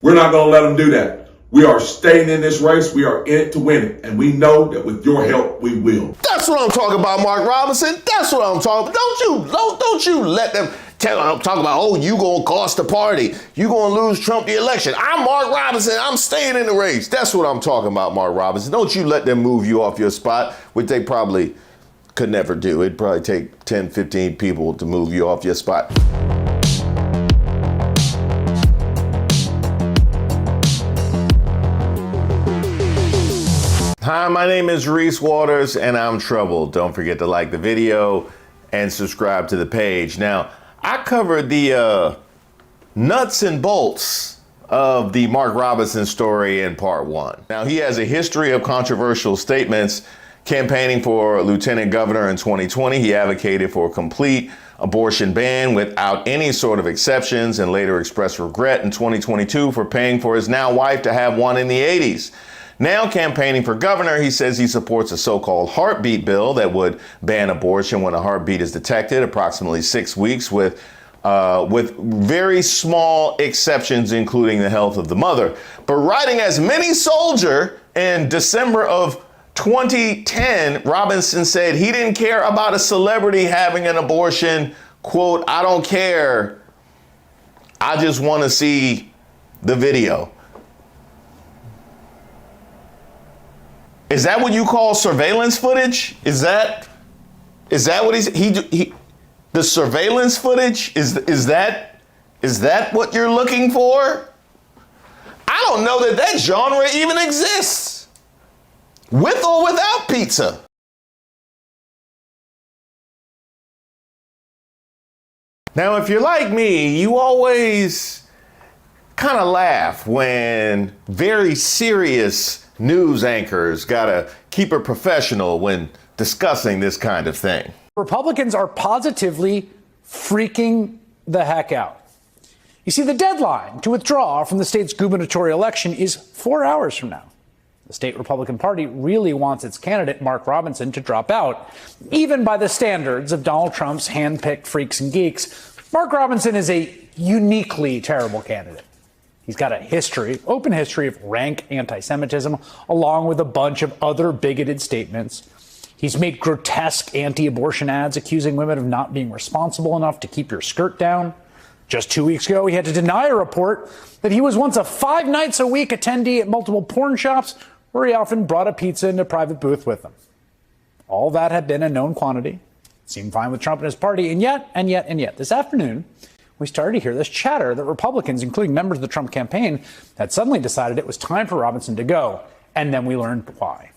We're not going to let them do that. We are staying in this race. We are in it to win it. And we know that with your help, we will. That's what I'm talking about, Mark Robinson. That's what I'm talking about. Don't you let them talk about, oh, you gonna cost the party. You gonna lose Trump the election. I'm Mark Robinson. I'm staying in the race. That's what I'm talking about, Mark Robinson. Don't you let them move you off your spot, which they probably could never do. It'd probably take 10, 15 people to move you off your spot. Hi, my name is Reese Waters and I'm troubled. Don't forget to like the video and subscribe to the page. Now, I covered the nuts and bolts of the Mark Robinson story in part one. Now, he has a history of controversial statements. Campaigning for lieutenant governor in 2020, he advocated for a complete abortion ban without any sort of exceptions and later expressed regret in 2022 for paying for his now wife to have one in the 80s. Now campaigning for governor, he says he supports a so-called heartbeat bill that would ban abortion when a heartbeat is detected, approximately 6 weeks, with very small exceptions, including the health of the mother. But writing as mini soldier in December of 2010, Robinson said he didn't care about a celebrity having an abortion. Quote, "I don't care. I just want to see the video." Is that what you call surveillance footage? Is that what the surveillance footage? Is that what you're looking for? I don't know that genre even exists. With or without pizza. Now, if you're like me, you always kind of laugh when very serious news anchors gotta keep it professional when discussing this kind of thing. Republicans are positively freaking the heck out. You see, the deadline to withdraw from the state's gubernatorial election is 4 hours from now. The state Republican Party really wants its candidate, Mark Robinson, to drop out. Even by the standards of Donald Trump's hand-picked freaks and geeks, Mark Robinson is a uniquely terrible candidate. He's got a open history of rank anti-Semitism, along with a bunch of other bigoted statements. He's made grotesque anti-abortion ads accusing women of not being responsible enough to keep your skirt down. Just 2 weeks ago, he had to deny a report that he was once a 5 nights a week attendee at multiple porn shops where he often brought a pizza into a private booth with him. All that had been a known quantity. Seemed fine with Trump and his party. And yet, this afternoon, we started to hear this chatter that Republicans, including members of the Trump campaign, had suddenly decided it was time for Robinson to go. And then we learned why.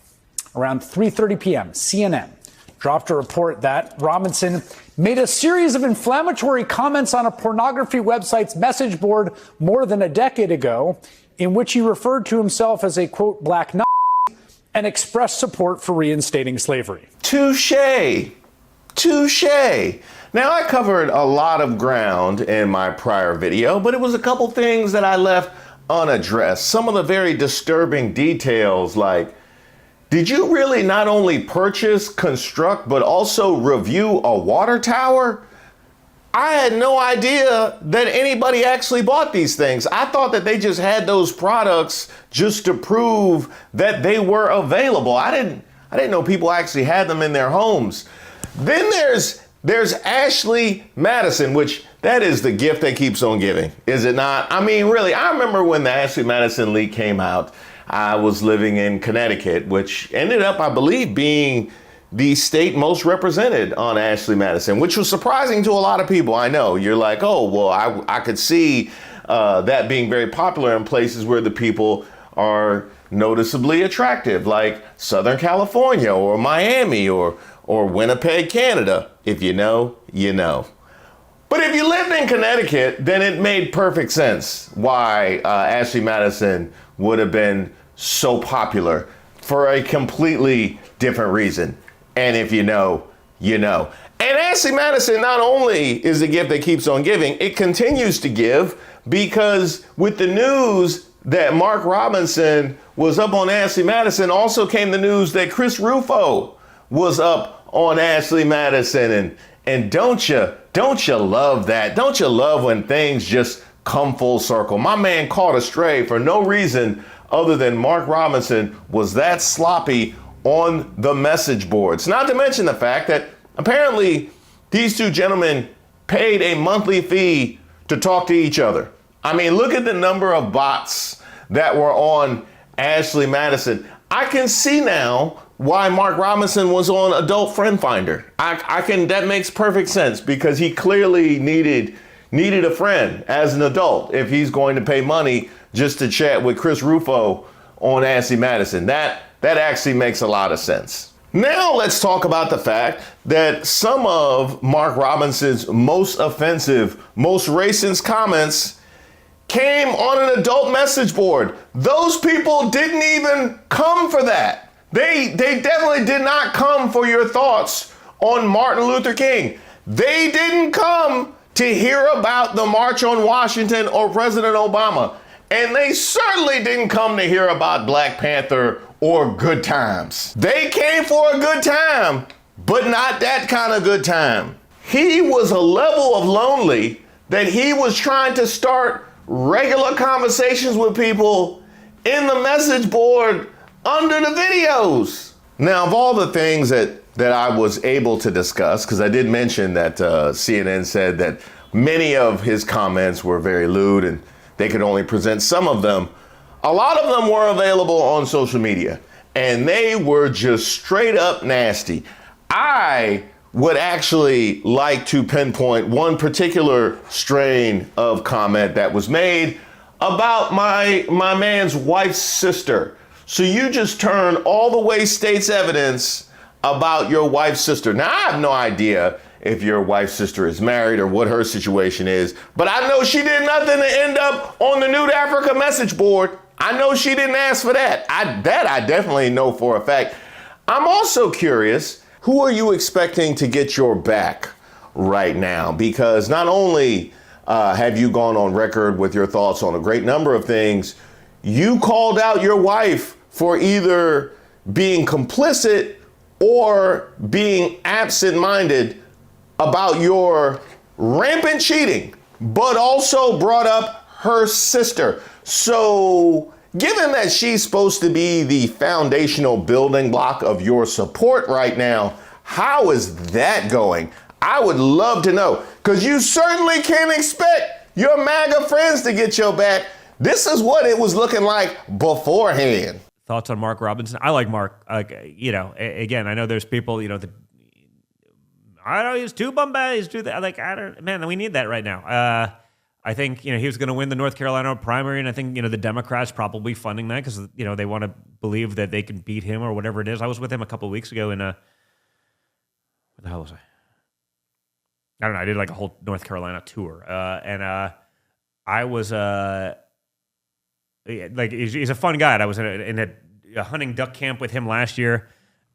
Around 3:30 p.m., CNN dropped a report that Robinson made a series of inflammatory comments on a pornography website's message board more than a decade ago, in which he referred to himself as a, quote, black Nazi and expressed support for reinstating slavery. Touché. Now, I covered a lot of ground in my prior video, but it was a couple things that I left unaddressed. Some of the very disturbing details, like, did you really not only purchase, construct, but also review a water tower? I had no idea that anybody actually bought these things. I thought that they just had those products just to prove that they were available. I didn't know people actually had them in their homes. Then there's Ashley Madison, which that is the gift that keeps on giving, is it not? I mean, really, I remember when the Ashley Madison leak came out, I was living in Connecticut, which ended up, I believe, being the state most represented on Ashley Madison, which was surprising to a lot of people. I know you're like, oh, well, I could see that being very popular in places where the people are noticeably attractive, like Southern California or Miami or Winnipeg, Canada. If you know, you know. But if you lived in Connecticut, then it made perfect sense why Ashley Madison would have been so popular for a completely different reason. And if you know, you know. And Ashley Madison not only is a gift that keeps on giving, it continues to give, because with the news that Mark Robinson was up on Ashley Madison, also came the news that Chris Rufo was up on Ashley Madison. And don't you love that? Don't you love when things just come full circle. My man caught astray for no reason other than Mark Robinson was that sloppy on the message boards. Not to mention the fact that apparently these two gentlemen paid a monthly fee to talk to each other. I mean, look at the number of bots that were on Ashley Madison. I can see now why Mark Robinson was on Adult Friend Finder. That makes perfect sense because he clearly needed a friend as an adult if he's going to pay money just to chat with Chris Rufo on Ashley Madison. That actually makes a lot of sense. Now let's talk about the fact that some of Mark Robinson's most offensive, most racist comments came on an adult message board. Those people didn't even come for that. They definitely did not come for your thoughts on Martin Luther King. They didn't come to hear about the March on Washington or President Obama. And they certainly didn't come to hear about Black Panther or good times. They came for a good time, but not that kind of good time. He was a level of lonely that he was trying to start regular conversations with people in the message board under the videos. Now, of all the things that I was able to discuss, because I did mention that CNN said that many of his comments were very lewd and they could only present some of them. A lot of them were available on social media and they were just straight up nasty. I would actually like to pinpoint one particular strain of comment that was made about my man's wife's sister. So you just turn all the way state's evidence about your wife's sister. Now, I have no idea if your wife's sister is married or what her situation is, but I know she did nothing to end up on the Nude Africa message board. I know she didn't ask for that. I definitely know for a fact. I'm also curious, who are you expecting to get your back right now? Because not only have you gone on record with your thoughts on a great number of things, you called out your wife for either being complicit or being absent-minded about your rampant cheating, but also brought up her sister. So given that she's supposed to be the foundational building block of your support right now, how is that going? I would love to know, because you certainly can't expect your MAGA friends to get your back. This is what it was looking like beforehand. Thoughts on Mark Robinson? I like Mark. Again, I know there's people, that I don't know, he's too Bombay, he's too that. Like, man, we need that right now. I think, he was going to win the North Carolina primary, and I think, the Democrats probably funding that because, they want to believe that they can beat him or whatever it is. I was with him a couple of weeks ago in, where the hell was I? I don't know. I did like a whole North Carolina tour. And I was, he's a fun guy. I was in a hunting duck camp with him last year.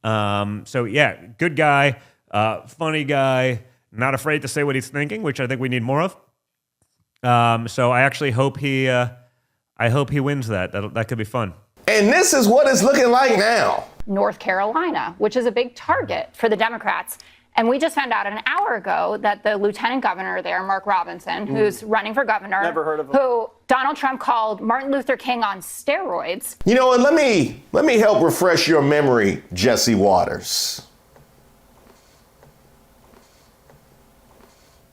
So yeah, good guy, funny guy, not afraid to say what he's thinking, which I think we need more of. So I actually hope he wins that. That could be fun. And this is what it's looking like now. North Carolina, which is a big target for the Democrats. And we just found out an hour ago that the lieutenant governor there, Mark Robinson, who's running for governor, Never heard of him. who Donald Trump called Martin Luther King on steroids. You know what? Let me help refresh your memory, Reese Waters.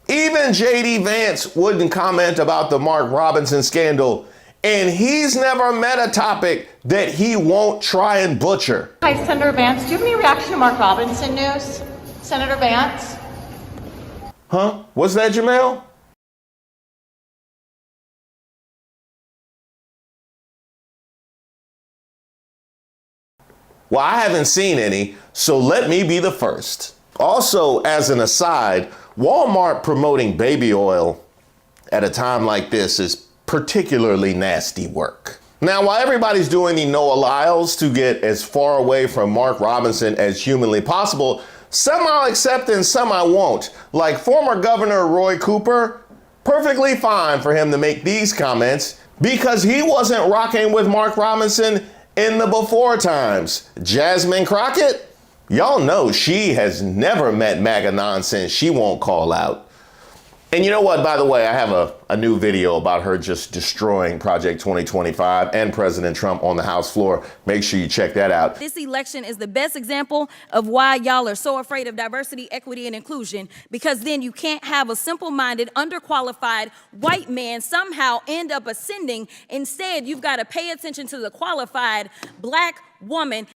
Even J.D. Vance wouldn't comment about the Mark Robinson scandal, and he's never met a topic that he won't try and butcher. Hi, Senator Vance. Do you have any reaction to Mark Robinson news? Senator Vance? Huh? What's that, Jamel? Well, I haven't seen any, so let me be the first. Also, as an aside, Walmart promoting baby oil at a time like this is particularly nasty work. Now, while everybody's doing the Noah Lyles to get as far away from Mark Robinson as humanly possible, some I'll accept and some I won't. Like former Governor Roy Cooper, perfectly fine for him to make these comments because he wasn't rocking with Mark Robinson in the before times. Jasmine Crockett, y'all know she has never met MAGA nonsense she won't call out. And you know what, by the way, I have a new video about her just destroying Project 2025 and President Trump on the House floor. Make sure you check that out. This election is the best example of why y'all are so afraid of diversity, equity, and inclusion, because then you can't have a simple-minded, underqualified white man somehow end up ascending. Instead, you've got to pay attention to the qualified black woman.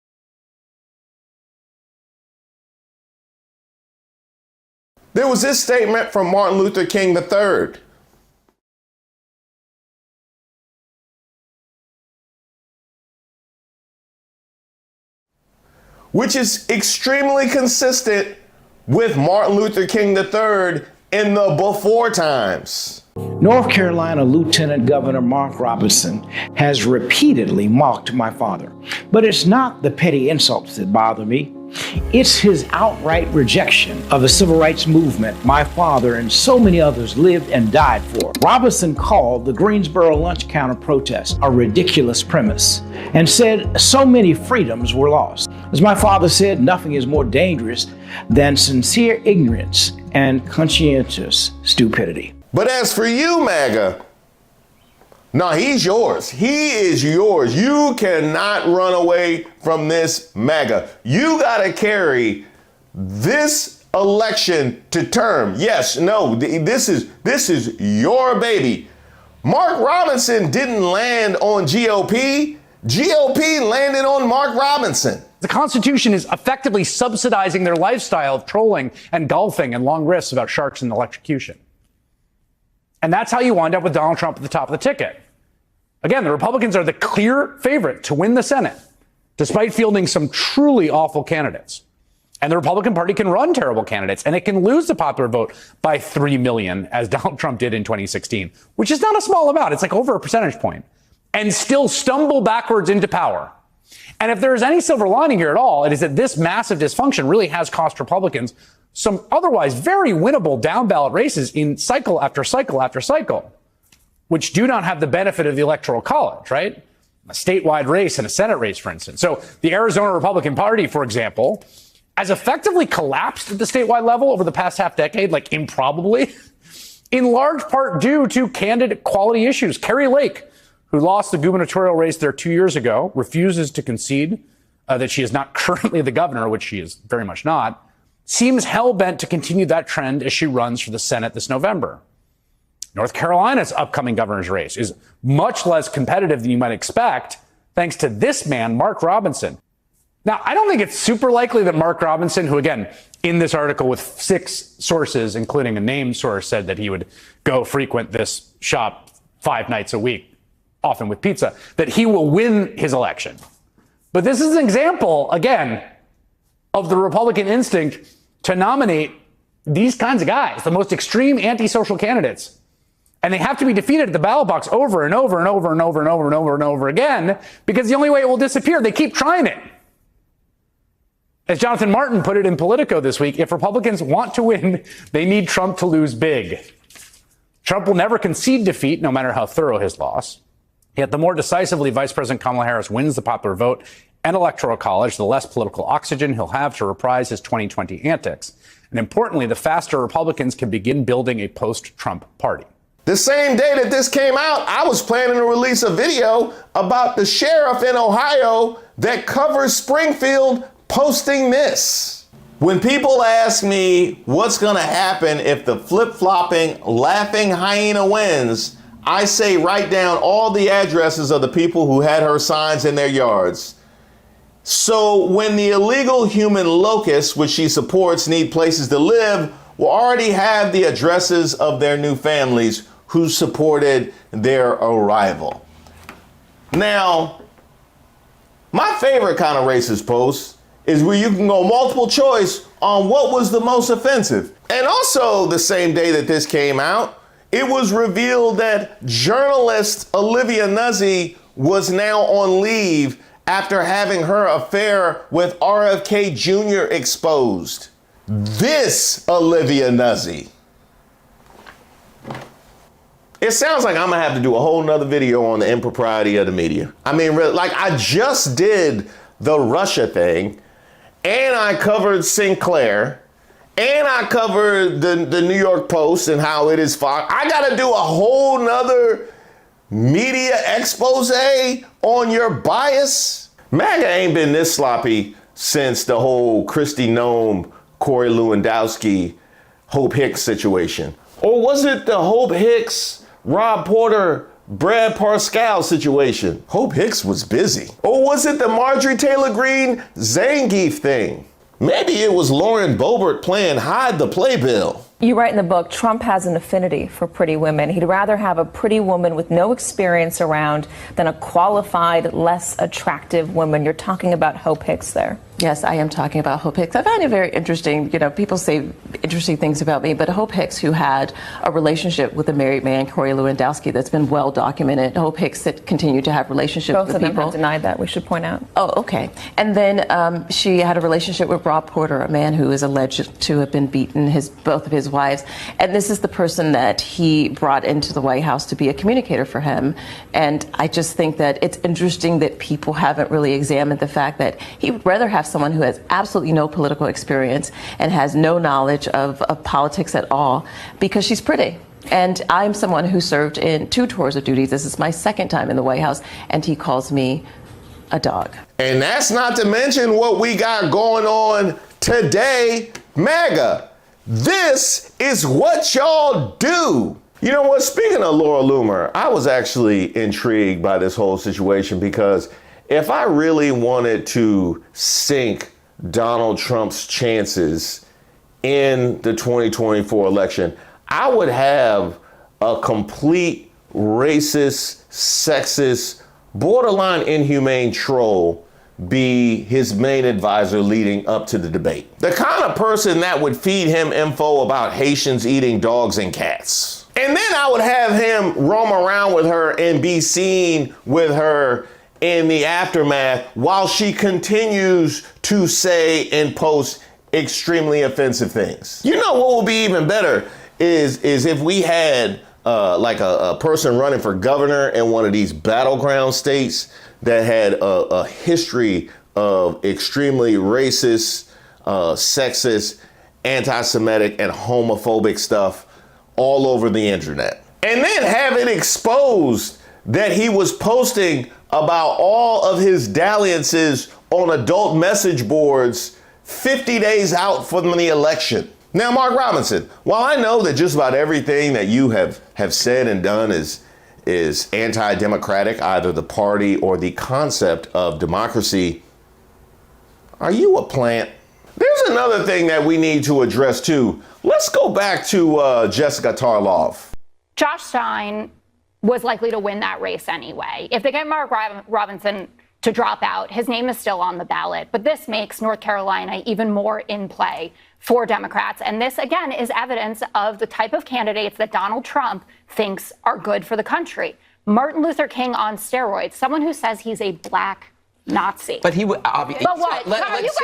There was this statement from Martin Luther King III. Which is extremely consistent with Martin Luther King III in the before times. North Carolina Lieutenant Governor Mark Robinson has repeatedly mocked my father. But it's not the petty insults that bother me. It's his outright rejection of the civil rights movement my father and so many others lived and died for. Robinson called the Greensboro lunch counter protest a ridiculous premise and said so many freedoms were lost. As my father said, nothing is more dangerous than sincere ignorance and conscientious stupidity. But as for you, MAGA, no, he's yours. He is yours. You cannot run away from this MAGA. You got to carry this election to term. Yes, no, this is your baby. Mark Robinson didn't land on GOP. GOP landed on Mark Robinson. The Constitution is effectively subsidizing their lifestyle of trolling and golfing and long risks about sharks and electrocution. And that's how you wind up with Donald Trump at the top of the ticket. Again, the Republicans are the clear favorite to win the Senate, despite fielding some truly awful candidates. And the Republican Party can run terrible candidates, and it can lose the popular vote by 3 million, as Donald Trump did in 2016, which is not a small amount. It's like over a percentage point, and still stumble backwards into power. And if there is any silver lining here at all, it is that this massive dysfunction really has cost Republicans some otherwise very winnable down ballot races in cycle after cycle after cycle, which do not have the benefit of the Electoral College, right? A statewide race and a Senate race, for instance. So the Arizona Republican Party, for example, has effectively collapsed at the statewide level over the past half decade, like improbably, in large part due to candidate quality issues. Carrie Lake, who lost the gubernatorial race there 2 years ago, refuses to concede that she is not currently the governor, which she is very much not, seems hell-bent to continue that trend as she runs for the Senate this November. North Carolina's upcoming governor's race is much less competitive than you might expect, thanks to this man, Mark Robinson. Now, I don't think it's super likely that Mark Robinson, who, again, in this article with 6 sources, including a named source, said that he would go frequent this shop 5 nights a week, often with pizza, that he will win his election. But this is an example, again, of the Republican instinct to nominate these kinds of guys, the most extreme antisocial candidates. And they have to be defeated at the ballot box over and over and over and over and over and over and over again, because the only way it will disappear, they keep trying it. As Jonathan Martin put it in Politico this week, if Republicans want to win, they need Trump to lose big. Trump will never concede defeat, no matter how thorough his loss. Yet the more decisively Vice President Kamala Harris wins the popular vote and Electoral College, the less political oxygen he'll have to reprise his 2020 antics. And importantly, the faster Republicans can begin building a post-Trump party. The same day that this came out, I was planning to release a video about the sheriff in Ohio that covers Springfield posting this. When people ask me what's going to happen if the flip-flopping, laughing hyena wins, I say write down all the addresses of the people who had her signs in their yards. So when the illegal human locusts, which she supports, need places to live, will already have the addresses of their new families who supported their arrival. Now, my favorite kind of racist post is where you can go multiple choice on what was the most offensive. And also the same day that this came out, it was revealed that journalist Olivia Nuzzi was now on leave after having her affair with RFK Jr. exposed. This Olivia Nuzzi. It sounds like I'm gonna have to do a whole nother video on the impropriety of the media. I mean, like I just did the Russia thing, and I covered Sinclair, and I covered the New York Post and how it is Fox. I got to do a whole nother media expose on your bias. MAGA ain't been this sloppy since the whole Kristi Noem, Corey Lewandowski, Hope Hicks situation. Or was it the Hope Hicks, Rob Porter, Brad Parscale situation? Hope Hicks was busy. Or was it the Marjorie Taylor Greene, Zangief thing? Maybe it was Lauren Boebert playing hide the playbill. You write in the book, Trump has an affinity for pretty women. He'd rather have a pretty woman with no experience around than a qualified, less attractive woman. You're talking about Hope Hicks there. Yes, I am talking about Hope Hicks. I find it very interesting. You know, people say interesting things about me, but Hope Hicks, who had a relationship with a married man, Corey Lewandowski, that's been well documented. Hope Hicks that continued to have relationships Both with of them people. have denied that, we should point out. Oh, okay. And then she had a relationship with Rob Porter, a man who is alleged to have been beaten both of his wives. And this is the person that he brought into the White House to be a communicator for him. And I just think that it's interesting that people haven't really examined the fact that he would rather have someone who has absolutely no political experience and has no knowledge of politics at all because she's pretty. And I'm someone who served in 2 tours of duty. This is my 2nd time in the White House, and he calls me a dog. And that's not to mention what we got going on today, MAGA. This is what y'all do. You know what? Speaking of Laura Loomer, I was actually intrigued by this whole situation because if I really wanted to sink Donald Trump's chances in the 2024 election, I would have a complete racist, sexist, borderline inhumane troll be his main advisor leading up to the debate. The kind of person that would feed him info about Haitians eating dogs and cats. And then I would have him roam around with her and be seen with her in the aftermath while she continues to say and post extremely offensive things. You know what would be even better is if we had like a person running for governor in one of these battleground states that had a history of extremely racist, sexist, anti-Semitic, and homophobic stuff all over the internet. And then have it exposed that he was posting about all of his dalliances on adult message boards 50 days out from the election. Now, Mark Robinson, while I know that just about everything that you have said and done is anti-democratic, either the party or the concept of democracy, are you a plant? There's another thing that we need to address too. Let's go back to Jessica Tarlov. Josh Stein was likely to win that race anyway. If they get Mark Robinson to drop out, his name is still on the ballot. But this makes North Carolina even more in play for Democrats. And this, again, is evidence of the type of candidates that Donald Trump thinks are good for the country. Martin Luther King on steroids, someone who says he's a black Nazi. But he would obviously. But what? Let's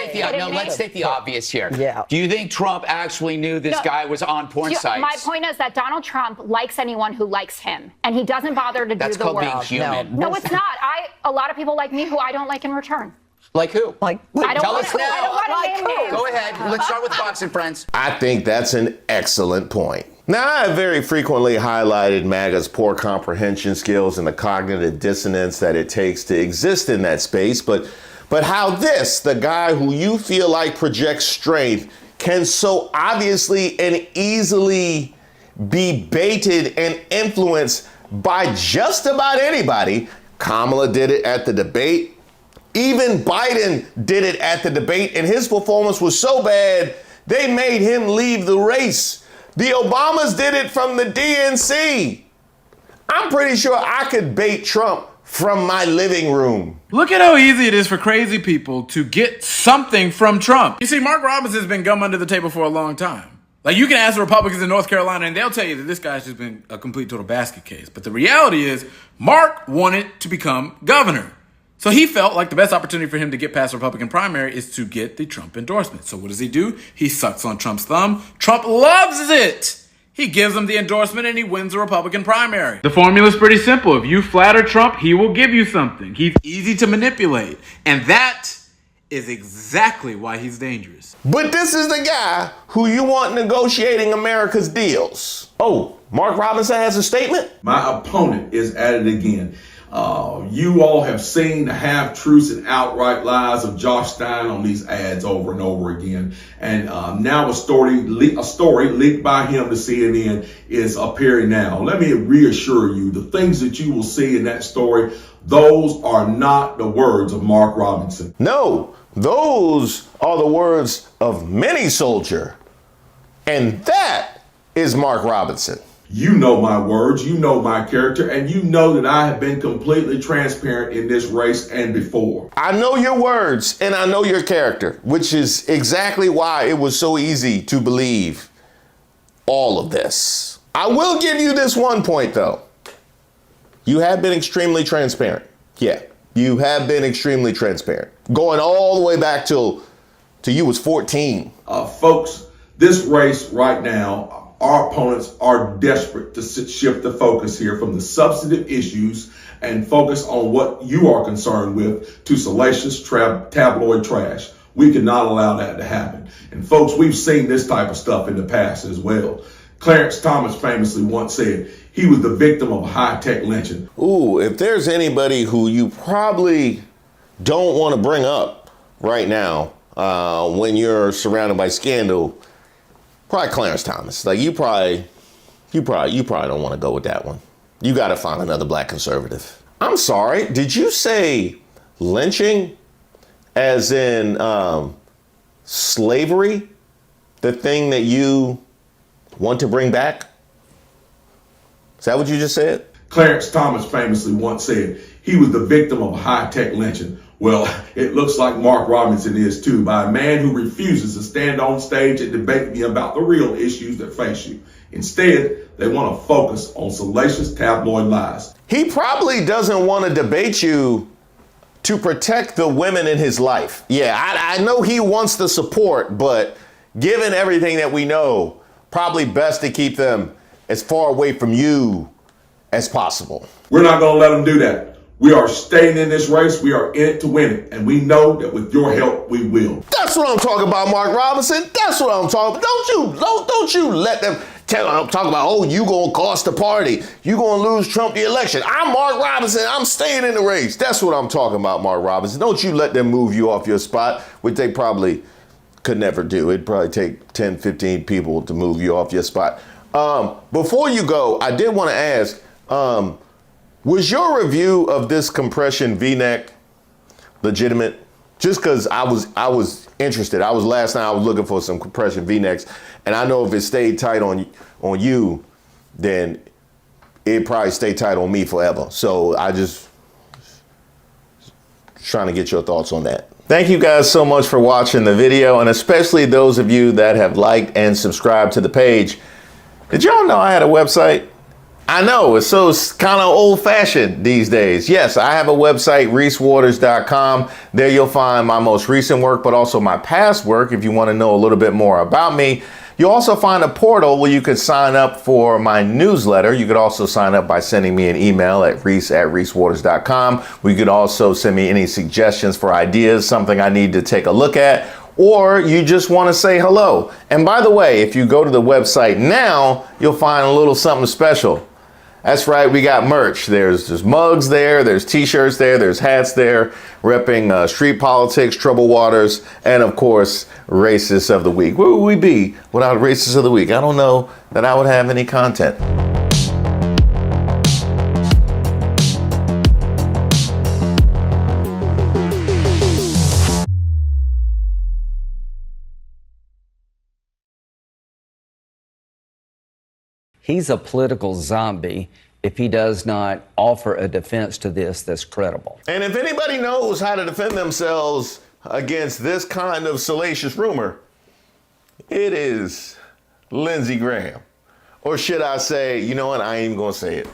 take the obvious here. Yeah. Do you think Trump actually knew this guy was on porn sites? My point is that Donald Trump likes anyone who likes him, and he doesn't bother to That's do the work. That's called being human. No, it's not. A lot of people like me who I don't like in return. Like who? I don't Tell want us to. now. I don't want to name names. Go ahead. Let's start with Fox and Friends. I think that's an excellent point. Now, I have very frequently highlighted MAGA's poor comprehension skills and the cognitive dissonance that it takes to exist in that space, but how this, the guy who you feel like projects strength, can so obviously and easily be baited and influenced by just about anybody. Kamala did it at the debate. Even Biden did it at the debate, and his performance was so bad, they made him leave the race. The Obamas did it from the DNC. I'm pretty sure I could bait Trump from my living room. Look at how easy it is for crazy people to get something from Trump. You see, Mark Robinson's been gum under the table for a long time. Like, you can ask the Republicans in North Carolina and they'll tell you that this guy's just been a complete total basket case. But the reality is, Mark wanted to become governor. So he felt like the best opportunity for him to get past the Republican primary is to get the Trump endorsement. So what does he do? He sucks on Trump's thumb. Trump loves it. He gives him the endorsement and he wins the Republican primary. The formula's pretty simple. If you flatter Trump, he will give you something. He's easy to manipulate. And that is exactly why he's dangerous. But this is the guy who you want negotiating America's deals. Oh, Mark Robinson has a statement? My opponent is at it again. You all have seen the half-truths and outright lies of Josh Stein on these ads over and over again. And now a story leaked by him to CNN is appearing now. Let me reassure you, the things that you will see in that story, those are not the words of Mark Robinson. No, those are the words of many soldier. And that is Mark Robinson. You know my words, you know my character, and you know that I have been completely transparent in this race and before. I know your words and I know your character, which is exactly why it was so easy to believe all of this. I will give you this one point though. You have been extremely transparent. Yeah, you have been extremely transparent. Going all the way back till you was 14. Folks, this race right now, our opponents are desperate to shift the focus here from the substantive issues and focus on what you are concerned with to salacious tabloid trash. We cannot allow that to happen. And folks, we've seen this type of stuff in the past as well. Clarence Thomas famously once said he was the victim of a high-tech lynching. Ooh, if there's anybody who you probably don't want to bring up right now when you're surrounded by scandal, probably Clarence Thomas. Like you probably don't want to go with that one. You got to find another black conservative. I'm sorry. Did you say lynching as in slavery? The thing that you want to bring back? Is that what you just said? Clarence Thomas famously once said he was the victim of a high-tech lynching. Well, it looks like Mark Robinson is too, by a man who refuses to stand on stage and debate me about the real issues that face you. Instead, they want to focus on salacious tabloid lies. He probably doesn't want to debate you to protect the women in his life. Yeah, I know he wants the support, but given everything that we know, probably best to keep them as far away from you as possible. We're not going to let them do that. We are staying in this race. We are in it to win it. And we know that with your help, we will. That's what I'm talking about, Mark Robinson. That's what I'm talking about. Don't you let them talk about, oh, you going to cost the party. You going to lose Trump the election. I'm Mark Robinson. I'm staying in the race. That's what I'm talking about, Mark Robinson. Don't you let them move you off your spot, which they probably could never do. It'd probably take 10, 15 people to move you off your spot. Before you go, I did want to ask, was your review of this compression V-neck legitimate? Just because I was interested. Last night I was looking for some compression V-necks, and I know if it stayed tight on you, then it probably stay tight on me forever. So I just trying to get your thoughts on that. Thank you guys so much for watching the video, and especially those of you that have liked and subscribed to the page. Did y'all know I had a website? I know, it's so kind of old-fashioned these days. Yes, I have a website, reesewaters.com. There you'll find my most recent work, but also my past work if you want to know a little bit more about me. You'll also find a portal where you could sign up for my newsletter. You could also sign up by sending me an email at reese@reesewaters.com. You could also send me any suggestions for ideas, something I need to take a look at, or you just want to say hello. And by the way, if you go to the website now, you'll find a little something special. That's right, we got merch. There's mugs there, there's t-shirts there, there's hats there, repping street politics, troubled waters, and of course, racists of the week. Where would we be without racists of the week? I don't know that I would have any content. He's a political zombie if he does not offer a defense to this that's credible. And if anybody knows how to defend themselves against this kind of salacious rumor, it is Lindsey Graham. Or should I say, you know what, I ain't even gonna say it.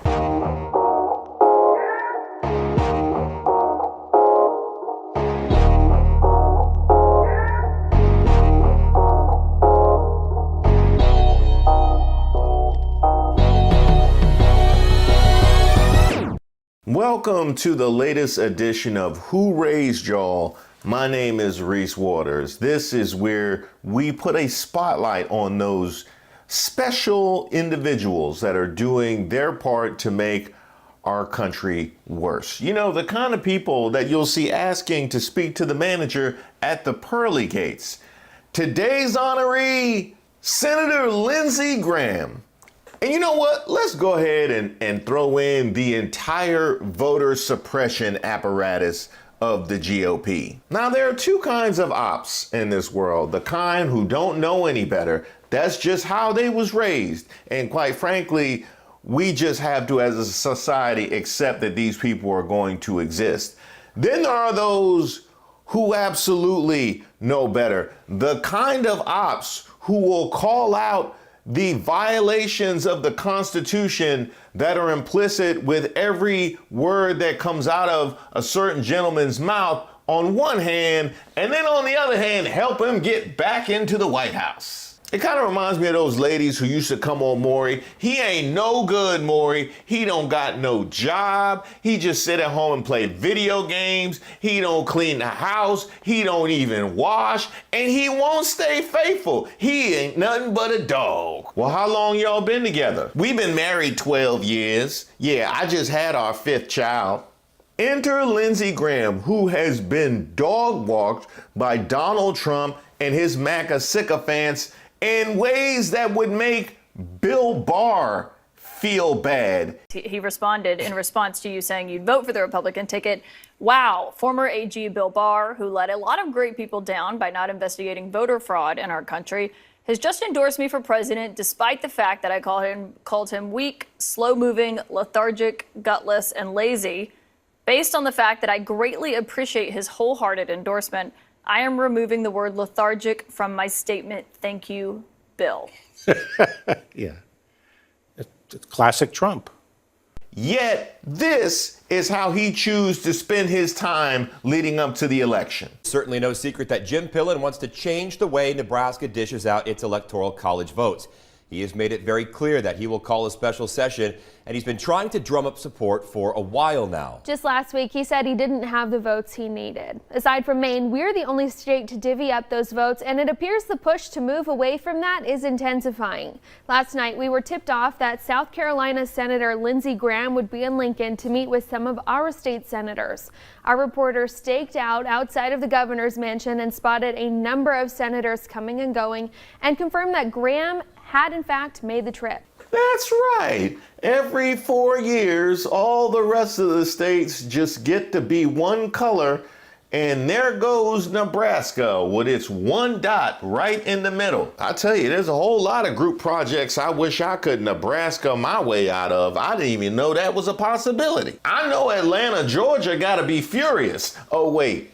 Welcome to the latest edition of Who Raised Y'all My name is Reese Waters. This is where we put a spotlight on those special individuals that are doing their part to make our country worse. You know, the kind of people that you'll see asking to speak to the manager at the pearly gates. Today's honoree, Senator Lindsey Graham. And you know what? Let's go ahead and throw in the entire voter suppression apparatus of the GOP. Now, there are two kinds of ops in this world. The kind who don't know any better. That's just how they was raised. And quite frankly, we just have to, as a society, accept that these people are going to exist. Then there are those who absolutely know better. The kind of ops who will call out the violations of the Constitution that are implicit with every word that comes out of a certain gentleman's mouth on one hand, and then on the other hand, help him get back into the White House. It kind of reminds me of those ladies who used to come on Maury. He ain't no good, Maury. He don't got no job. He just sit at home and play video games. He don't clean the house. He don't even wash. And he won't stay faithful. He ain't nothing but a dog. Well, how long y'all been together? We've been married 12 years. Yeah, I just had our 5th child. Enter Lindsey Graham, who has been dog walked by Donald Trump and his MAGA sycophants in ways that would make Bill Barr feel bad. He responded in response to you saying you'd vote for the Republican ticket. Wow, former AG Bill Barr, who let a lot of great people down by not investigating voter fraud in our country, has just endorsed me for president despite the fact that I called him weak, slow-moving, lethargic, gutless, and lazy. Based on the fact that I greatly appreciate his wholehearted endorsement, I am removing the word lethargic from my statement. Thank you, Bill. Yeah. It's classic Trump. Yet, this is how he chose to spend his time leading up to the election. Certainly no secret that Jim Pillen wants to change the way Nebraska dishes out its electoral college votes. He has made it very clear that he will call a special session, and he's been trying to drum up support for a while now. Just last week, he said he didn't have the votes he needed. Aside from Maine, we're the only state to divvy up those votes, and it appears the push to move away from that is intensifying. Last night, we were tipped off that South Carolina Senator Lindsey Graham would be in Lincoln to meet with some of our state senators. Our reporter staked out outside of the governor's mansion and spotted a number of senators coming and going and confirmed that Graham had in fact made the trip. That's right. Every 4 years, all the rest of the states just get to be one color, and there goes Nebraska with its one dot right in the middle. I tell you, there's a whole lot of group projects I wish I could Nebraska my way out of. I didn't even know that was a possibility. I know Atlanta, Georgia gotta be furious. Oh wait,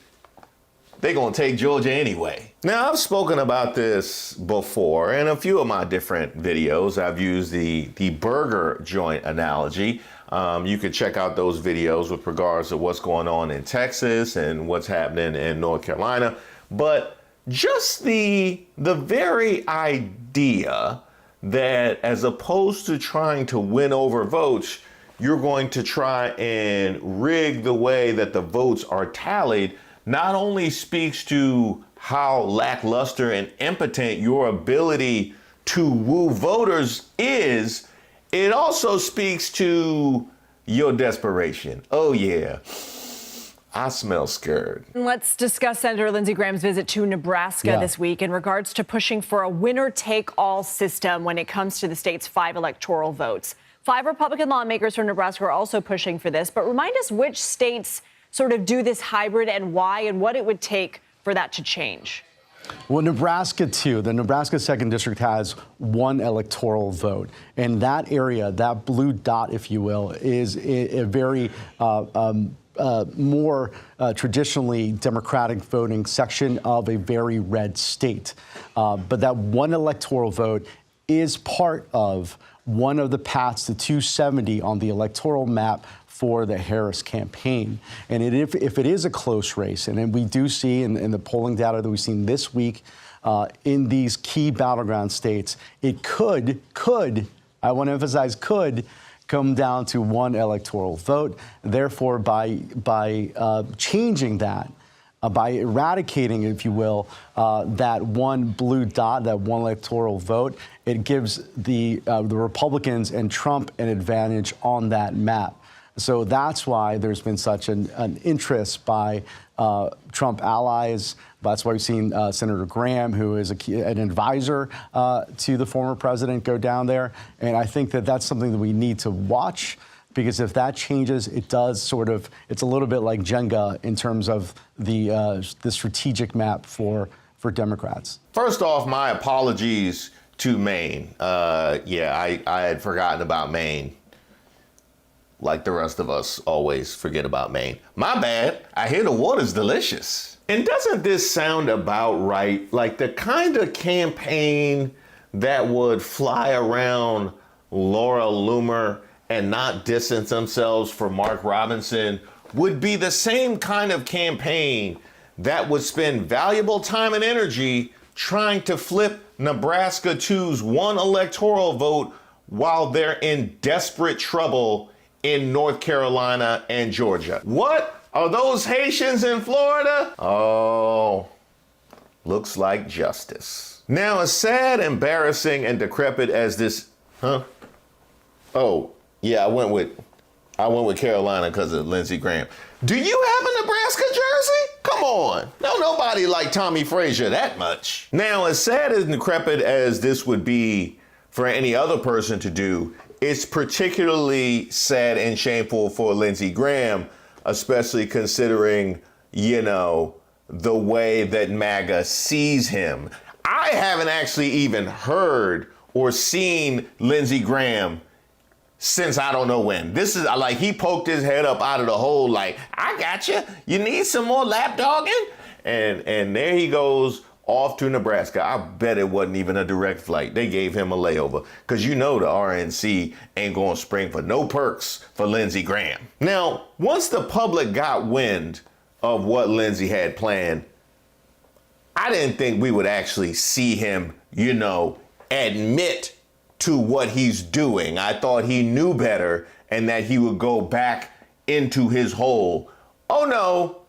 they're gonna take Georgia anyway. Now, I've spoken about this before in a few of my different videos. I've used the burger joint analogy. You can check out those videos with regards to what's going on in Texas and what's happening in North Carolina. But just the very idea that as opposed to trying to win over votes, you're going to try and rig the way that the votes are tallied, not only speaks to how lackluster and impotent your ability to woo voters is, it also speaks to your desperation. Oh yeah, I smell scared. Let's discuss Senator Lindsey Graham's visit to Nebraska this week in regards to pushing for a winner-take-all system when it comes to the state's 5 electoral votes. 5 Republican lawmakers from Nebraska are also pushing for this, but remind us which states sort of do this hybrid and why and what it would take for that to change. Well, Nebraska, too. The Nebraska 2nd District has 1 electoral vote. And that area, that blue dot, if you will, is a very more traditionally Democratic voting section of a very red state. But that 1 electoral vote is part of one of the paths to 270 on the electoral map for the Harris campaign. And if it is a close race, and we do see in the polling data that we've seen this week in these key battleground states, it could, I want to emphasize could, come down to 1 electoral vote. Therefore, by changing that, by eradicating, if you will, that one blue dot, that one electoral vote, it gives the Republicans and Trump an advantage on that map. So that's why there's been such an interest by Trump allies. That's why we've seen Senator Graham, who is an advisor to the former president, go down there. And I think that that's something that we need to watch, because if that changes, it does sort of, it's a little bit like Jenga in terms of the strategic map for Democrats. First off, my apologies to Maine. I had forgotten about Maine. Like the rest of us always forget about Maine. My bad. I hear the water's delicious. And doesn't this sound about right? Like the kind of campaign that would fly around Laura Loomer and not distance themselves from Mark Robinson would be the same kind of campaign that would spend valuable time and energy trying to flip Nebraska 2's one electoral vote while they're in desperate trouble in North Carolina and Georgia. What? Are those Haitians in Florida? Oh, looks like justice. Now, as sad, embarrassing, and decrepit as this, Oh, yeah, I went with Carolina because of Lindsey Graham. Do you have a Nebraska jersey? Come on. No, nobody like Tommy Frazier that much. Now, as sad and decrepit as this would be for any other person to do, it's particularly sad and shameful for Lindsey Graham, especially considering, the way that MAGA sees him. I haven't actually even heard or seen Lindsey Graham since I don't know when. This is like he poked his head up out of the hole like, I got you. You need some more lapdogging? And there he goes off to Nebraska. I bet it wasn't even a direct flight. They gave him a layover because the RNC ain't going to spring for no perks for Lindsey Graham. Now, once the public got wind of what Lindsey had planned, I didn't think we would actually see him, admit to what he's doing. I thought he knew better and that he would go back into his hole. Oh no.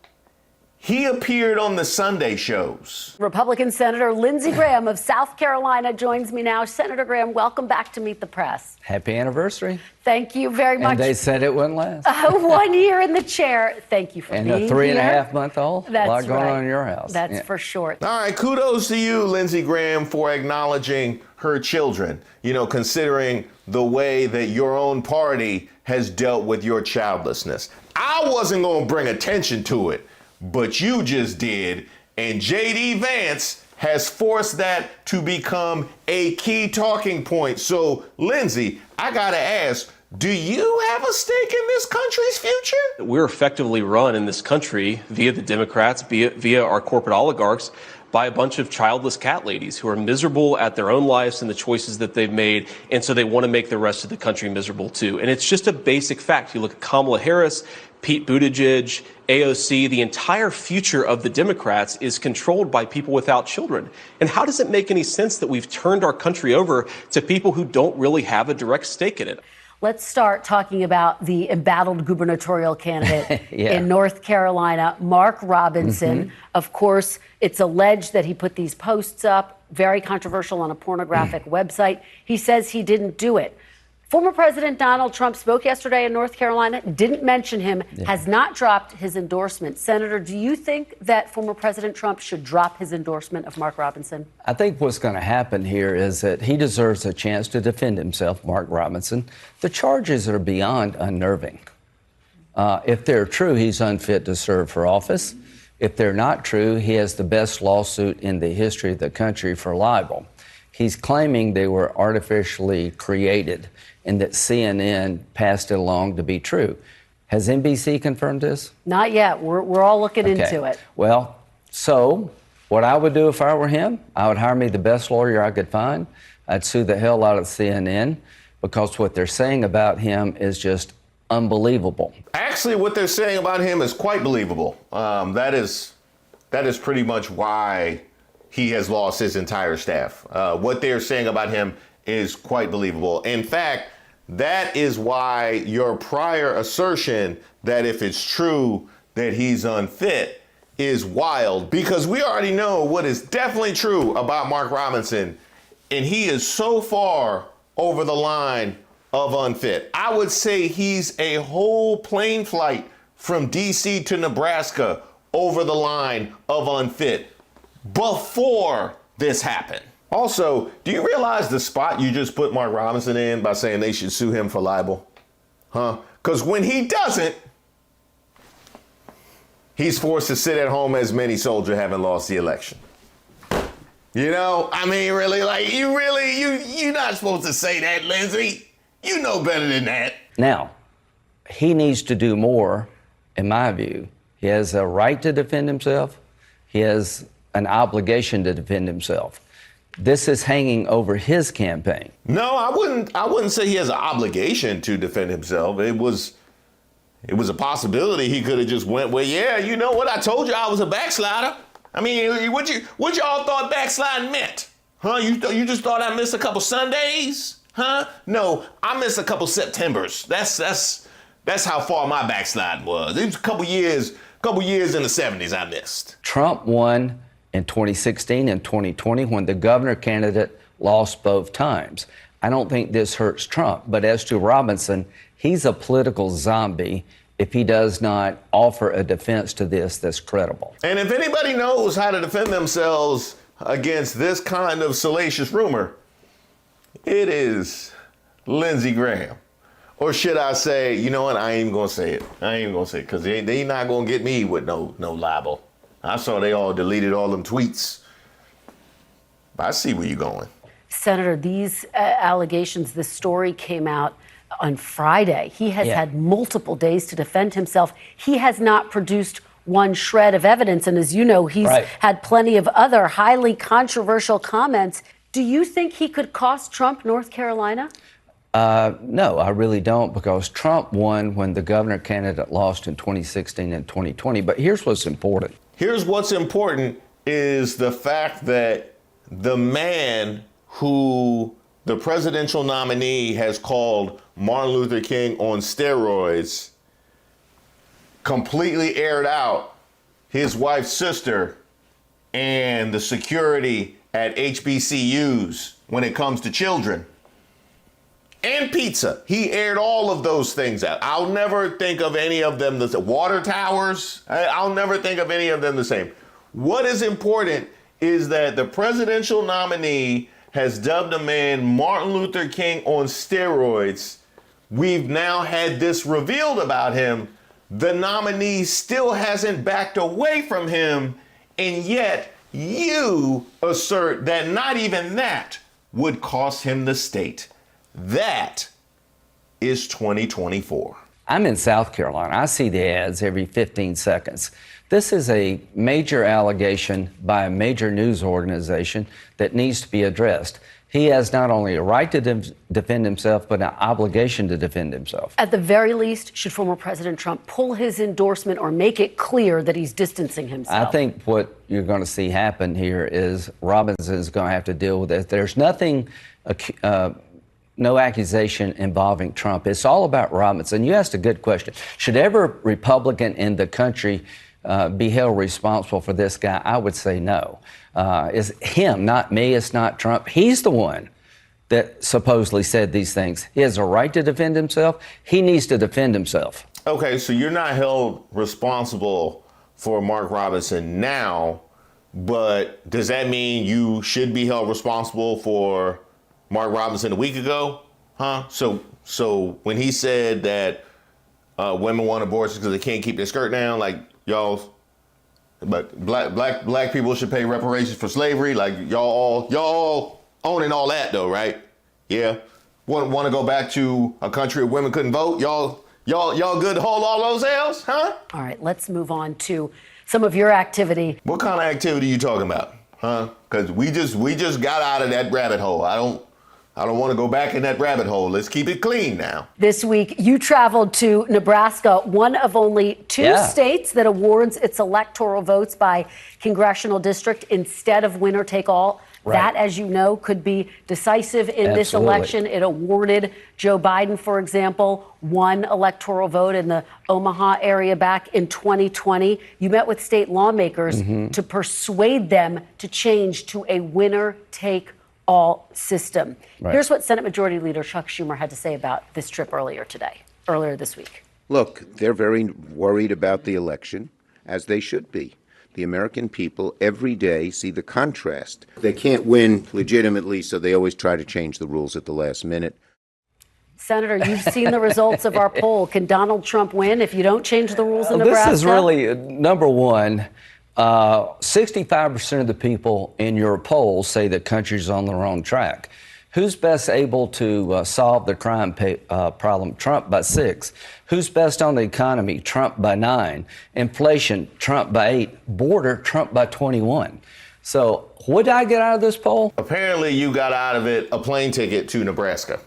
He appeared on the Sunday shows. Republican Senator Lindsey Graham of South Carolina joins me now. Senator Graham, welcome back to Meet the Press. Happy anniversary. Thank you very much. And they said it wouldn't last. 1 year in the chair. Thank you for being here. And a 3.5-month-old. That's a lot going right. on in your house. That's for sure. All right, kudos to you, Lindsey Graham, for acknowledging her children, considering the way that your own party has dealt with your childlessness. I wasn't going to bring attention to it, but you just did, and J.D. Vance has forced that to become a key talking point. So, Lindsey, I gotta ask, do you have a stake in this country's future? We're effectively run in this country via the Democrats, via our corporate oligarchs, by a bunch of childless cat ladies who are miserable at their own lives and the choices that they've made, and so they want to make the rest of the country miserable too. And it's just a basic fact. You look at Kamala Harris, Pete Buttigieg, AOC, the entire future of the Democrats is controlled by people without children. And how does it make any sense that we've turned our country over to people who don't really have a direct stake in it? Let's start talking about the embattled gubernatorial candidate in North Carolina, Mark Robinson. Of course, it's alleged that he put these posts up, very controversial, on a pornographic website. He says he didn't do it. Former President Donald Trump spoke yesterday in North Carolina, didn't mention him, has not dropped his endorsement. Senator, do you think that former President Trump should drop his endorsement of Mark Robinson? I think what's going to happen here is that he deserves a chance to defend himself, Mark Robinson. The charges are beyond unnerving. If they're true, he's unfit to serve for office. If they're not true, he has the best lawsuit in the history of the country for libel. He's claiming they were artificially created and that CNN passed it along to be true. Has NBC confirmed this? Not yet. We're all looking into it. Well, so what I would do if I were him, I would hire me the best lawyer I could find. I'd sue the hell out of CNN because what they're saying about him is just unbelievable. Actually, what they're saying about him is quite believable. That is pretty much why he has lost his entire staff. What they're saying about him is quite believable. In fact, that is why your prior assertion that if it's true that he's unfit, is wild because we already know what is definitely true about Mark Robinson, and he is so far over the line of unfit. I would say he's a whole plane flight from DC to Nebraska over the line of unfit before this happened. Also, do you realize the spot you just put Mark Robinson in by saying they should sue him for libel? Huh? Because when he doesn't, he's forced to sit at home as many soldiers having lost the election. You know, I mean, really, like, you're not supposed to say that, Lindsey. You know better than that. Now, he needs to do more, in my view. He has a right to defend himself. He has an obligation to defend himself. This is hanging over his campaign. No, I wouldn't say he has an obligation to defend himself. It was a possibility he could have just went, well, yeah, you know what? I told you I was a backslider. I mean, what y'all thought backsliding meant? Huh? You just thought I missed a couple Sundays? Huh? No, I missed a couple Septembers. That's how far my backsliding was. It was a couple years in the 70s I missed. Trump won in 2016 and 2020 when the governor candidate lost both times. I don't think this hurts Trump, but as to Robinson, he's a political zombie if he does not offer a defense to this that's credible. And if anybody knows how to defend themselves against this kind of salacious rumor, it is Lindsey Graham. Or should I say, you know what, I ain't even gonna say it. Because they not gonna get me with no libel. I saw they all deleted all them tweets. I see where you're going. Senator, these allegations, this story came out on Friday. He has had multiple days to defend himself. He has not produced one shred of evidence. And as you know, he's had plenty of other highly controversial comments. Do you think he could cost Trump North Carolina? No, I really don't, because Trump won when the governor candidate lost in 2016 and 2020. But here's what's important. Here's what's important is the fact that the man who the presidential nominee has called Martin Luther King on steroids completely aired out his wife's sister and the security at HBCUs when it comes to children. And pizza. He aired all of those things out. I'll never think of any of them the same. Water towers, I'll never think of any of them the same. What is important is that the presidential nominee has dubbed a man Martin Luther King on steroids. We've now had this revealed about him. The nominee still hasn't backed away from him, and yet you assert that not even that would cost him the state. That is 2024. I'm in South Carolina. I see the ads every 15 seconds. This is a major allegation by a major news organization that needs to be addressed. He has not only a right to defend himself, but an obligation to defend himself. At the very least, should former President Trump pull his endorsement or make it clear that he's distancing himself? I think what you're going to see happen here is Robinson is going to have to deal with it. There's nothing... no accusation involving Trump. It's all about Robinson. You asked a good question. Should every Republican in the country be held responsible for this guy? I would say no. It's him, not me. It's not Trump. He's the one that supposedly said these things. He has a right to defend himself. He needs to defend himself. Okay, so you're not held responsible for Mark Robinson now, but does that mean you should be held responsible for Mark Robinson a week ago? Huh? So when he said that women want abortions because they can't keep their skirt down, like y'all, but black people should pay reparations for slavery, like y'all owning all that though, right? Yeah. Want to go back to a country where women couldn't vote? Y'all good to hold all those L's, huh? All right, let's move on to some of your activity. What kind of activity are you talking about, huh? Because we just got out of that rabbit hole. I don't want to go back in that rabbit hole. Let's keep it clean now. This week, you traveled to Nebraska, one of only two states that awards its electoral votes by congressional district instead of winner take all. That, as you know, could be decisive in this election. It awarded Joe Biden, for example, 1 electoral vote in the Omaha area back in 2020. You met with state lawmakers to persuade them to change to a winner-take-all system. Here's what Senate Majority Leader Chuck Schumer had to say about this trip earlier this week. Look, they're very worried about the election, as they should be. The American people every day see the contrast. They can't win legitimately, so they always try to change the rules at the last minute. Senator, you've seen the results of our poll. Can Donald Trump win if you don't change the rules in Nebraska? This is really, number one, 65% of the people in your poll say the country's on the wrong track. Who's best able to solve the crime problem? Trump by 6. Who's best on the economy? Trump by 9. Inflation, Trump by 8. Border, Trump by 21. So what did I get out of this poll? Apparently you got out of it a plane ticket to Nebraska.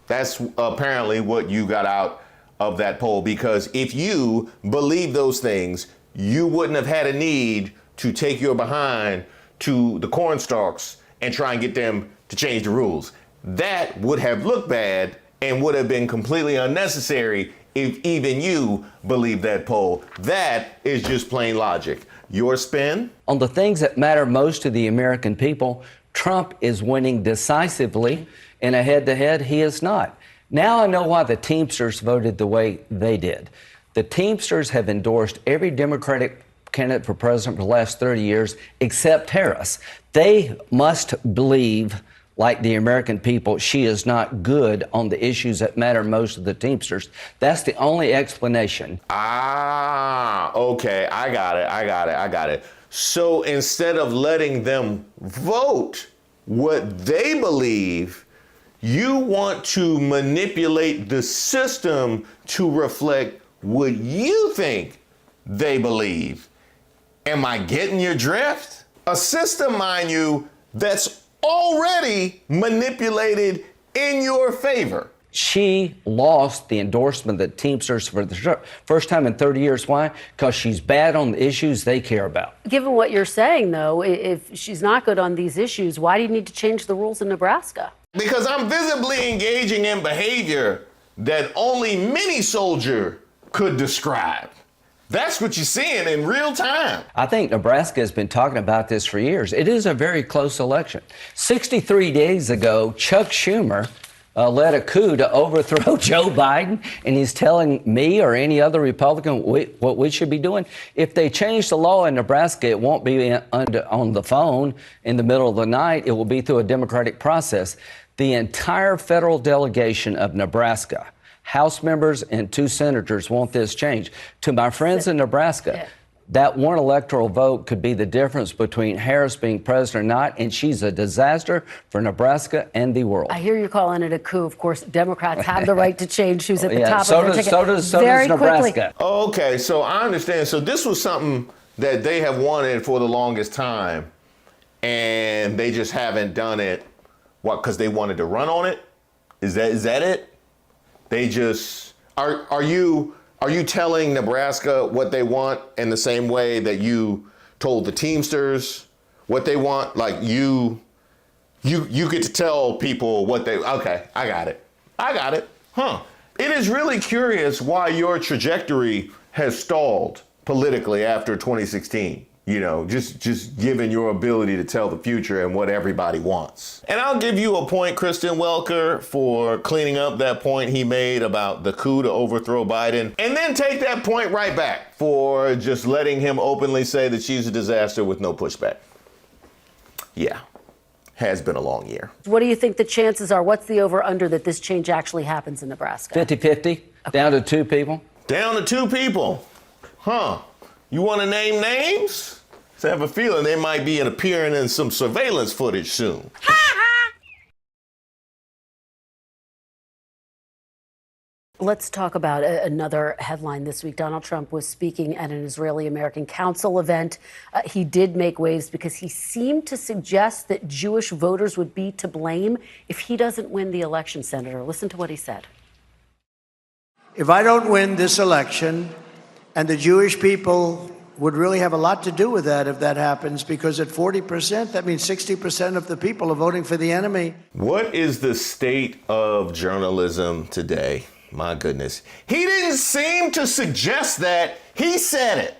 That's apparently what you got out of that poll, because if you believe those things, you wouldn't have had a need to take your behind to the cornstalks and try and get them to change the rules. That would have looked bad and would have been completely unnecessary if even you believe that poll. That is just plain logic. Your spin? On the things that matter most to the American people, Trump is winning decisively. In a head-to-head, he is not. Now I know why the Teamsters voted the way they did. The Teamsters have endorsed every Democratic candidate for president for the last 30 years except Harris. They must believe, like the American people, she is not good on the issues that matter most to the Teamsters. That's the only explanation. Okay, I got it. So instead of letting them vote what they believe, you want to manipulate the system to reflect what you think they believe. Am I getting your drift? A system, mind you, that's already manipulated in your favor. She lost the endorsement of the Teamsters for the first time in 30 years. Why? Because she's bad on the issues they care about. Given what you're saying, though, if she's not good on these issues, why do you need to change the rules in Nebraska? Because I'm visibly engaging in behavior that only mini soldier could describe. That's what you're seeing in real time. I think Nebraska has been talking about this for years. It is a very close election. 63 days ago, Chuck Schumer led a coup to overthrow Joe Biden, and he's telling me or any other Republican what we should be doing. If they change the law in Nebraska, it won't be on the phone in the middle of the night. It will be through a democratic process. The entire federal delegation of Nebraska, House members and 2 senators, want this change. To my friends in Nebraska, that 1 electoral vote could be the difference between Harris being president or not, and she's a disaster for Nebraska and the world. I hear you calling it a coup. Of course, Democrats have the right to change who's at the top of their ticket. So does Nebraska. Okay, so I understand. So this was something that they have wanted for the longest time, and they just haven't done it. What? Because they wanted to run on it? Is that it? They just are you telling Nebraska what they want in the same way that you told the Teamsters what they want? Like you get to tell people what they. Okay, I got it. Huh? It is really curious why your trajectory has stalled politically after 2016. You know, just given your ability to tell the future and what everybody wants. And I'll give you a point, Kristen Welker, for cleaning up that point he made about the coup to overthrow Biden. And then take that point right back for just letting him openly say that she's a disaster with no pushback. Yeah, has been a long year. What do you think the chances are? What's the over-under that this change actually happens in Nebraska? 50-50, okay. Down to 2 people. Down to 2 people. Huh. You want to name names? I have a feeling they might be appearing in some surveillance footage soon. Let's talk about another headline this week. Donald Trump was speaking at an Israeli-American Council event. He did make waves because he seemed to suggest that Jewish voters would be to blame if he doesn't win the election, Senator. Listen to what he said. If I don't win this election and the Jewish people would really have a lot to do with that if that happens, because at 40%, that means 60% of the people are voting for the enemy. What is the state of journalism today? My goodness. He didn't seem to suggest that. He said it.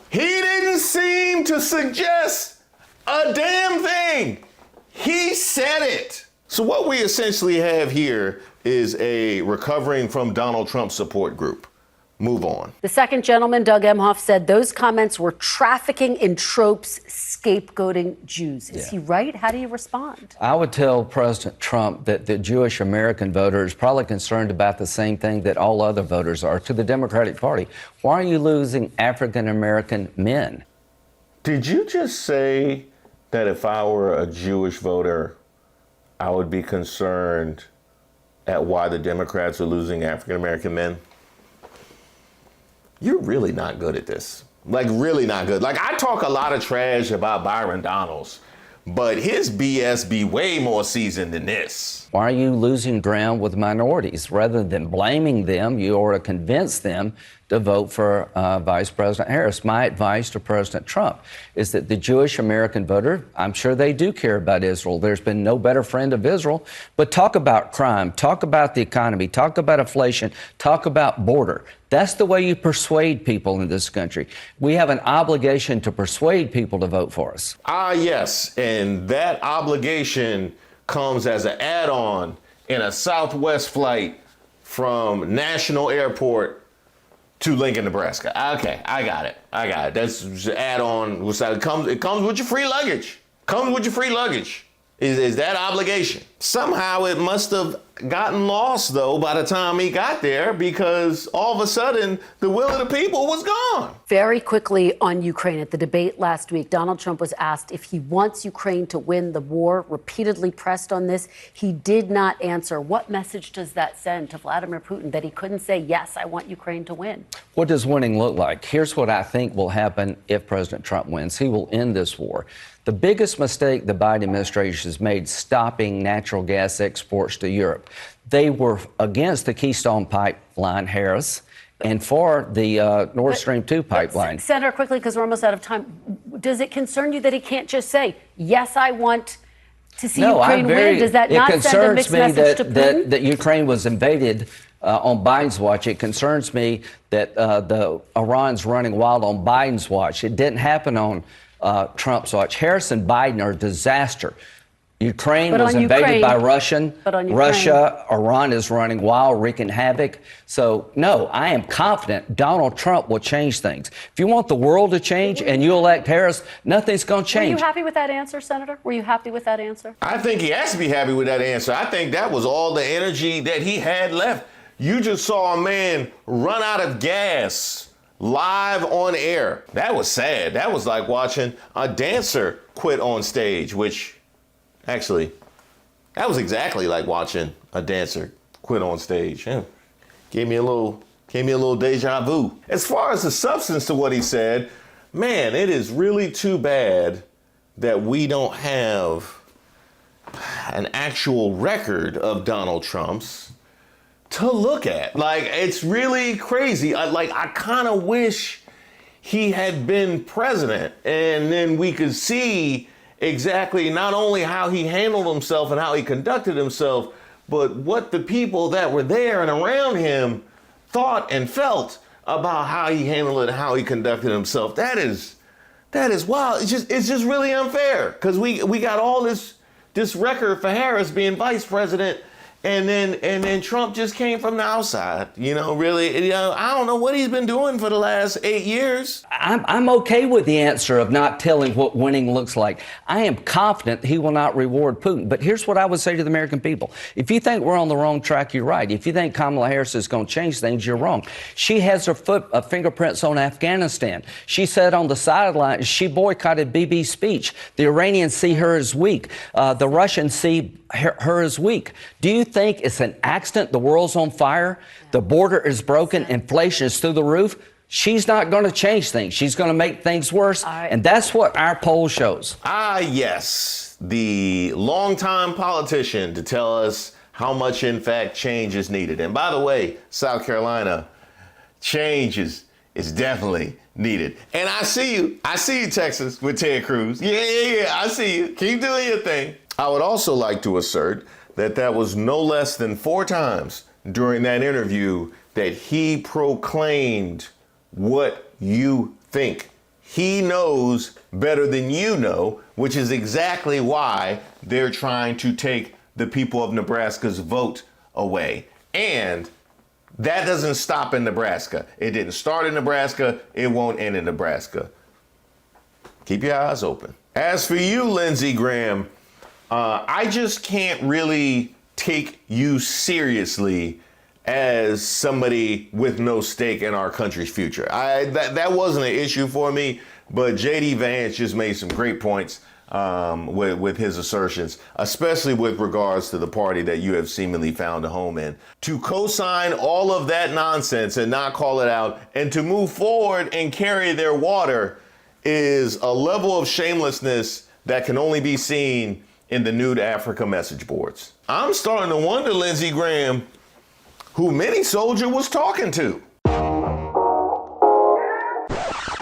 He didn't seem to suggest a damn thing. He said it. So what we essentially have here is a recovering from Donald Trump support group. Move on. The second gentleman, Doug Emhoff, said those comments were trafficking in tropes, scapegoating Jews. Is he right? How do you respond? I would tell President Trump that the Jewish American voter is probably concerned about the same thing that all other voters are to the Democratic Party. Why are you losing African American men? Did you just say that if I were a Jewish voter, I would be concerned at why the Democrats are losing African American men? You're really not good at this. Like, really not good. Like, I talk a lot of trash about Byron Donalds, but his BS be way more seasoned than this. Why are you losing ground with minorities? Rather than blaming them, you ought to convince them to vote for Vice President Harris. My advice to President Trump is that the Jewish American voter, I'm sure they do care about Israel. There's been no better friend of Israel. But talk about crime, talk about the economy, talk about inflation, talk about border. That's the way you persuade people in this country. We have an obligation to persuade people to vote for us. Ah, yes. And that obligation comes as an add-on in a Southwest flight from National Airport to Lincoln, Nebraska. Okay, I got it. That's an add-on. It comes with your free luggage. Is that obligation. Somehow it must have gotten lost, though, by the time he got there, because all of a sudden the will of the people was gone. Very quickly on Ukraine, at the debate last week, Donald Trump was asked if he wants Ukraine to win the war, repeatedly pressed on this. He did not answer. What message does that send to Vladimir Putin that he couldn't say, yes, I want Ukraine to win? What does winning look like? Here's what I think will happen if President Trump wins. He will end this war. The biggest mistake the Biden administration has made stopping natural gas exports to Europe. They were against the Keystone Pipeline, Harris, and for the Nord Stream 2 pipeline. Senator, quickly, because we're almost out of time. Does it concern you that he can't just say, yes, I want to see Ukraine win? Does that not send a mixed message to Putin? That Ukraine was invaded on Biden's watch. It concerns me that the Iran's running wild on Biden's watch. It didn't happen on Trump's watch. Harris and Biden are a disaster. Ukraine was invaded by Russia. Iran is running wild, wreaking havoc. So, no, I am confident Donald Trump will change things. If you want the world to change and you elect Harris, nothing's going to change. Were you happy with that answer, Senator? Were you happy with that answer? I think he has to be happy with that answer. I think that was all the energy that he had left. You just saw a man run out of gas live on air. That was sad. That was like watching a dancer quit on stage, which actually, that was exactly like watching a dancer quit on stage. Yeah. Gave me a little deja vu. As far as the substance to what he said, man, it is really too bad that we don't have an actual record of Donald Trump's to look at. Like, it's really crazy. I kind of wish he had been president, and then we could see exactly not only how he handled himself and how he conducted himself, but what the people that were there and around him thought and felt about how he handled it and how he conducted himself. That is wild. It's just really unfair, because we got all this record for Harris being vice president, and then Trump just came from the outside. Really, I don't know what he's been doing for the last 8 years. I'm okay with the answer of not telling what winning looks like. I am confident he will not reward Putin. But here's what I would say to the American people. If you think we're on the wrong track, you're right. If you think Kamala Harris is going to change things, you're wrong. She has her fingerprints on Afghanistan. She said on the sideline, she boycotted Bibi's speech. The Iranians see her as weak. The Russians see her as weak. Do you think it's an accident the world's on fire? The border is broken. Inflation is through the roof. She's not going to change things. She's going to make things worse. And that's what our poll shows. Ah, yes. The longtime politician to tell us how much, in fact, change is needed. And by the way, South Carolina, change is is definitely needed. And I see you, Texas, with Ted Cruz. Yeah, I see you. Keep doing your thing. I would also like to assert that that was no less than 4 times during that interview that he proclaimed what you think. He knows better than you know, which is exactly why they're trying to take the people of Nebraska's vote away. And that doesn't stop in Nebraska. It didn't start in Nebraska. It won't end in Nebraska. Keep your eyes open. As for you, Lindsey Graham, I just can't really take you seriously as somebody with no stake in our country's future. That wasn't an issue for me, but J.D. Vance just made some great points with his assertions, especially with regards to the party that you have seemingly found a home in. To co-sign all of that nonsense and not call it out, and to move forward and carry their water is a level of shamelessness that can only be seen in the Nude Africa message boards. I'm starting to wonder, Lindsey Graham, who Mini Soldier was talking to.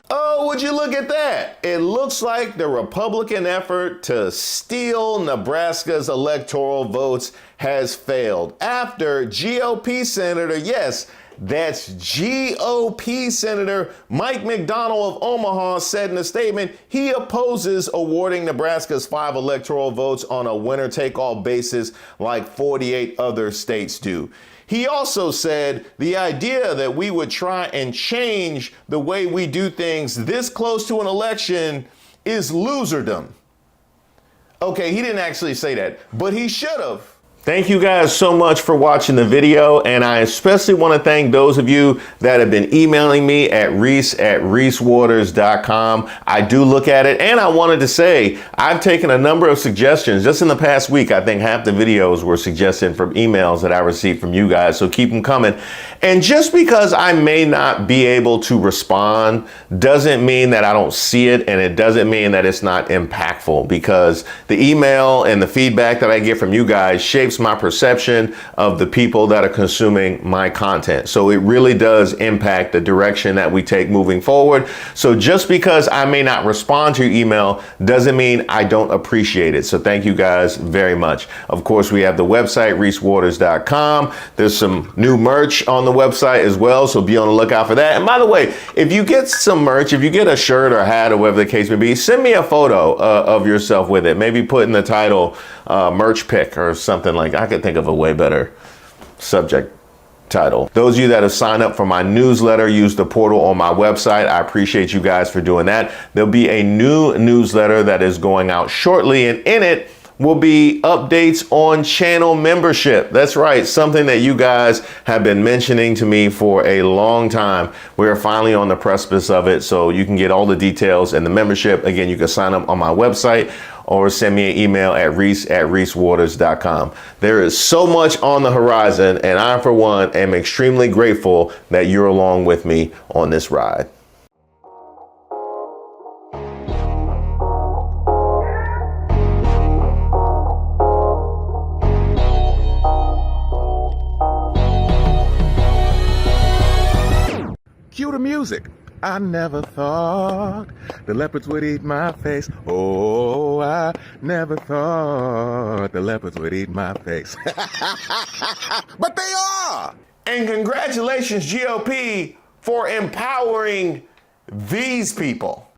Oh, would you look at that? It looks like the Republican effort to steal Nebraska's electoral votes has failed after GOP Senator, yes, that's GOP Senator Mike McDonnell of Omaha said in a statement he opposes awarding Nebraska's 5 electoral votes on a winner-take-all basis like 48 other states do. He also said the idea that we would try and change the way we do things this close to an election is loserdom. Okay, he didn't actually say that, but he should have. Thank you guys so much for watching the video, and I especially want to thank those of you that have been emailing me at reese@reesewaters.com. I do look at it, and I wanted to say I've taken a number of suggestions. Just in the past week, I think half the videos were suggested from emails that I received from you guys, so keep them coming. And just because I may not be able to respond doesn't mean that I don't see it, and it doesn't mean that it's not impactful, because the email and the feedback that I get from you guys shapes my perception of the people that are consuming my content. So it really does impact the direction that we take moving forward. So just because I may not respond to your email doesn't mean I don't appreciate it. So thank you guys very much. Of course, we have the website, reesewaters.com. There's some new merch on the website as well, so be on the lookout for that. And by the way, if you get some merch, if you get a shirt or hat or whatever the case may be, send me a photo of yourself with it. Maybe put in the title merch pick or something like. I could think of a way better subject title. Those of you that have signed up for my newsletter, use the portal on my website. I appreciate you guys for doing that. There'll be a new newsletter that is going out shortly, and in it will be updates on channel membership. That's right, something that you guys have been mentioning to me for a long time. We're finally on the precipice of it, so you can get all the details and the membership. Again, you can sign up on my website or send me an email at reese@reesewaters.com. There is so much on the horizon, and I, for one, am extremely grateful that you're along with me on this ride. Cue the music. I never thought the leopards would eat my face. Oh, I never thought the leopards would eat my face. But they are! And congratulations, GOP, for empowering these people.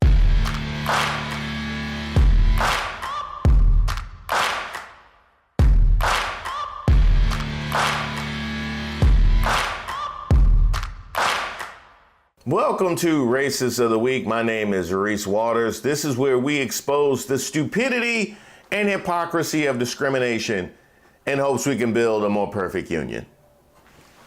Welcome to Racist of the Week. My name is Reese Waters. This is where we expose the stupidity and hypocrisy of discrimination in hopes we can build a more perfect union.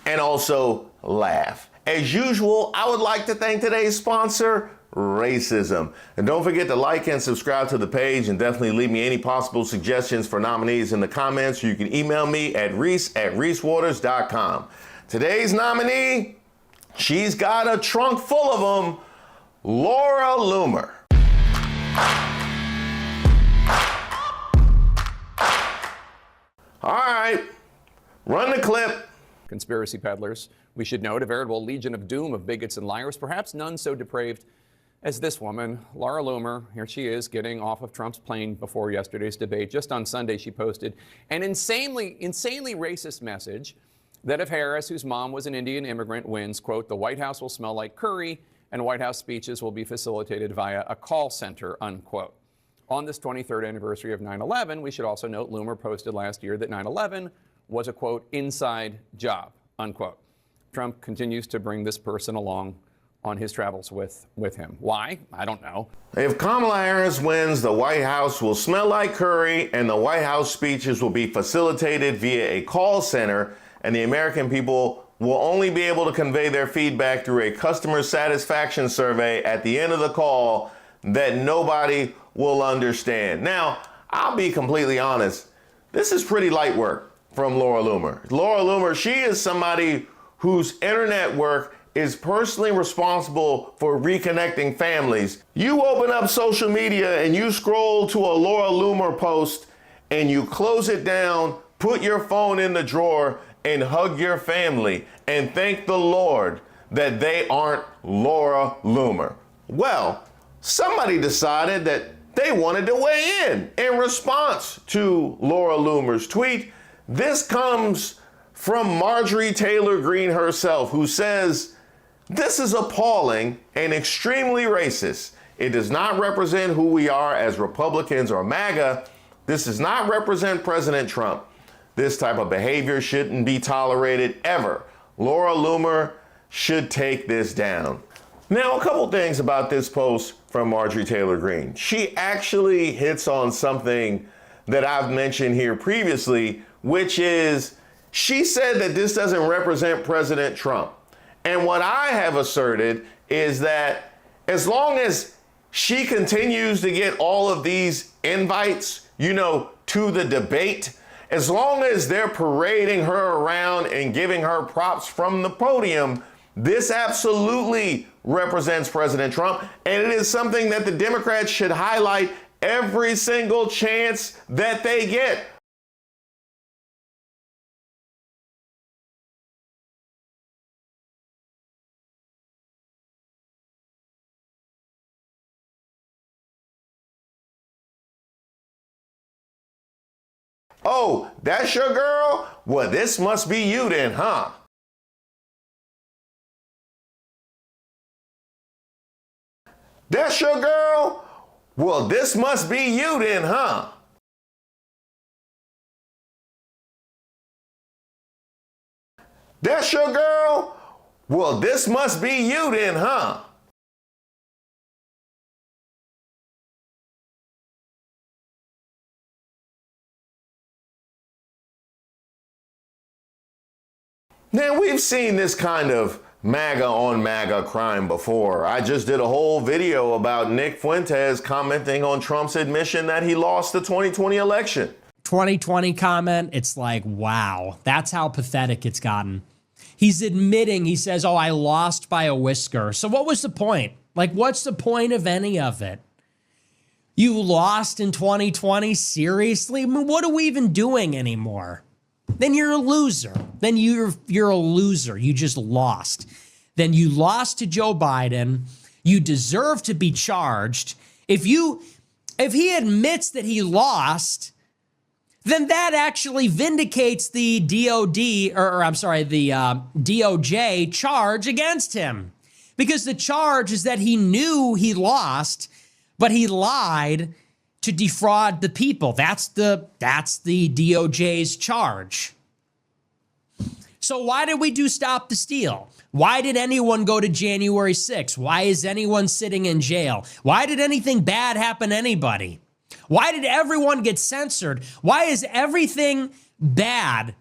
And also laugh. As usual, I would like to thank today's sponsor, Racism. And don't forget to like and subscribe to the page, and definitely leave me any possible suggestions for nominees in the comments. You can email me at reese@reesewaters.com. Today's nominee, she's got a trunk full of them, Laura Loomer. All right, run the clip. Conspiracy peddlers, we should note, a veritable legion of doom of bigots and liars, perhaps none so depraved as this woman, Laura Loomer. Here she is getting off of Trump's plane before yesterday's debate. Just on Sunday, she posted an insanely racist message that if Harris, whose mom was an Indian immigrant, wins, quote, the White House will smell like curry and White House speeches will be facilitated via a call center, unquote. On this 23rd anniversary of 9/11, we should also note Loomer posted last year that 9/11 was a, quote, inside job, unquote. Trump continues to bring this person along on his travels with him. Why? I don't know. If Kamala Harris wins, the White House will smell like curry and the White House speeches will be facilitated via a call center, and the American people will only be able to convey their feedback through a customer satisfaction survey at the end of the call that nobody will understand. Now, I'll be completely honest. This is pretty light work from Laura Loomer. Laura Loomer, she is somebody whose internet work is personally responsible for reconnecting families. You open up social media and you scroll to a Laura Loomer post and you close it down, put your phone in the drawer and hug your family and thank the Lord that they aren't Laura Loomer. Well, somebody decided that they wanted to weigh in response to Laura Loomer's tweet. This comes from Marjorie Taylor Greene herself, who says, this is appalling and extremely racist. It does not represent who we are as Republicans or MAGA. This does not represent President Trump. This type of behavior shouldn't be tolerated ever. Laura Loomer should take this down. Now, a couple things about this post from Marjorie Taylor Greene. She actually hits on something that I've mentioned here previously, which is she said that this doesn't represent President Trump. And what I have asserted is that as long as she continues to get all of these invites, to the debate, as long as they're parading her around and giving her props from the podium, this absolutely represents President Trump. And it is something that the Democrats should highlight every single chance that they get. Oh, that's your girl? Well, this must be you then, huh? That's your girl? Well, this must be you then, huh? That's your girl? Well, this must be you then, huh? Now, we've seen this kind of MAGA on MAGA crime before. I just did a whole video about Nick Fuentes commenting on Trump's admission that he lost the 2020 election. 2020 comment, it's like, wow, that's how pathetic it's gotten. He's admitting, he says, oh, I lost by a whisker. So what was the point? Like, what's the point of any of it? You lost in 2020? Seriously? I mean, what are we even doing anymore? Then you're a loser. Then you're a loser. You just lost. Then you lost to Joe Biden. You deserve to be charged. If he admits that he lost, then that actually vindicates the the DOJ charge against him. Because the charge is that he knew he lost, but he lied to defraud the people. That's the DOJ's charge. So why did we do Stop the Steal? Why did anyone go to January 6th? Why is anyone sitting in jail? Why did anything bad happen to anybody? Why did everyone get censored? Why is everything bad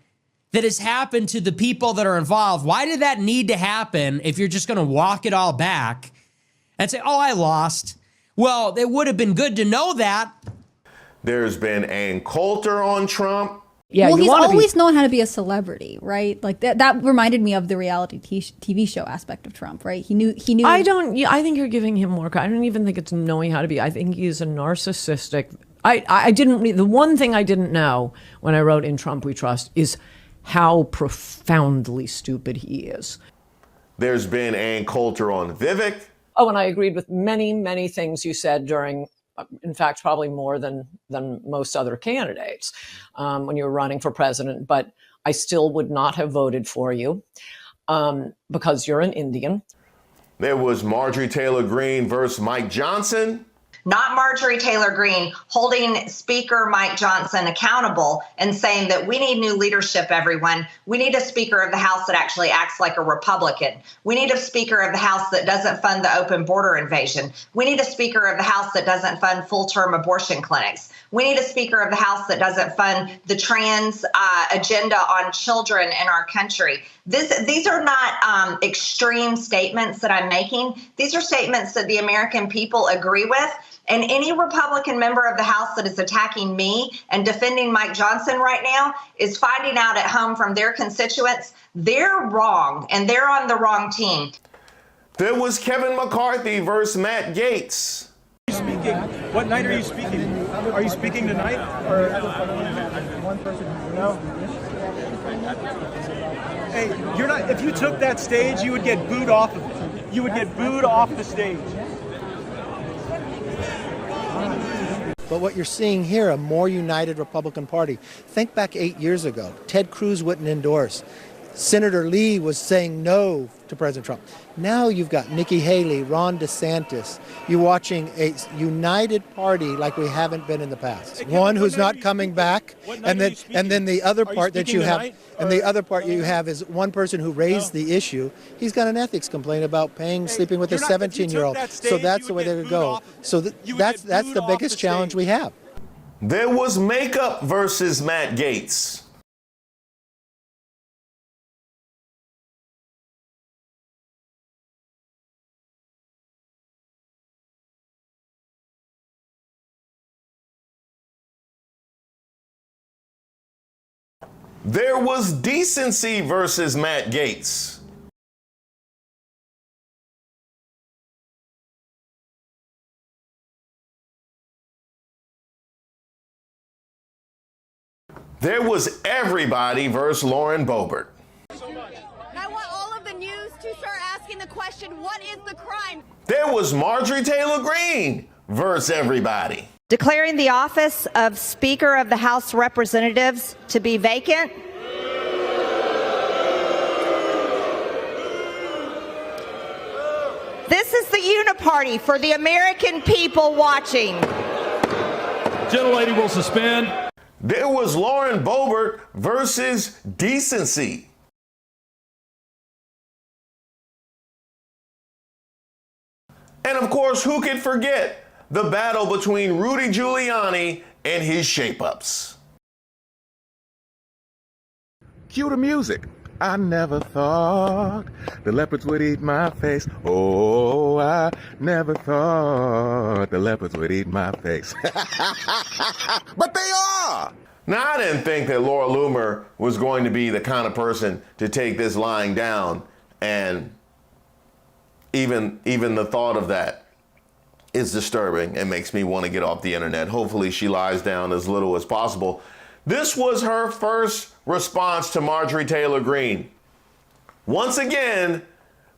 that has happened to the people that are involved, why did that need to happen if you're just going to walk it all back and say, oh, I lost? Well, it would have been good to know that. There's been Ann Coulter on Trump. Yeah, well, he's always known how to be a celebrity, right? Like that reminded me of the reality TV show aspect of Trump, right? He knew. I think you're giving him more. I don't even think it's knowing how to be. I think he's a narcissistic. I didn't read. The one thing I didn't know when I wrote In Trump We Trust is how profoundly stupid he is. There's been Ann Coulter on Vivek. Oh, and I agreed with many, many things you said during, in fact, probably more than most other candidates when you were running for president. But I still would not have voted for you because you're an Indian. There was Marjorie Taylor Greene versus Mike Johnson. Not Marjorie Taylor Greene holding Speaker Mike Johnson accountable and saying that we need new leadership, everyone. We need a Speaker of the House that actually acts like a Republican. We need a Speaker of the House that doesn't fund the open border invasion. We need a Speaker of the House that doesn't fund full-term abortion clinics. We need a Speaker of the House that doesn't fund the trans agenda on children in our country. These are not extreme statements that I'm making. These are statements that the American people agree with. And any Republican member of the House that is attacking me and defending Mike Johnson right now is finding out at home from their constituents they're wrong and they're on the wrong team. There was Kevin McCarthy versus Matt Gaetz. Speaking. What night are you speaking? Are you speaking tonight? Or one person? No. Hey, you're not. If you took that stage, you would get booed off of it. You would get booed off the stage. But what you're seeing here, a more united Republican Party. Think back 8 years ago. Ted Cruz wouldn't endorse. Senator Lee was saying no to President Trump. Now you've got Nikki Haley, Ron DeSantis. You're watching a united party like we haven't been in the past. One who's not coming back, and then the other part that you have, and the other part you have is one person who raised the issue. He's got an ethics complaint about sleeping with a 17-year-old. So that's the way they would go. So that's the biggest challenge we have. There was Makeup versus Matt Gaetz. There was Decency versus Matt Gaetz. There was Everybody versus Lauren Boebert. I want all of the news to start asking the question, what is the crime? There was Marjorie Taylor Greene versus Everybody. Declaring the office of Speaker of the House of Representatives to be vacant. This is the uniparty for the American people watching. Gentlelady will suspend. There was Lauren Boebert versus Decency. And of course, who could forget the battle between Rudy Giuliani and his shape-ups? Cue the music. I never thought the leopards would eat my face. Oh, I never thought the leopards would eat my face. But they are! Now, I didn't think that Laura Loomer was going to be the kind of person to take this lying down, and even the thought of that is disturbing and makes me want to get off the internet. Hopefully she lies down as little as possible. This was her first response to Marjorie Taylor Greene. Once again,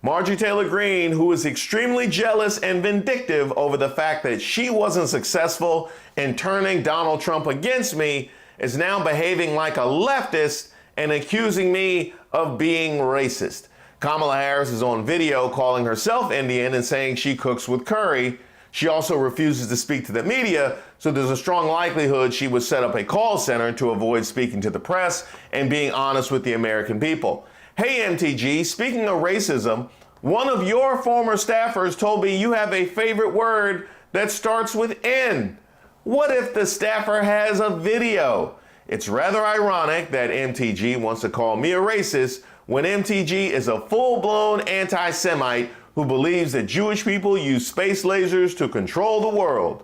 Marjorie Taylor Greene, who is extremely jealous and vindictive over the fact that she wasn't successful in turning Donald Trump against me, is now behaving like a leftist and accusing me of being racist. Kamala Harris is on video calling herself Indian and saying she cooks with curry. She also refuses to speak to the media, so there's a strong likelihood she would set up a call center to avoid speaking to the press and being honest with the American people. Hey MTG, speaking of racism, one of your former staffers told me you have a favorite word that starts with N. What if the staffer has a video? It's rather ironic that MTG wants to call me a racist when MTG is a full-blown anti-Semite who believes that Jewish people use space lasers to control the world.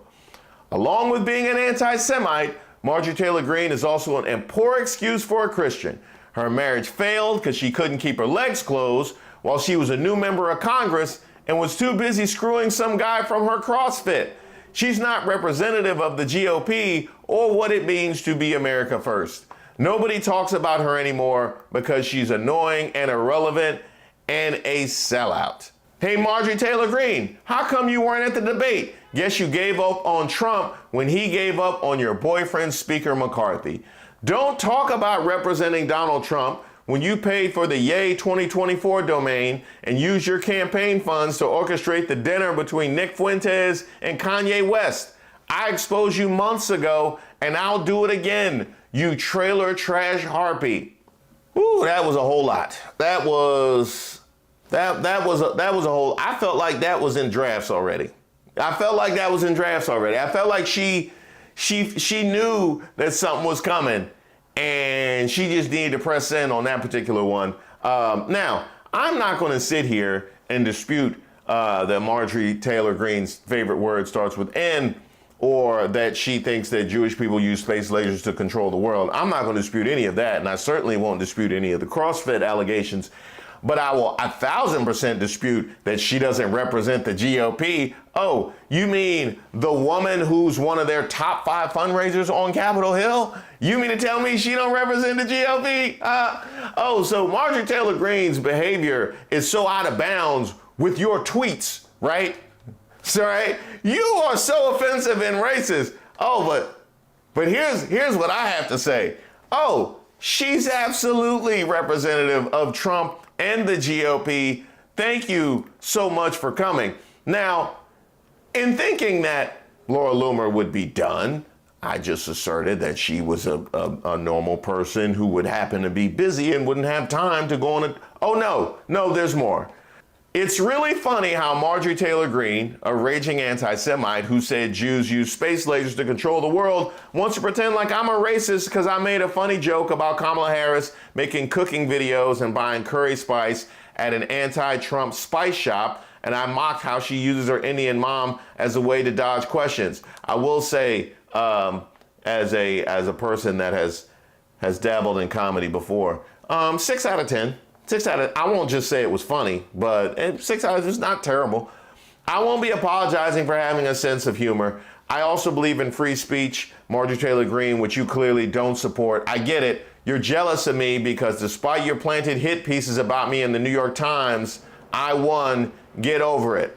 Along with being an anti-Semite, Marjorie Taylor Greene is also a poor excuse for a Christian. Her marriage failed because she couldn't keep her legs closed while she was a new member of Congress and was too busy screwing some guy from her CrossFit. She's not representative of the GOP or what it means to be America first. Nobody talks about her anymore because she's annoying and irrelevant and a sellout. Hey, Marjorie Taylor Greene, how come you weren't at the debate? Guess you gave up on Trump when he gave up on your boyfriend, Speaker McCarthy. Don't talk about representing Donald Trump when you paid for the Yay 2024 domain and used your campaign funds to orchestrate the dinner between Nick Fuentes and Kanye West. I exposed you months ago, and I'll do it again, you trailer trash harpy. Ooh, that was a whole lot. That was a whole. I felt like that was in drafts already. I felt like she knew that something was coming, and she just needed to press in on that particular one. Now, I'm not going to sit here and dispute that Marjorie Taylor Greene's favorite word starts with N, or that she thinks that Jewish people use space lasers to control the world. I'm not going to dispute any of that, and I certainly won't dispute any of the CrossFit allegations. But I will 1,000% dispute that she doesn't represent the GOP. Oh, you mean the woman who's one of their top 5 fundraisers on Capitol Hill? You mean to tell me she don't represent the GOP? So Marjorie Taylor Greene's behavior is so out of bounds with your tweets, right? So, right? You are so offensive and racist. Oh, but here's what I have to say. Oh, she's absolutely representative of Trump and the GOP. Thank you so much for coming. Now, in thinking that Laura Loomer would be done, I just asserted that she was a normal person who would happen to be busy and wouldn't have time to go on a... Oh, no, there's more. It's really funny how Marjorie Taylor Greene, a raging anti-Semite who said Jews use space lasers to control the world, wants to pretend like I'm a racist because I made a funny joke about Kamala Harris making cooking videos and buying curry spice at an anti-Trump spice shop, and I mocked how she uses her Indian mom as a way to dodge questions. I will say, as a person that has dabbled in comedy before, 6 out of 10. I won't just say it was funny, but 6 out of 10 is not terrible. I won't be apologizing for having a sense of humor. I also believe in free speech, Marjorie Taylor Greene, which you clearly don't support. I get it. You're jealous of me because despite your planted hit pieces about me in the New York Times, I won. Get over it.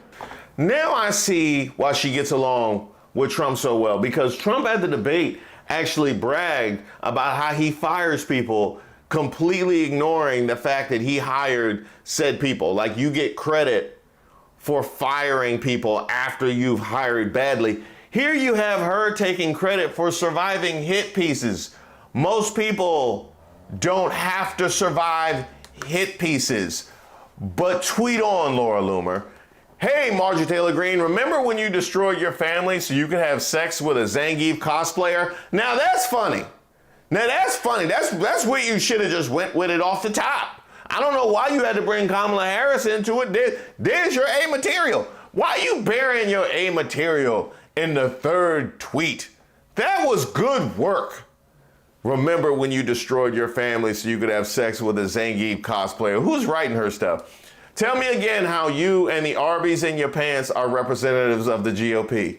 Now I see why she gets along with Trump so well, because Trump at the debate actually bragged about how he fires people, completely ignoring the fact that he hired said people. Like, you get credit for firing people after you've hired badly. Here you have her taking credit for surviving hit pieces. Most people don't have to survive hit pieces. But tweet on, Laura Loomer. Hey, Marjorie Taylor Greene, remember when you destroyed your family so you could have sex with a Zangief cosplayer? Now that's funny. That's what you should have just went with it off the top. I don't know why you had to bring Kamala Harris into it. There's your A material. Why are you burying your A material in the third tweet? That was good work. Remember when you destroyed your family so you could have sex with a Zangief cosplayer? Who's writing her stuff? Tell me again how you and the Arby's in your pants are representatives of the GOP.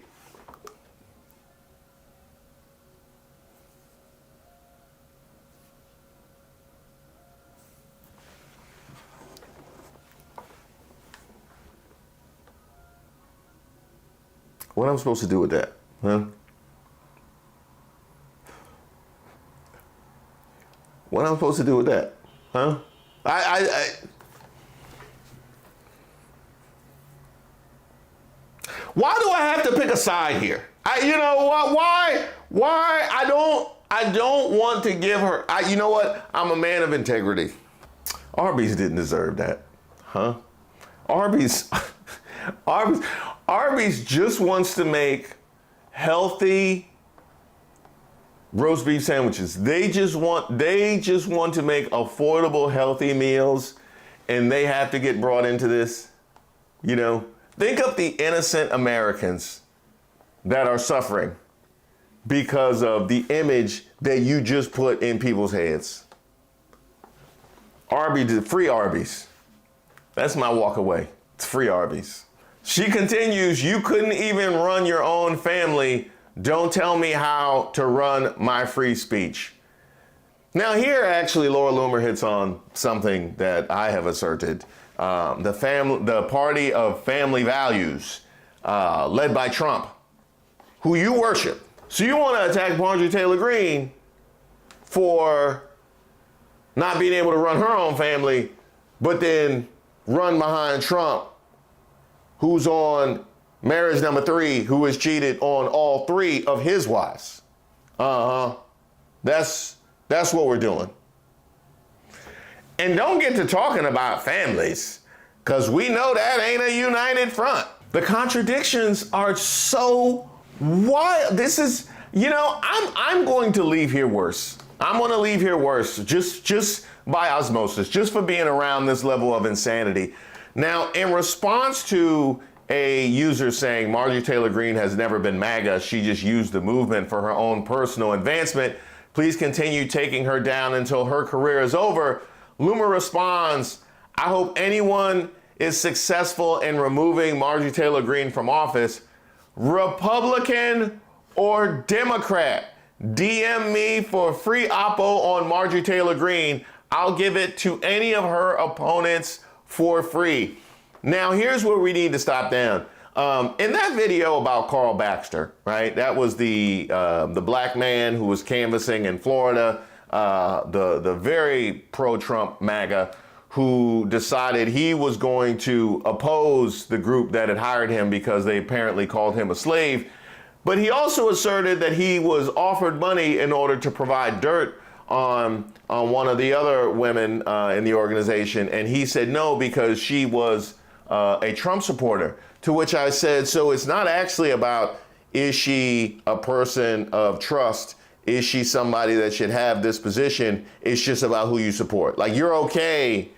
What am I supposed to do with that? Huh? What am I supposed to do with that? Huh? Why do I have to pick a side here? You know what? Why? I don't want to give her. You know what? I'm a man of integrity. Arby's didn't deserve that, huh? Arby's just wants to make healthy roast beef sandwiches. They just want to make affordable, healthy meals, and they have to get brought into this. You know, think of the innocent Americans that are suffering because of the image that you just put in people's heads. Free Arby's. That's my walk away. It's free Arby's. She continues, you couldn't even run your own family. Don't tell me how to run my free speech. Now here, actually, Laura Loomer hits on something that I have asserted. The party of family values, led by Trump, who you worship. So you want to attack Marjorie Taylor Greene for not being able to run her own family, but then run behind Trump, who's on marriage number 3, who has cheated on all 3 of his wives. That's what we're doing. And don't get to talking about families, because we know that ain't a united front. The contradictions are so wild. This is, I'm going to leave here worse. I'm going to leave here worse, just by osmosis, just for being around this level of insanity. Now, in response to a user saying Marjorie Taylor Greene has never been MAGA, she just used the movement for her own personal advancement, please continue taking her down until her career is over, Loomer responds, I hope anyone is successful in removing Marjorie Taylor Greene from office, Republican or Democrat. DM me for free oppo on Marjorie Taylor Greene. I'll give it to any of her opponents for free. Now, here's where we need to stop down. In that video about Carl Baxter, right? That was the black man who was canvassing in Florida, the very pro-Trump MAGA, who decided he was going to oppose the group that had hired him because they apparently called him a slave. But he also asserted that he was offered money in order to provide dirt on one of the other women in the organization. And he said no, because she was a Trump supporter. To which I said, so it's not actually about, is she a person of trust? Is she somebody that should have this position? It's just about who you support. Like, you're okay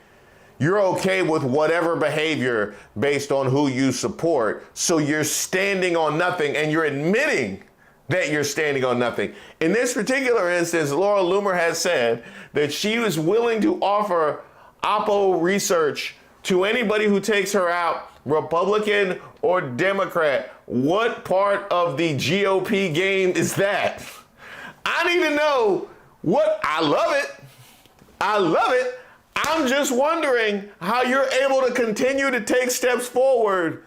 with whatever behavior based on who you support. So you're standing on nothing, and you're admitting that you're standing on nothing. In this particular instance, Laura Loomer has said that she was willing to offer oppo research to anybody who takes her out, Republican or Democrat. What part of the GOP game is that? I need to know what. I love it. I'm just wondering how you're able to continue to take steps forward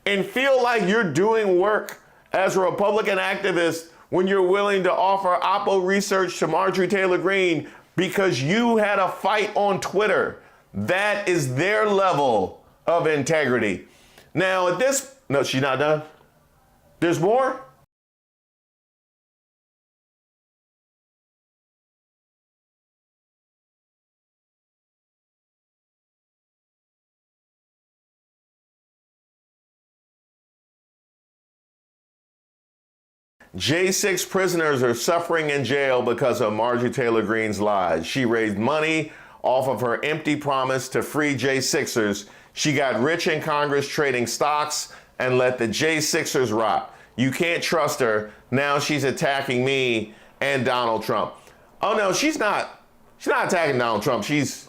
and feel like you're doing work as a Republican activist when you're willing to offer oppo research to Marjorie Taylor Greene because you had a fight on Twitter. That is their level of integrity. Now, no, she's not done. There's more? J6 prisoners are suffering in jail because of Marjorie Taylor Greene's lies. She raised money off of her empty promise to free J6ers. She got rich in Congress trading stocks and let the J6ers rot. You can't trust her. Now she's attacking me and Donald Trump. Oh no, she's not attacking Donald Trump. She's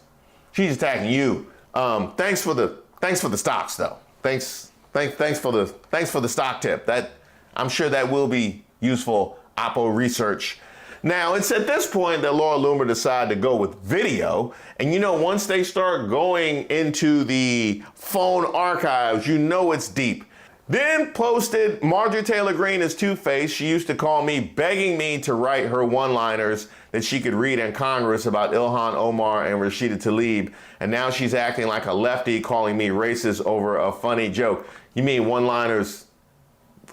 attacking you. Thanks for the stocks though. Thanks for the stock tip. That, I'm sure that will be useful oppo research. Now, it's at this point that Laura Loomer decided to go with video. And once they start going into the phone archives, it's deep. Then posted, Marjorie Taylor Greene is two-faced. She used to call me, begging me to write her one-liners that she could read in Congress about Ilhan Omar and Rashida Tlaib. And now she's acting like a lefty, calling me racist over a funny joke. You mean one-liners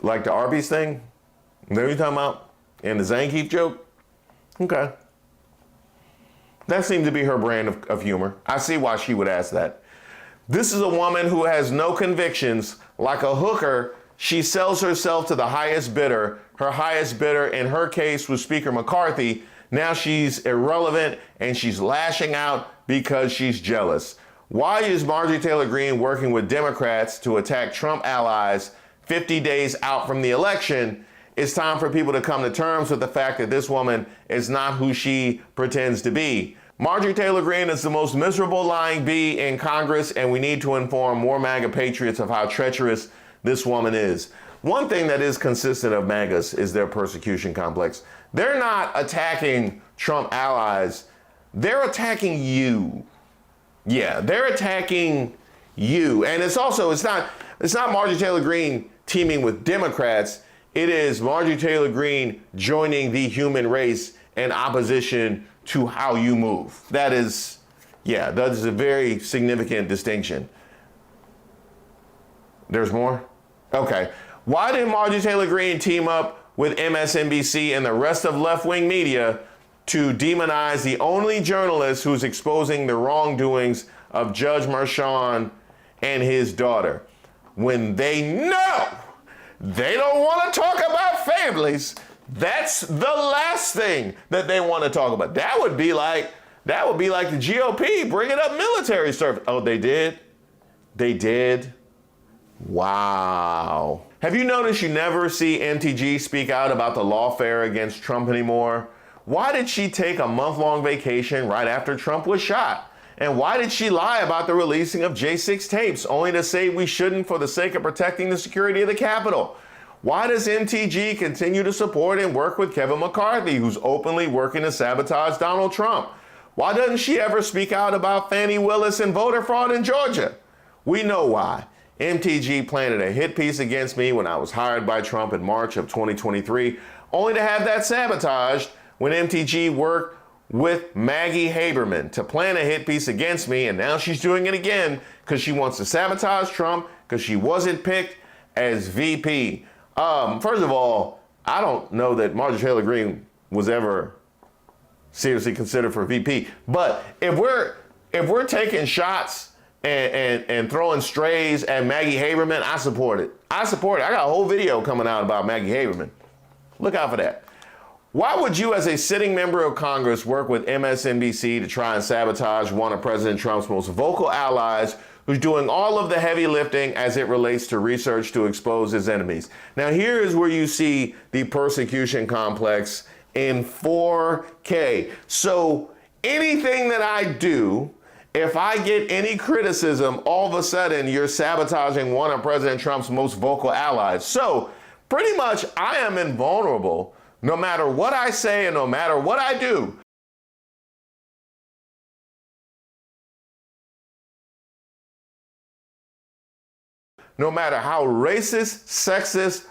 like the Arby's thing? Is that what you're talking about? And the Zangief joke? Okay. That seemed to be her brand of humor. I see why she would ask that. This is a woman who has no convictions. Like a hooker, she sells herself to the highest bidder. Her highest bidder, in her case, was Speaker McCarthy. Now she's irrelevant and she's lashing out because she's jealous. Why is Marjorie Taylor Greene working with Democrats to attack Trump allies 50 days out from the election? It's time for people to come to terms with the fact that this woman is not who she pretends to be. Marjorie Taylor Greene is the most miserable lying bee in Congress, and we need to inform more MAGA patriots of how treacherous this woman is. One thing that is consistent of MAGAs is their persecution complex. They're not attacking Trump allies they're attacking you. Yeah, they're attacking you. And it's not Marjorie Taylor Greene teaming with Democrats. It is Marjorie Taylor Greene joining the human race in opposition to how you move. That is a very significant distinction. There's more? Okay. Why did Marjorie Taylor Greene team up with MSNBC and the rest of left-wing media to demonize the only journalist who's exposing the wrongdoings of Judge Merchan and his daughter, when they know they don't want to talk about families? That's the last thing that they want to talk about. That would be like the GOP bringing up military service. Oh, they did? They did? Wow. Have you noticed you never see MTG speak out about the lawfare against Trump anymore? Why did she take a month-long vacation right after Trump was shot? And why did she lie about the releasing of J6 tapes, only to say we shouldn't for the sake of protecting the security of the Capitol? Why does MTG continue to support and work with Kevin McCarthy, who's openly working to sabotage Donald Trump? Why doesn't she ever speak out about Fani Willis and voter fraud in Georgia? We know why. MTG planted a hit piece against me when I was hired by Trump in March of 2023, only to have that sabotaged when MTG worked with Maggie Haberman to plan a hit piece against me, and now she's doing it again because she wants to sabotage Trump because she wasn't picked as VP. First of all, I don't know that Marjorie Taylor Greene was ever seriously considered for VP. But if we're taking shots and throwing strays at Maggie Haberman, I support it. I got a whole video coming out about Maggie Haberman. Look out for that. Why would you, as a sitting member of Congress, work with MSNBC to try and sabotage one of President Trump's most vocal allies, who's doing all of the heavy lifting as it relates to research to expose his enemies? Now, here is where you see the persecution complex in 4K. So anything that I do, if I get any criticism, all of a sudden you're sabotaging one of President Trump's most vocal allies. So pretty much I am invulnerable no matter what I say and no matter what I do. No matter how racist, sexist,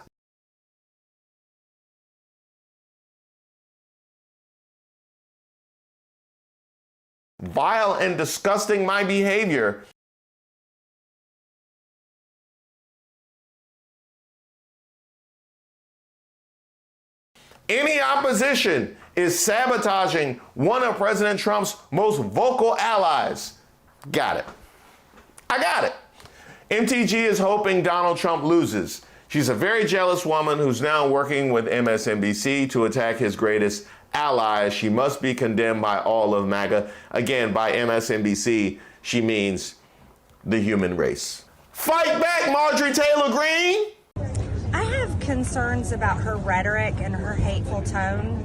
vile and disgusting my behavior, any opposition is sabotaging one of President Trump's most vocal allies. Got it. I got it. MTG is hoping Donald Trump loses. She's a very jealous woman who's now working with MSNBC to attack his greatest ally. She must be condemned by all of MAGA. Again, by MSNBC, she means the human race. Fight back, Marjorie Taylor Greene! I have concerns about her rhetoric and her hateful tone.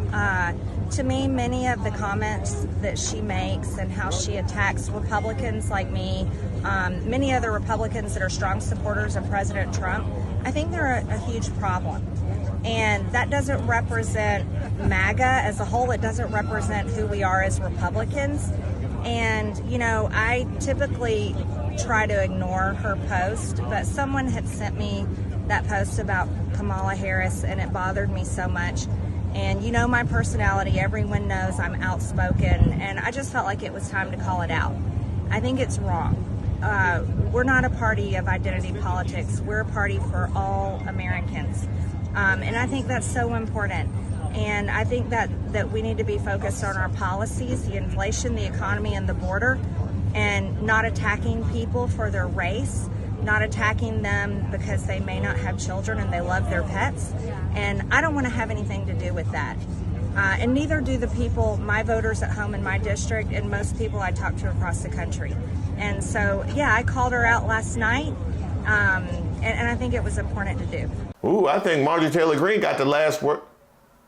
To me, many of the comments that she makes and how she attacks Republicans like me, many other Republicans that are strong supporters of President Trump, I think they're a huge problem. And that doesn't represent MAGA as a whole. It doesn't represent who we are as Republicans. And, you know, I typically try to ignore her post, but someone had sent me that post about Kamala Harris, and it bothered me so much. And you know my personality, everyone knows I'm outspoken, and I just felt like it was time to call it out. I think it's wrong. We're not a party of identity politics. We're a party for all Americans. And I think that's so important. And I think that we need to be focused on our policies, the inflation, the economy, and the border, and not attacking people for their race, not attacking them because they may not have children and they love their pets. And I don't want to have anything to do with that. And neither do the people, my voters at home in my district, and most people I talk to across the country. And so, yeah, I called her out last night, and I think it was important to do. Ooh, I think Marjorie Taylor Greene got the last word.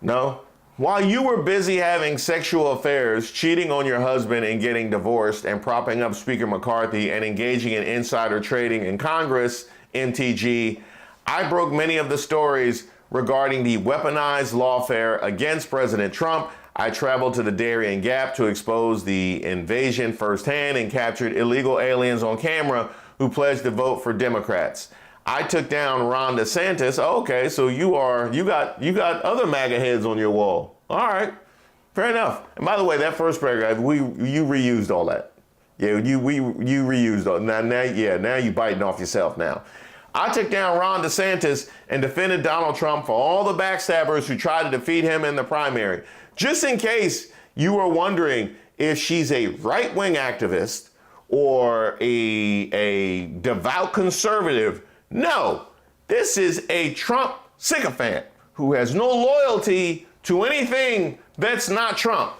No. While you were busy having sexual affairs, cheating on your husband and getting divorced, and propping up Speaker McCarthy and engaging in insider trading in Congress, MTG, I broke many of the stories regarding the weaponized lawfare against President Trump. I traveled to the Darien Gap to expose the invasion firsthand and captured illegal aliens on camera who pledged to vote for Democrats. I took down Ron DeSantis. Okay, so you got other MAGA heads on your wall. All right, fair enough. And by the way, that first paragraph, you reused all that. Yeah, you reused all. Now you biting off yourself now. I took down Ron DeSantis and defended Donald Trump for all the backstabbers who tried to defeat him in the primary. Just in case you were wondering if she's a right-wing activist or a devout conservative, no, this is a Trump sycophant who has no loyalty to anything that's not Trump.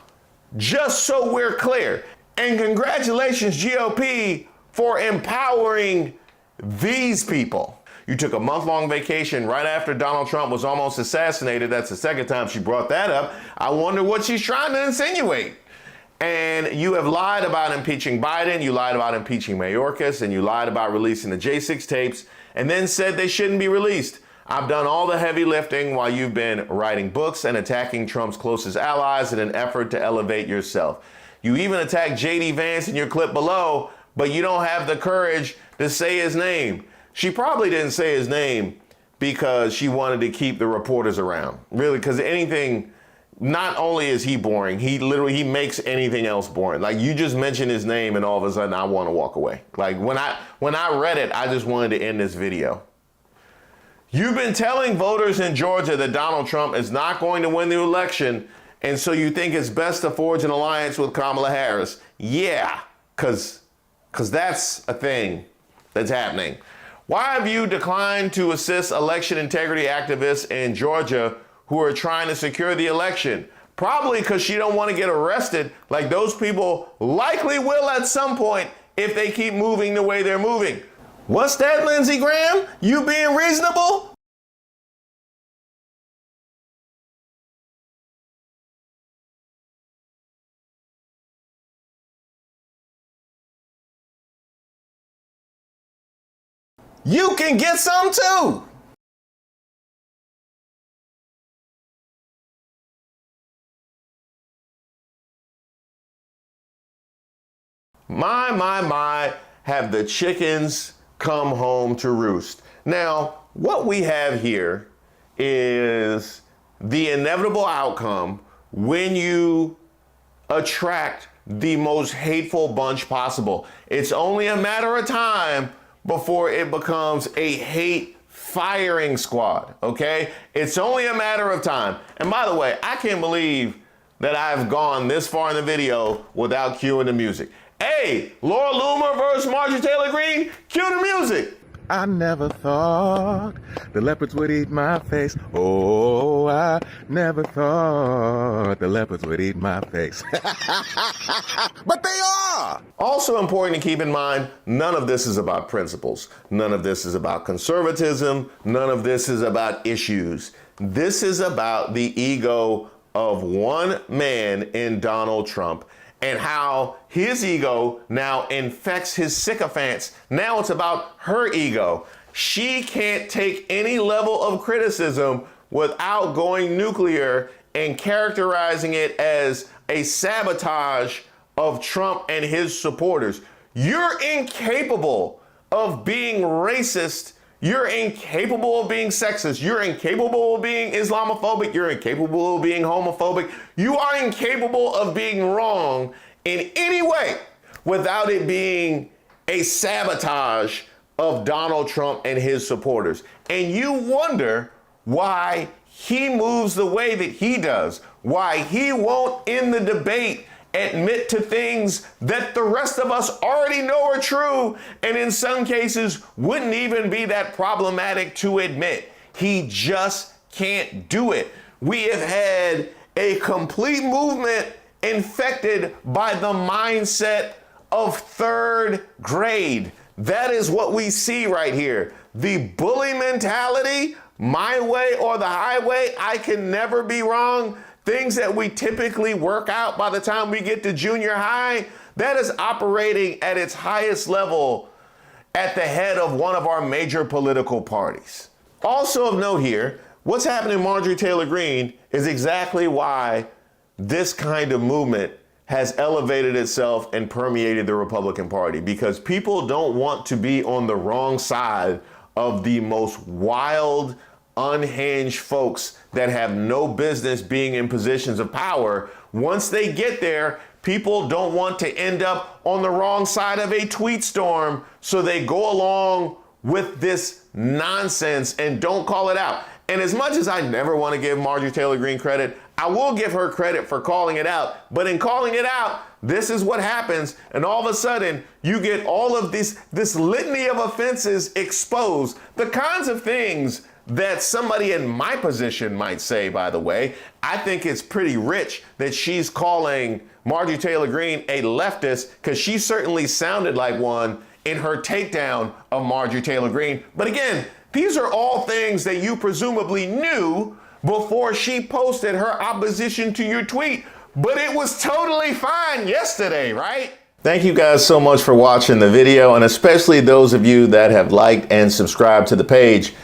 Just so we're clear. And congratulations, GOP, for empowering these people. You took a month-long vacation right after Donald Trump was almost assassinated. That's the second time she brought that up. I wonder what she's trying to insinuate. And you have lied about impeaching Biden, you lied about impeaching Mayorkas, and you lied about releasing the J6 tapes, and then said they shouldn't be released. I've done all the heavy lifting while you've been writing books and attacking Trump's closest allies in an effort to elevate yourself. You even attacked J.D. Vance in your clip below, but you don't have the courage to say his name. She probably didn't say his name because she wanted to keep the reporters around. Really, because anything, not only is he boring, he makes anything else boring. Like, you just mention his name and all of a sudden I want to walk away. Like, when I read it, I just wanted to end this video. You've been telling voters in Georgia that Donald Trump is not going to win the election, and so you think it's best to forge an alliance with Kamala Harris. Yeah, because that's a thing that's happening. Why have you declined to assist election integrity activists in Georgia who are trying to secure the election? Probably because you don't want to get arrested like those people likely will at some point if they keep moving the way they're moving. What's that, Lindsey Graham? You being reasonable? You can get some too. My, have the chickens come home to roost. Now, what we have here is the inevitable outcome when you attract the most hateful bunch possible. It's only a matter of time before it becomes a hate firing squad, okay? It's only a matter of time. And by the way, I can't believe that I've gone this far in the video without cueing the music. Hey, Laura Loomer versus Marjorie Taylor Greene, cue the music. I never thought the leopards would eat my face. Oh, I never thought the leopards would eat my face. But they are! Also important to keep in mind, none of this is about principles. None of this is about conservatism. None of this is about issues. This is about the ego of one man in Donald Trump and how his ego now infects his sycophants. Now it's about her ego. She can't take any level of criticism without going nuclear and characterizing it as a sabotage of Trump and his supporters. You're incapable of being racist. You're incapable of being sexist. You're incapable of being Islamophobic. You're incapable of being homophobic. You are incapable of being wrong in any way without it being a sabotage of Donald Trump and his supporters. And you wonder why he moves the way that he does, why he won't in the debate admit to things that the rest of us already know are true, and in some cases wouldn't even be that problematic to admit. He just can't do it. We have had a complete movement infected by the mindset of third grade. That is what we see right here. The bully mentality, my way or the highway, I can never be wrong. Things that we typically work out by the time we get to junior high, that is operating at its highest level at the head of one of our major political parties. Also of note here, what's happening to Marjorie Taylor Greene is exactly why this kind of movement has elevated itself and permeated the Republican Party, because people don't want to be on the wrong side of the most wild, unhinged folks that have no business being in positions of power. Once they get there, people don't want to end up on the wrong side of a tweet storm, so they go along with this nonsense and don't call it out. And as much as I never want to give Marjorie Taylor Greene credit, I will give her credit for calling it out. But in calling it out, this is what happens. And all of a sudden, you get all of this litany of offenses exposed. The kinds of things that somebody in my position might say, by the way. I think it's pretty rich that she's calling Marjorie Taylor Greene a leftist, because she certainly sounded like one in her takedown of Marjorie Taylor Greene. But again, these are all things that you presumably knew before she posted her opposition to your tweet. But it was totally fine yesterday, right? Thank you guys so much for watching the video, and especially those of you that have liked and subscribed to the page.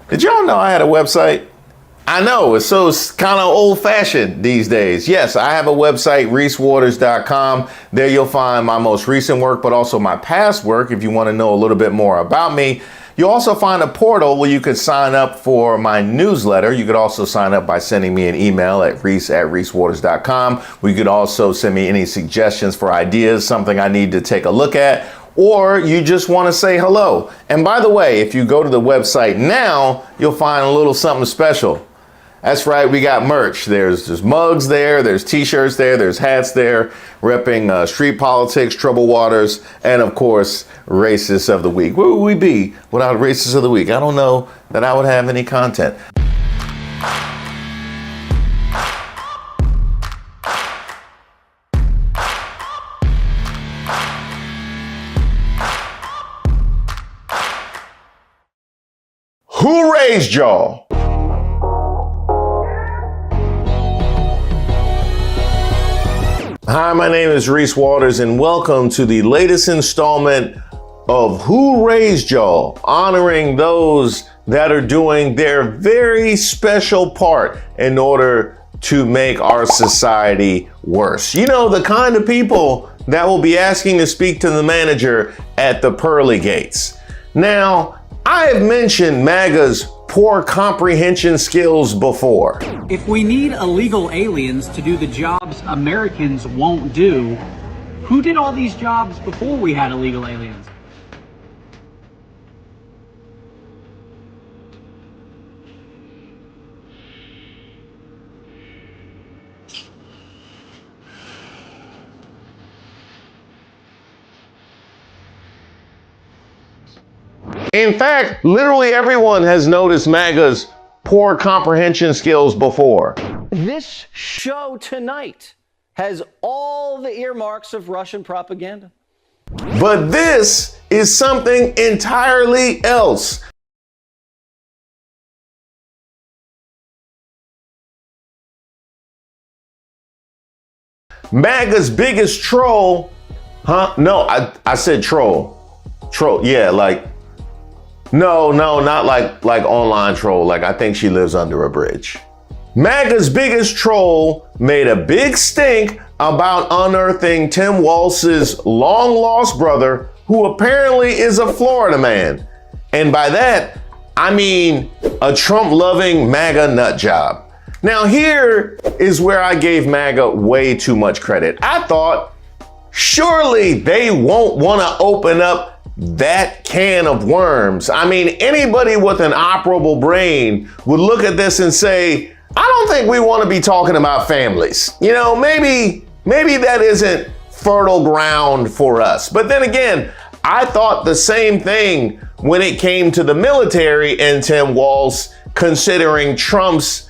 Did y'all know I had a website? I know, it's so kind of old-fashioned these days. Yes, I have a website, reesewaters.com. There you'll find my most recent work, but also my past work if you want to know a little bit more about me. You'll also find a portal where you could sign up for my newsletter. You could also sign up by sending me an email at reese@reesewaters.com. You could also send me any suggestions for ideas, something I need to take a look at, or you just want to say hello. And by the way, if you go to the website now, you'll find a little something special. That's right, we got merch. There's mugs there, there's t-shirts there, there's hats there, repping street politics, troubled waters, and of course, racists of the week. Where would we be without racists of the week? I don't know that I would have any content. Who raised y'all? Hi, my name is Reese Waters, and welcome to the latest installment of Who Raised Y'all, honoring those that are doing their very special part in order to make our society worse. You know, the kind of people that will be asking to speak to the manager at the pearly gates. Now, I have mentioned MAGA's poor comprehension skills before. If we need illegal aliens to do the jobs Americans won't do, who did all these jobs before we had illegal aliens? In fact, literally everyone has noticed MAGA's poor comprehension skills before. This show tonight has all the earmarks of Russian propaganda. But this is something entirely else. MAGA's biggest troll, No, I said troll. Troll, yeah, No, not like online troll. I think she lives under a bridge. MAGA's biggest troll made a big stink about unearthing Tim Walz's long-lost brother, who apparently is a Florida man. And by that, I mean a Trump-loving MAGA nut job. Now here is where I gave MAGA way too much credit. I thought, surely they won't want to open up that can of worms. I mean, anybody with an operable brain would look at this and say, I don't think we want to be talking about families. You know, maybe that isn't fertile ground for us. But then again, I thought the same thing when it came to the military and Tim Walz, considering Trump's,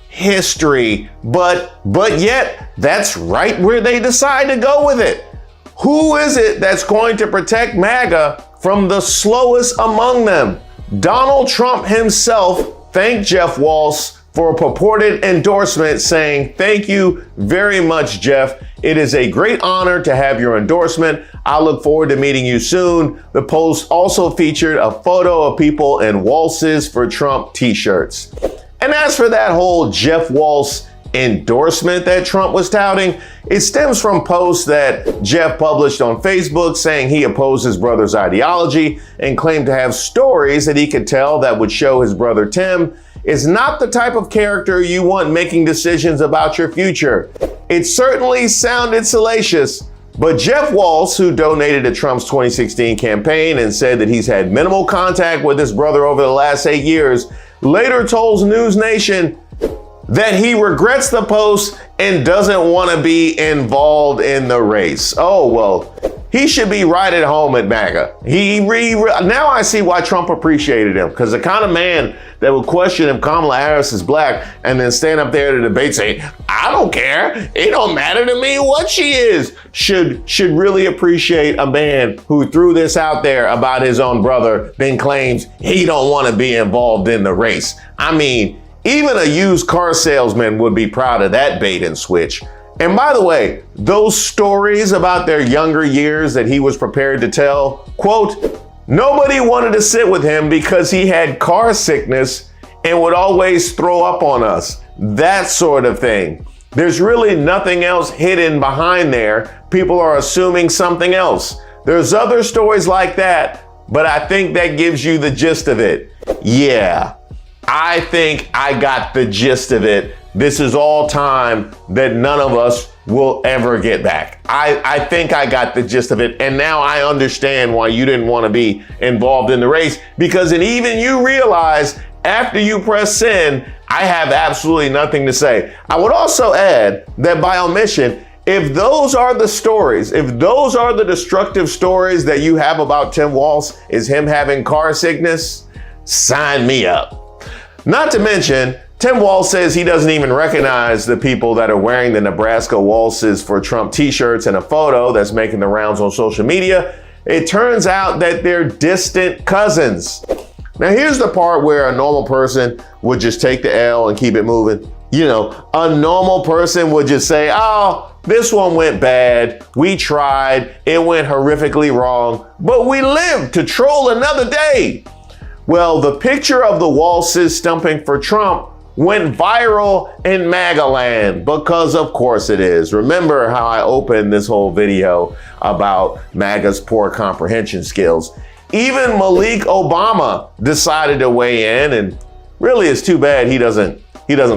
history. But yet, that's right where they decide to go with it. Who is it that's going to protect MAGA from the slowest among them? Donald Trump himself thanked Jeff Walz for a purported endorsement, saying, "Thank you very much, Jeff. It is a great honor to have your endorsement. I look forward to meeting you soon." The post also featured a photo of people in Walz's for Trump t-shirts. And as for that whole Jeff Walz endorsement that Trump was touting. It stems from posts that Jeff published on Facebook saying he opposed his brother's ideology and claimed to have stories that he could tell that would show his brother Tim is not the type of character you want making decisions about your future. It certainly sounded salacious, but Jeff Walz, who donated to Trump's 2016 campaign and said that he's had minimal contact with his brother over the last 8 years, later told News Nation that he regrets the post and doesn't want to be involved in the race. Oh, well, he should be right at home at MAGA. Now I see why Trump appreciated him, because the kind of man that would question if Kamala Harris is black and then stand up there at a debate saying, I don't care, it don't matter to me what she is, should really appreciate a man who threw this out there about his own brother, then claims he don't want to be involved in the race. I mean, even a used car salesman would be proud of that bait and switch. And by the way, those stories about their younger years that he was prepared to tell, quote, nobody wanted to sit with him because he had car sickness and would always throw up on us. That sort of thing. There's really nothing else hidden behind there. People are assuming something else. There's other stories like that, but I think that gives you the gist of it. Yeah, I think I got the gist of it. This is all time that none of us will ever get back. I think I got the gist of it. And now I understand why you didn't want to be involved in the race, because even you realize after you press send, I have absolutely nothing to say. I would also add that by omission, if those are the stories, if those are the destructive stories that you have about Tim Walz, is him having car sickness, sign me up. Not to mention, Tim Walz says he doesn't even recognize the people that are wearing the Nebraska Waltzes for Trump t-shirts in a photo that's making the rounds on social media. It turns out that they're distant cousins. Now here's the part where a normal person would just take the L and keep it moving. You know, a normal person would just say, oh, this one went bad. We tried. It went horrifically wrong, but we lived to troll another day. Well, the picture of the Waltzes stumping for Trump went viral in MAGA land, because of course it is. Remember how I opened this whole video about MAGA's poor comprehension skills. Even Malik Obama decided to weigh in, and really it's too bad he doesn't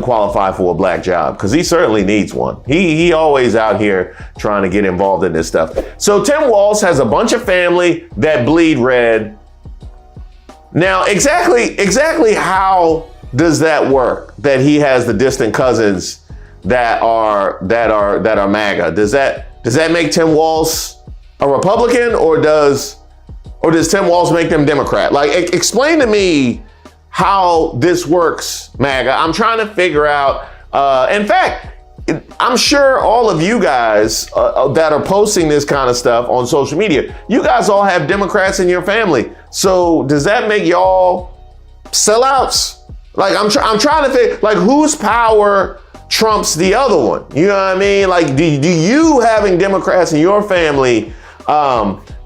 qualify for a black job, because he certainly needs one. He always out here trying to get involved in this stuff. So Tim Walz has a bunch of family that bleed red. Now, exactly how does that work? That he has the distant cousins that are MAGA? Does that make Tim Walz a Republican, or does Tim Walz make them Democrat? Like, explain to me how this works, MAGA. I'm trying to figure out. In fact, I'm sure all of you guys that are posting this kind of stuff on social media, you guys all have Democrats in your family. So does that make y'all sellouts? Like, I'm trying to think, like, whose power trumps the other one? You know what I mean? Like, do you having Democrats in your family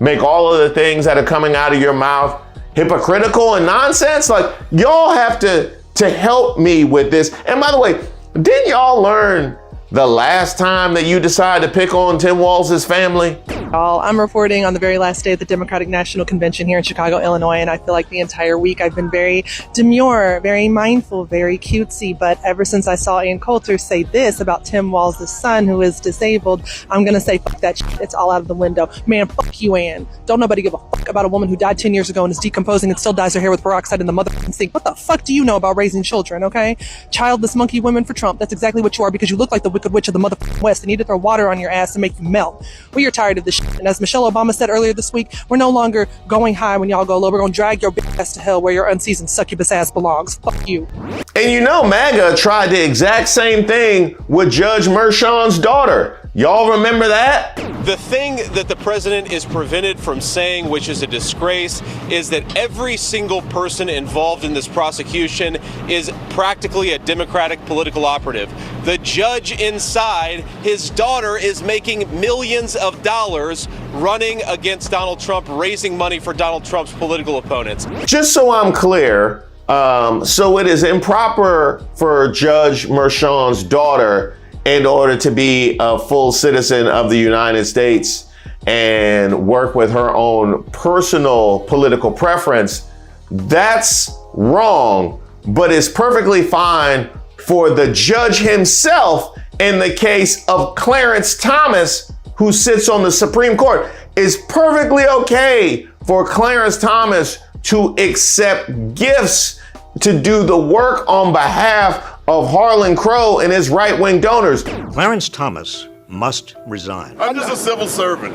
make all of the things that are coming out of your mouth hypocritical and nonsense? Like, y'all have to help me with this. And by the way, didn't y'all learn the last time that you decided to pick on Tim Walz's family? I'm reporting on the very last day of the Democratic National Convention here in Chicago, Illinois, and I feel like the entire week I've been very demure, very mindful, very cutesy, but ever since I saw Ann Coulter say this about Tim Walz's son who is disabled, I'm gonna say fuck that shit. It's all out of the window. Man, fuck you, Ann. Don't nobody give a fuck about a woman who died 10 years ago and is decomposing and still dyes her hair with peroxide in the motherfucking sink. What the fuck do you know about raising children, okay? Childless monkey women for Trump. That's exactly what you are, because you look like the Wicked Witch of the motherfucking West and need to throw water on your ass to make you melt. We are tired of this shit. And as Michelle Obama said earlier this week, we're no longer going high when y'all go low. We're gonna drag your big ass to hell where your unseasoned succubus ass belongs. Fuck you. And you know, MAGA tried the exact same thing with Judge Merchan's daughter. Y'all remember that? The thing that the president is prevented from saying, which is a disgrace, is that every single person involved in this prosecution is practically a Democratic political operative. The judge inside, his daughter, is making millions of dollars running against Donald Trump, raising money for Donald Trump's political opponents. Just so I'm clear, So it is improper for Judge Merchan's daughter, in order to be a full citizen of the United States and work with her own personal political preference. That's wrong, but it's perfectly fine for the judge himself in the case of Clarence Thomas, who sits on the Supreme Court. It's perfectly okay for Clarence Thomas to accept gifts to do the work on behalf of Harlan Crow and his right-wing donors. Clarence Thomas must resign. I'm just a civil servant.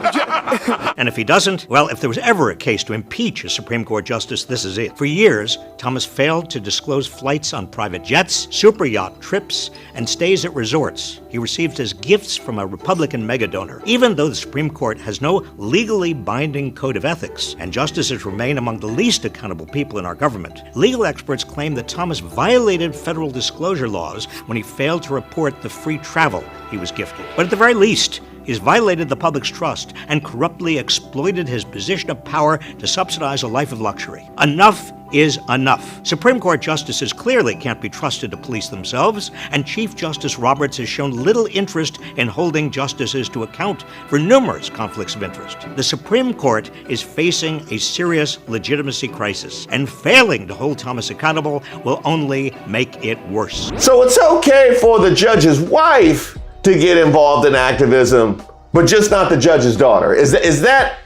And if he doesn't, well, if there was ever a case to impeach a Supreme Court justice, this is it. For years, Thomas failed to disclose flights on private jets, super yacht trips, and stays at resorts he received as gifts from a Republican mega donor. Even though the Supreme Court has no legally binding code of ethics, and justices remain among the least accountable people in our government, legal experts claim that Thomas violated federal disclosure laws when he failed to report the free travel he was gifted. But at the very least, he's violated the public's trust and corruptly exploited his position of power to subsidize a life of luxury. Enough is enough. Supreme Court justices clearly can't be trusted to police themselves, and Chief Justice Roberts has shown little interest in holding justices to account for numerous conflicts of interest. The Supreme Court is facing a serious legitimacy crisis, and failing to hold Thomas accountable will only make it worse. So it's okay for the judge's wife to get involved in activism, but just not the judge's daughter. Is that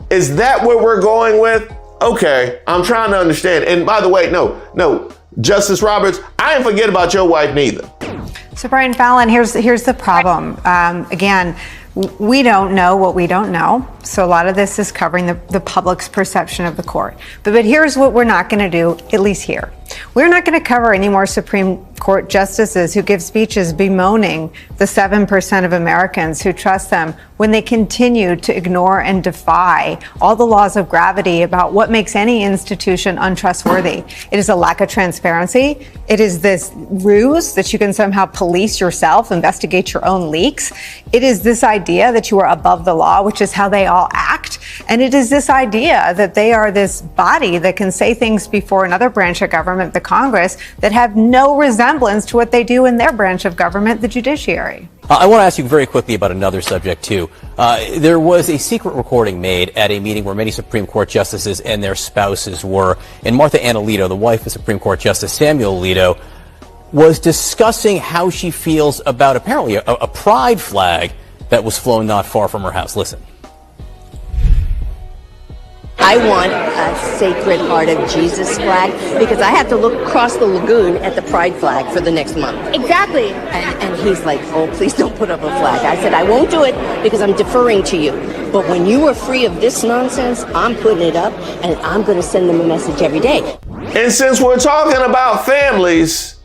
what we're going with? Okay, I'm trying to understand. And by the way, no, Justice Roberts, I didn't forget about your wife neither. So Brian Fallon, here's the problem. Again, we don't know what we don't know. So a lot of this is covering the public's perception of the court. But here's what we're not going to do, at least here. We're not going to cover any more Supreme Court justices who give speeches bemoaning the 7% of Americans who trust them when they continue to ignore and defy all the laws of gravity about what makes any institution untrustworthy. It is a lack of transparency. It is this ruse that you can somehow police yourself, investigate your own leaks. It is this idea that you are above the law, which is how they all act. And it is this idea that they are this body that can say things before another branch of government, the Congress, that have no resemblance to what they do in their branch of government, the judiciary. I want to ask you very quickly about another subject, too. There was a secret recording made at a meeting where many Supreme Court justices and their spouses were. And Martha Ann Alito, the wife of Supreme Court Justice Samuel Alito, was discussing how she feels about apparently a pride flag that was flown not far from her house. Listen. I want a Sacred Heart of Jesus flag because I have to look across the lagoon at the pride flag for the next month. Exactly. And he's like, oh, please don't put up a flag. I said, I won't do it because I'm deferring to you. But when you are free of this nonsense, I'm putting it up and I'm going to send them a message every day. And since we're talking about families,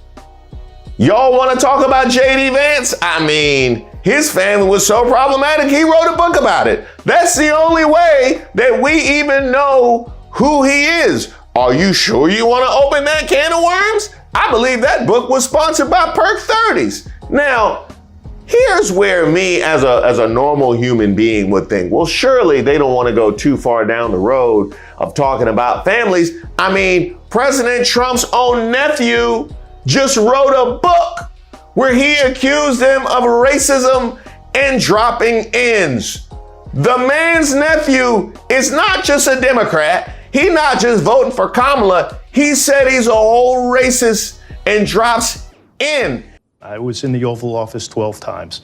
y'all want to talk about J.D. Vance? I mean, his family was so problematic, he wrote a book about it. That's the only way that we even know who he is. Are you sure you want to open that can of worms? I believe that book was sponsored by Perk 30s. Now, here's where me as a normal human being would think, well, surely they don't want to go too far down the road of talking about families. I mean, President Trump's own nephew just wrote a book where he accused him of racism and dropping ends. The man's nephew is not just a Democrat. He's not just voting for Kamala. He said he's a whole racist and drops in. I was in the Oval Office 12 times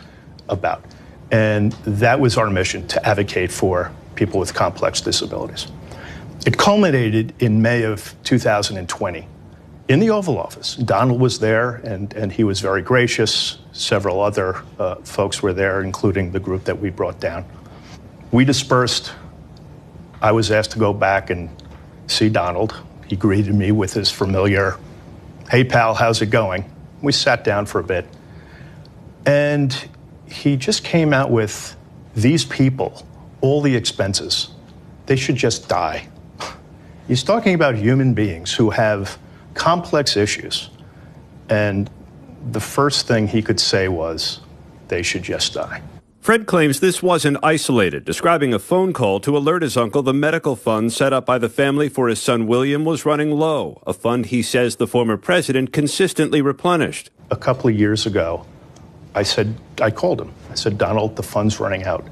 and that was our mission, to advocate for people with complex disabilities. It culminated in May of 2020. In the Oval Office, Donald was there, and he was very gracious. Several other folks were there, including the group that we brought down. We dispersed. I was asked to go back and see Donald. He greeted me with his familiar, "Hey, pal, how's it going?" We sat down for a bit, and he just came out with, these people, all the expenses, they should just die. He's talking about human beings who have complex issues, and the first thing he could say was, they should just die. Fred claims this wasn't isolated, describing a phone call to alert his uncle the medical fund set up by the family for his son William was running low, a fund he says the former president consistently replenished. A couple of years ago, I called him. I said, Donald, the fund's running out.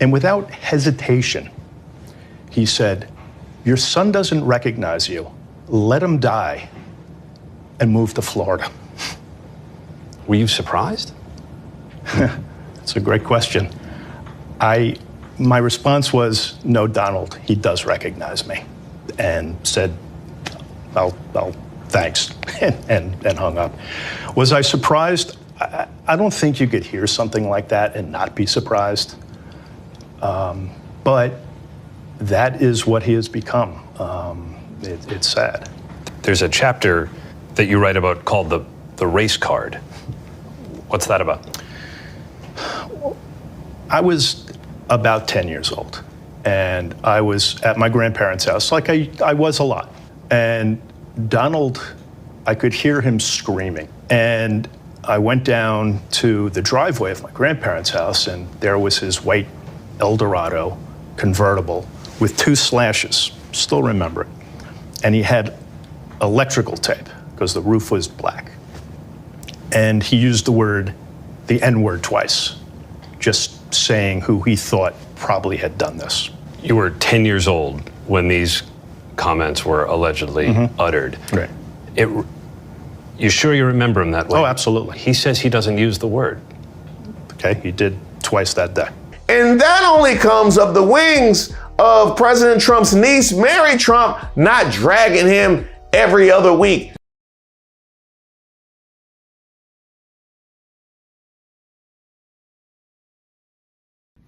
And without hesitation, he said, your son doesn't recognize you. Let him die and move to Florida. Were you surprised? That's a great question. My response was, no, Donald, he does recognize me, and said, well, thanks, and hung up. Was I surprised? I don't think you could hear something like that and not be surprised. But that is what he has become. It's sad. There's a chapter that you write about called the race card. What's that about? I was about 10 years old, and I was at my grandparents' house, like I was a lot. And Donald, I could hear him screaming. And I went down to the driveway of my grandparents' house, and there was his white Eldorado convertible with 2 slashes, still remember it. And he had electrical tape, because the roof was black. And he used the N-word twice, just saying who he thought probably had done this. You were 10 years old when these comments were allegedly uttered. Right. You sure you remember him that way? Oh, absolutely. He says he doesn't use the word. Okay, he did twice that day. And that only comes of the wings of President Trump's niece, Mary Trump, not dragging him every other week.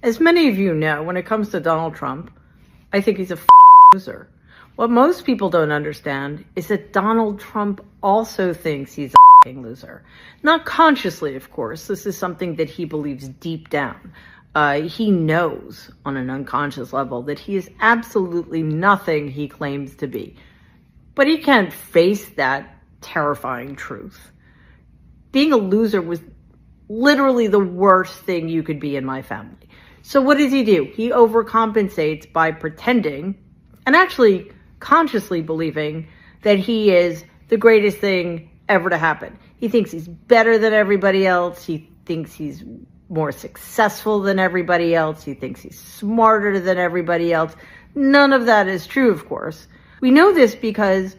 As many of you know, when it comes to Donald Trump, I think he's a loser. What most people don't understand is that Donald Trump also thinks he's a loser. Not consciously, of course. This is something that he believes deep down. He knows on an unconscious level that he is absolutely nothing he claims to be. But he can't face that terrifying truth. Being a loser was literally the worst thing you could be in my family. So what does he do? He overcompensates by pretending and actually consciously believing that he is the greatest thing ever to happen. He thinks he's better than everybody else. He thinks he's more successful than everybody else. He thinks he's smarter than everybody else. None of that is true, of course. We know this because,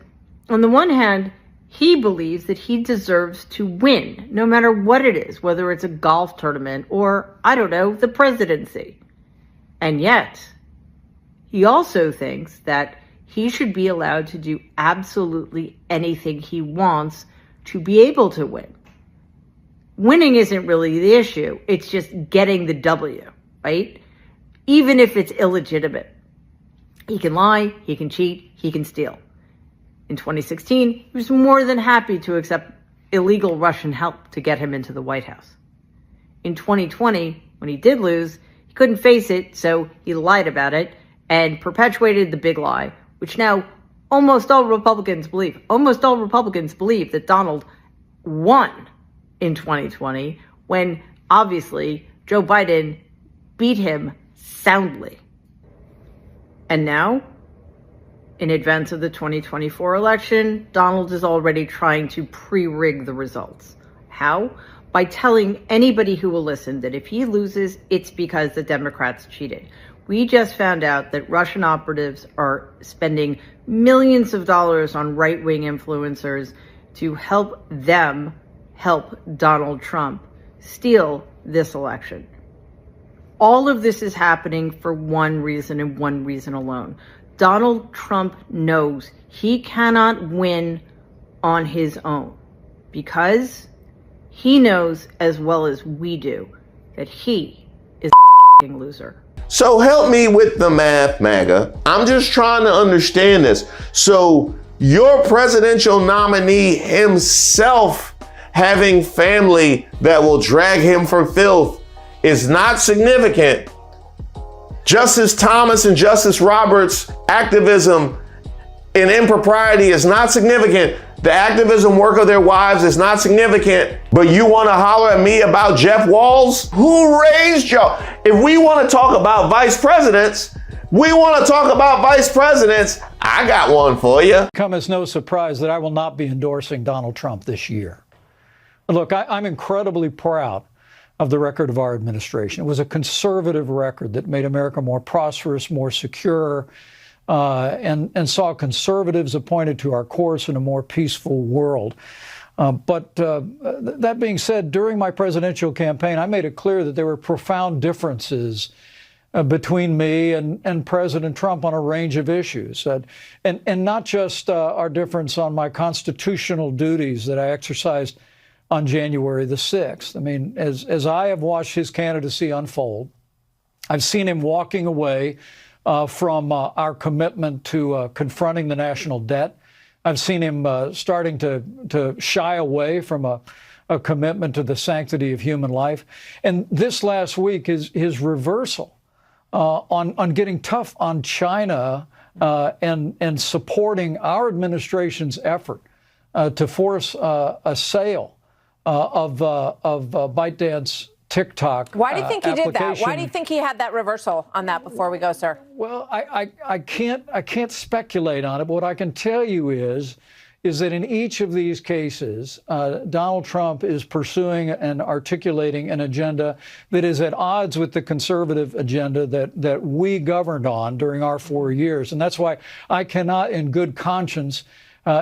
on the one hand, he believes that he deserves to win, no matter what it is, whether it's a golf tournament or, I don't know, the presidency. And yet, he also thinks that he should be allowed to do absolutely anything he wants to be able to win. Winning isn't really the issue. It's just getting the W, right? Even if it's illegitimate. He can lie, he can cheat, he can steal. In 2016, he was more than happy to accept illegal Russian help to get him into the White House. In 2020, when he did lose, he couldn't face it, so he lied about it and perpetuated the big lie, which now almost all Republicans believe. Almost all Republicans believe that Donald won in 2020 when, obviously, Joe Biden beat him soundly. And now, in advance of the 2024 election, Donald is already trying to pre-rig the results. How? By telling anybody who will listen that if he loses, it's because the Democrats cheated. We just found out that Russian operatives are spending millions of dollars on right-wing influencers to help them help Donald Trump steal this election. All of this is happening for one reason and one reason alone. Donald Trump knows he cannot win on his own because he knows as well as we do that he is a loser. So help me with the math, MAGA. I'm just trying to understand this. So your presidential nominee himself having family that will drag him for filth is not significant. Justice Thomas and Justice Roberts' activism and impropriety is not significant. The activism work of their wives is not significant. But you want to holler at me about Jeff Walz? Who raised y'all? If we want to talk about vice presidents, I got one for you. Come as no surprise that I will not be endorsing Donald Trump this year. Look, I'm incredibly proud of the record of our administration. It was a conservative record that made America more prosperous, more secure, and saw conservatives appointed to our course in a more peaceful world. But that being said, during my presidential campaign, I made it clear that there were profound differences between me and President Trump on a range of issues, and not just our difference on my constitutional duties that I exercised on January the 6th. I mean, as I have watched his candidacy unfold, I've seen him walking away from our commitment to confronting the national debt. I've seen him starting to shy away from a commitment to the sanctity of human life. And this last week, his reversal on getting tough on China and supporting our administration's effort to force a sale of ByteDance TikTok. Why do you think he did that? Why do you think he had that reversal on that before we go, sir? Well, I can't speculate on it, but what I can tell you is that in each of these cases, Donald Trump is pursuing and articulating an agenda that is at odds with the conservative agenda that we governed on during our 4 years. And that's why I cannot, in good conscience,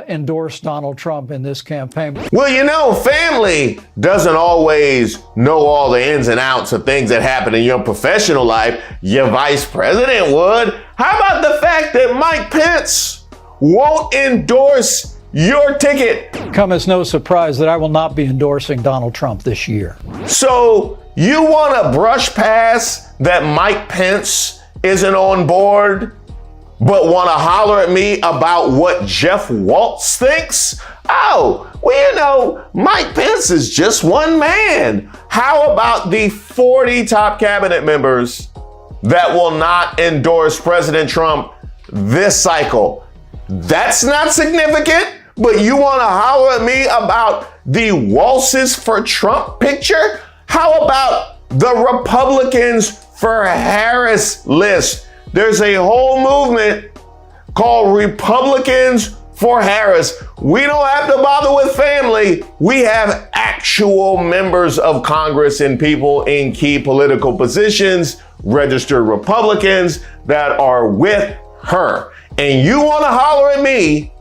endorse Donald Trump in this campaign. Well, you know, family doesn't always know all the ins and outs of things that happen in your professional life. Your vice president would. How about the fact that Mike Pence won't endorse your ticket? Come as no surprise that I will not be endorsing Donald Trump this year. So you want to brush past that Mike Pence isn't on board, but want to holler at me about what Jeff Walz thinks? Oh, well, you know, Mike Pence is just one man. How about the 40 top cabinet members that will not endorse President Trump this cycle? That's not significant, but you want to holler at me about the Waltzes for Trump picture? How about the Republicans for Harris list? There's a whole movement called Republicans for Harris. We don't have to bother with family. We have actual members of Congress and people in key political positions, registered Republicans that are with her. And you want to holler at me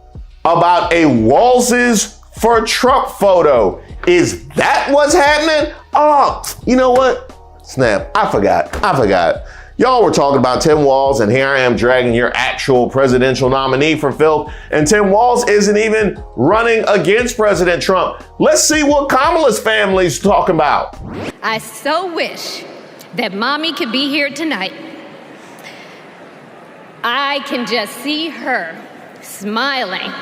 about a Waltzes for Trump photo. Is that what's happening? Oh, you know what? Snap, I forgot. Y'all were talking about Tim Walz, and here I am dragging your actual presidential nominee for filth, and Tim Walz isn't even running against President Trump. Let's see what Kamala's family's talking about. I so wish that Mommy could be here tonight. I can just see her smiling,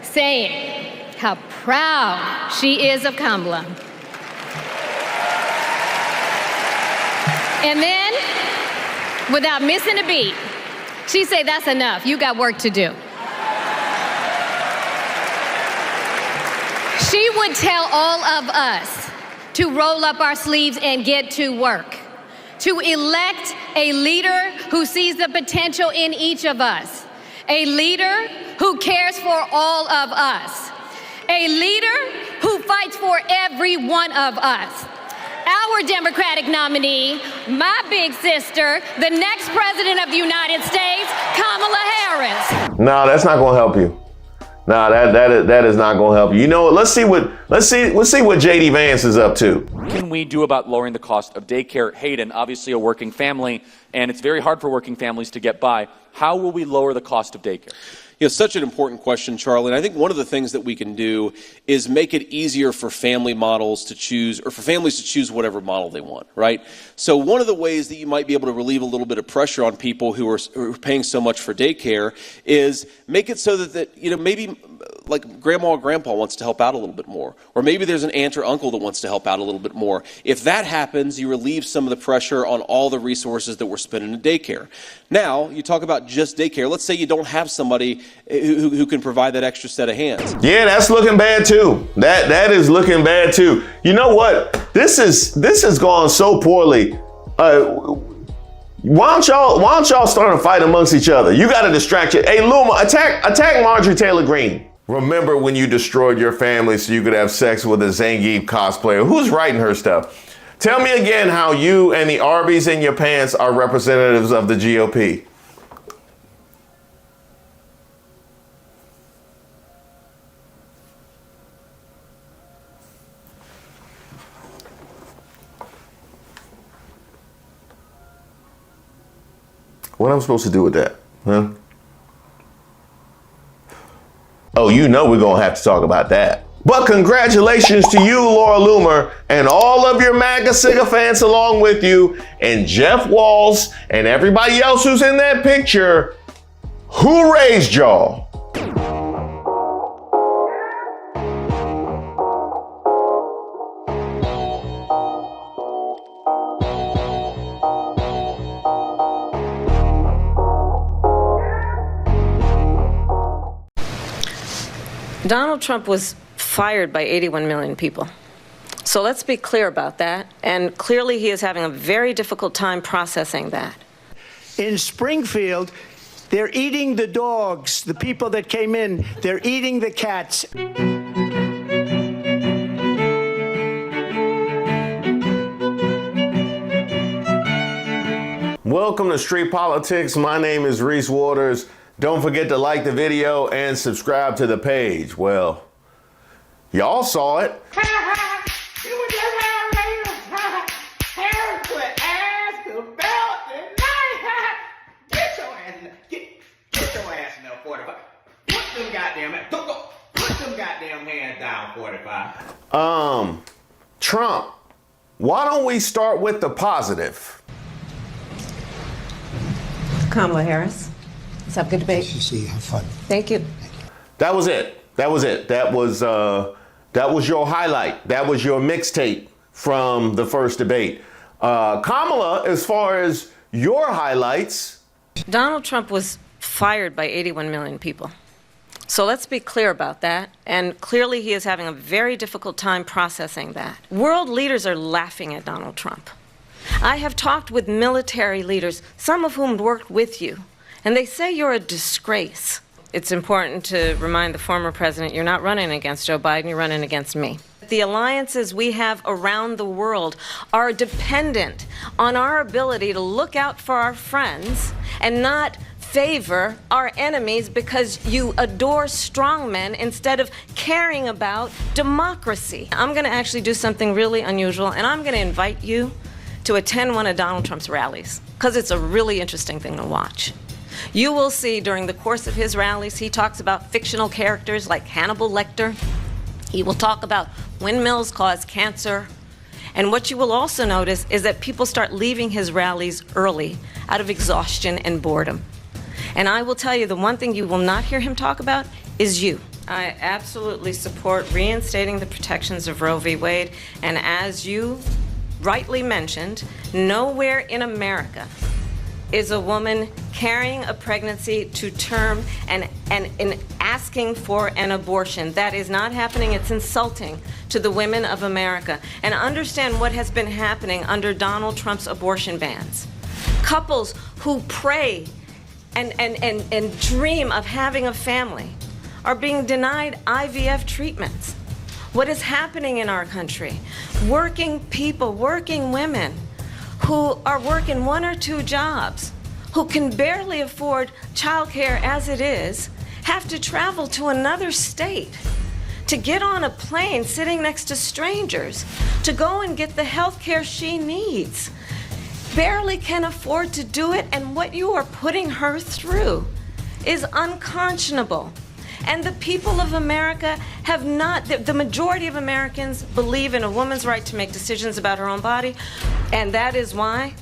saying how proud she is of Kamala. And then, without missing a beat, she say, "That's enough. You got work to do." She would tell all of us to roll up our sleeves and get to work, to elect a leader who sees the potential in each of us, a leader who cares for all of us, a leader who fights for every one of us. Our Democratic nominee, my big sister, the next president of the United States, Kamala Harris. No, that's not going to help you. No, that is not going to help you. You know what? Let's see what JD Vance is up to. What can we do about lowering the cost of daycare? Hayden, obviously a working family, and it's very hard for working families to get by. How will we lower the cost of daycare? It's such an important question, Charlie. And I think one of the things that we can do is make it easier for family models to choose, or for families to choose whatever model they want, right? So one of the ways that you might be able to relieve a little bit of pressure on people who are paying so much for daycare is make it so that maybe like grandma or grandpa wants to help out a little bit more. Or maybe there's an aunt or uncle that wants to help out a little bit more. If that happens, you relieve some of the pressure on all the resources that we're spending in daycare. Now, you talk about just daycare. Let's say you don't have somebody who can provide that extra set of hands. Yeah, that's looking bad too. That is looking bad too. You know what? This has gone so poorly. Why don't y'all start a fight amongst each other? You got to distract you. Hey, Luma, attack Marjorie Taylor Greene. Remember when you destroyed your family so you could have sex with a Zangief cosplayer? Who's writing her stuff? Tell me again how you and the Arby's in your pants are representatives of the GOP. What am I supposed to do with that, huh? Oh, you know we're gonna have to talk about that. But congratulations to you, Laura Loomer, and all of your MAGA sycophants along with you, and Jeff Walz, and everybody else who's in that picture. Who raised y'all? Donald Trump was fired by 81 million people. So let's be clear about that. And clearly he is having a very difficult time processing that. In Springfield, they're eating the dogs. The people that came in, they're eating the cats. Welcome to Street Politics. My name is Reese Waters. Don't forget to like the video and subscribe to the page. Well, y'all saw it. Get your ass in there, 45. Put them goddamn hands down, 45. Trump, why don't we start with the positive? Kamala Harris. Let's have a good debate. See, have fun. Thank you. That was it. That was your highlight. That was your mixtape from the first debate. Kamala, as far as your highlights. Donald Trump was fired by 81 million people. So let's be clear about that. And clearly he is having a very difficult time processing that. World leaders are laughing at Donald Trump. I have talked with military leaders, some of whom worked with you, and they say you're a disgrace. It's important to remind the former president you're not running against Joe Biden, you're running against me. The alliances we have around the world are dependent on our ability to look out for our friends and not favor our enemies because you adore strongmen instead of caring about democracy. I'm going to actually do something really unusual, and I'm going to invite you to attend one of Donald Trump's rallies because it's a really interesting thing to watch. You will see during the course of his rallies, he talks about fictional characters like Hannibal Lecter. He will talk about windmills cause cancer. And what you will also notice is that people start leaving his rallies early out of exhaustion and boredom. And I will tell you, the one thing you will not hear him talk about is you. I absolutely support reinstating the protections of Roe v. Wade. And as you rightly mentioned, nowhere in America is a woman carrying a pregnancy to term and asking for an abortion. That is not happening. It's insulting to the women of America. And understand what has been happening under Donald Trump's abortion bans. Couples who pray and dream of having a family are being denied IVF treatments. What is happening in our country? Working people, working women who are working 1 or 2 jobs, who can barely afford childcare as it is, have to travel to another state to get on a plane sitting next to strangers to go and get the health care she needs. Barely can afford to do it, and what you are putting her through is unconscionable. And the people of America have not, the majority of Americans believe in a woman's right to make decisions about her own body, and that is why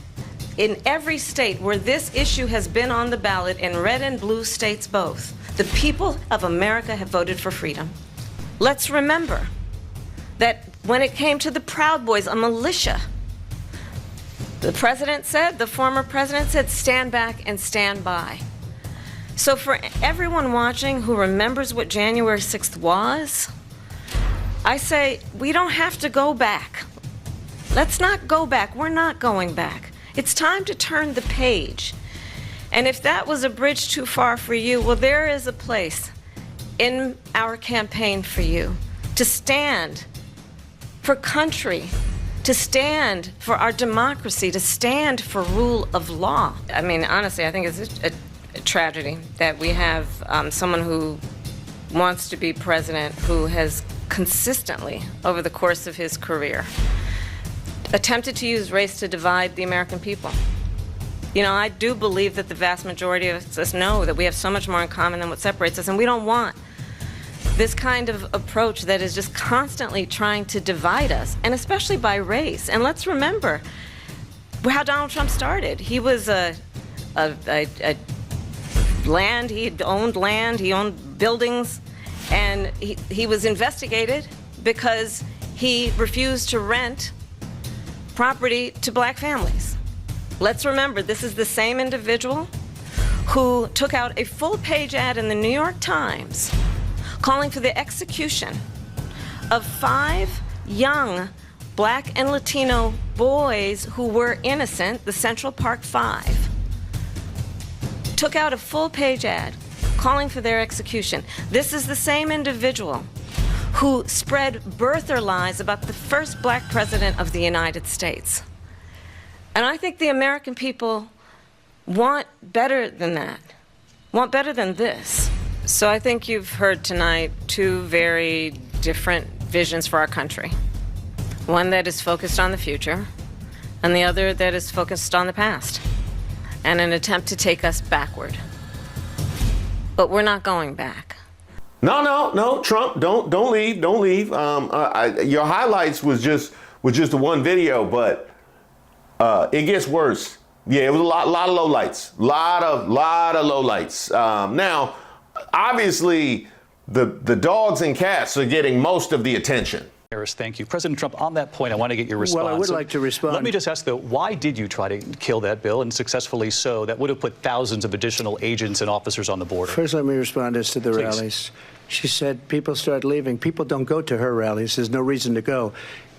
in every state where this issue has been on the ballot, in red and blue states both, the people of America have voted for freedom. Let's remember that when it came to the Proud Boys, a militia, the president said, the former president said, stand back and stand by. So for everyone watching who remembers what January 6th was, I say we don't have to go back. Let's not go back. We're not going back. It's time to turn the page. And if that was a bridge too far for you, well, there is a place in our campaign for you to stand for country, to stand for our democracy, to stand for rule of law. I mean, honestly, I think it's a tragedy that we have someone who wants to be president who has consistently, over the course of his career, attempted to use race to divide the American people. You know, I do believe that the vast majority of us know that we have so much more in common than what separates us, and we don't want this kind of approach that is just constantly trying to divide us, and especially by race. And let's remember how Donald Trump started. He was land, he owned buildings, and he was investigated because he refused to rent property to black families. Let's remember, this is the same individual who took out a full-page ad in the New York Times calling for the execution of 5 young black and Latino boys who were innocent, the Central Park 5. Took out a full-page ad calling for their execution. This is the same individual who spread birther lies about the first black president of the United States. And I think the American people want better than that, want better than this. So I think you've heard tonight 2 very different visions for our country. One that is focused on the future, and the other that is focused on the past, and an attempt to take us backward. But we're not going back. No, Trump, don't leave. Your highlights was just the one video, but it gets worse. Yeah, it was a lot of lowlights, lot of lowlights. Now, obviously, the dogs and cats are getting most of the attention. Harris, thank you. President Trump, on that point, I want to get your response. Well, I would like to respond. Let me just ask, though, why did you try to kill that bill, and successfully so? That would have put thousands of additional agents and officers on the border. First, let me respond as to the rallies. She said people start leaving. People don't go to her rallies. There's no reason to go.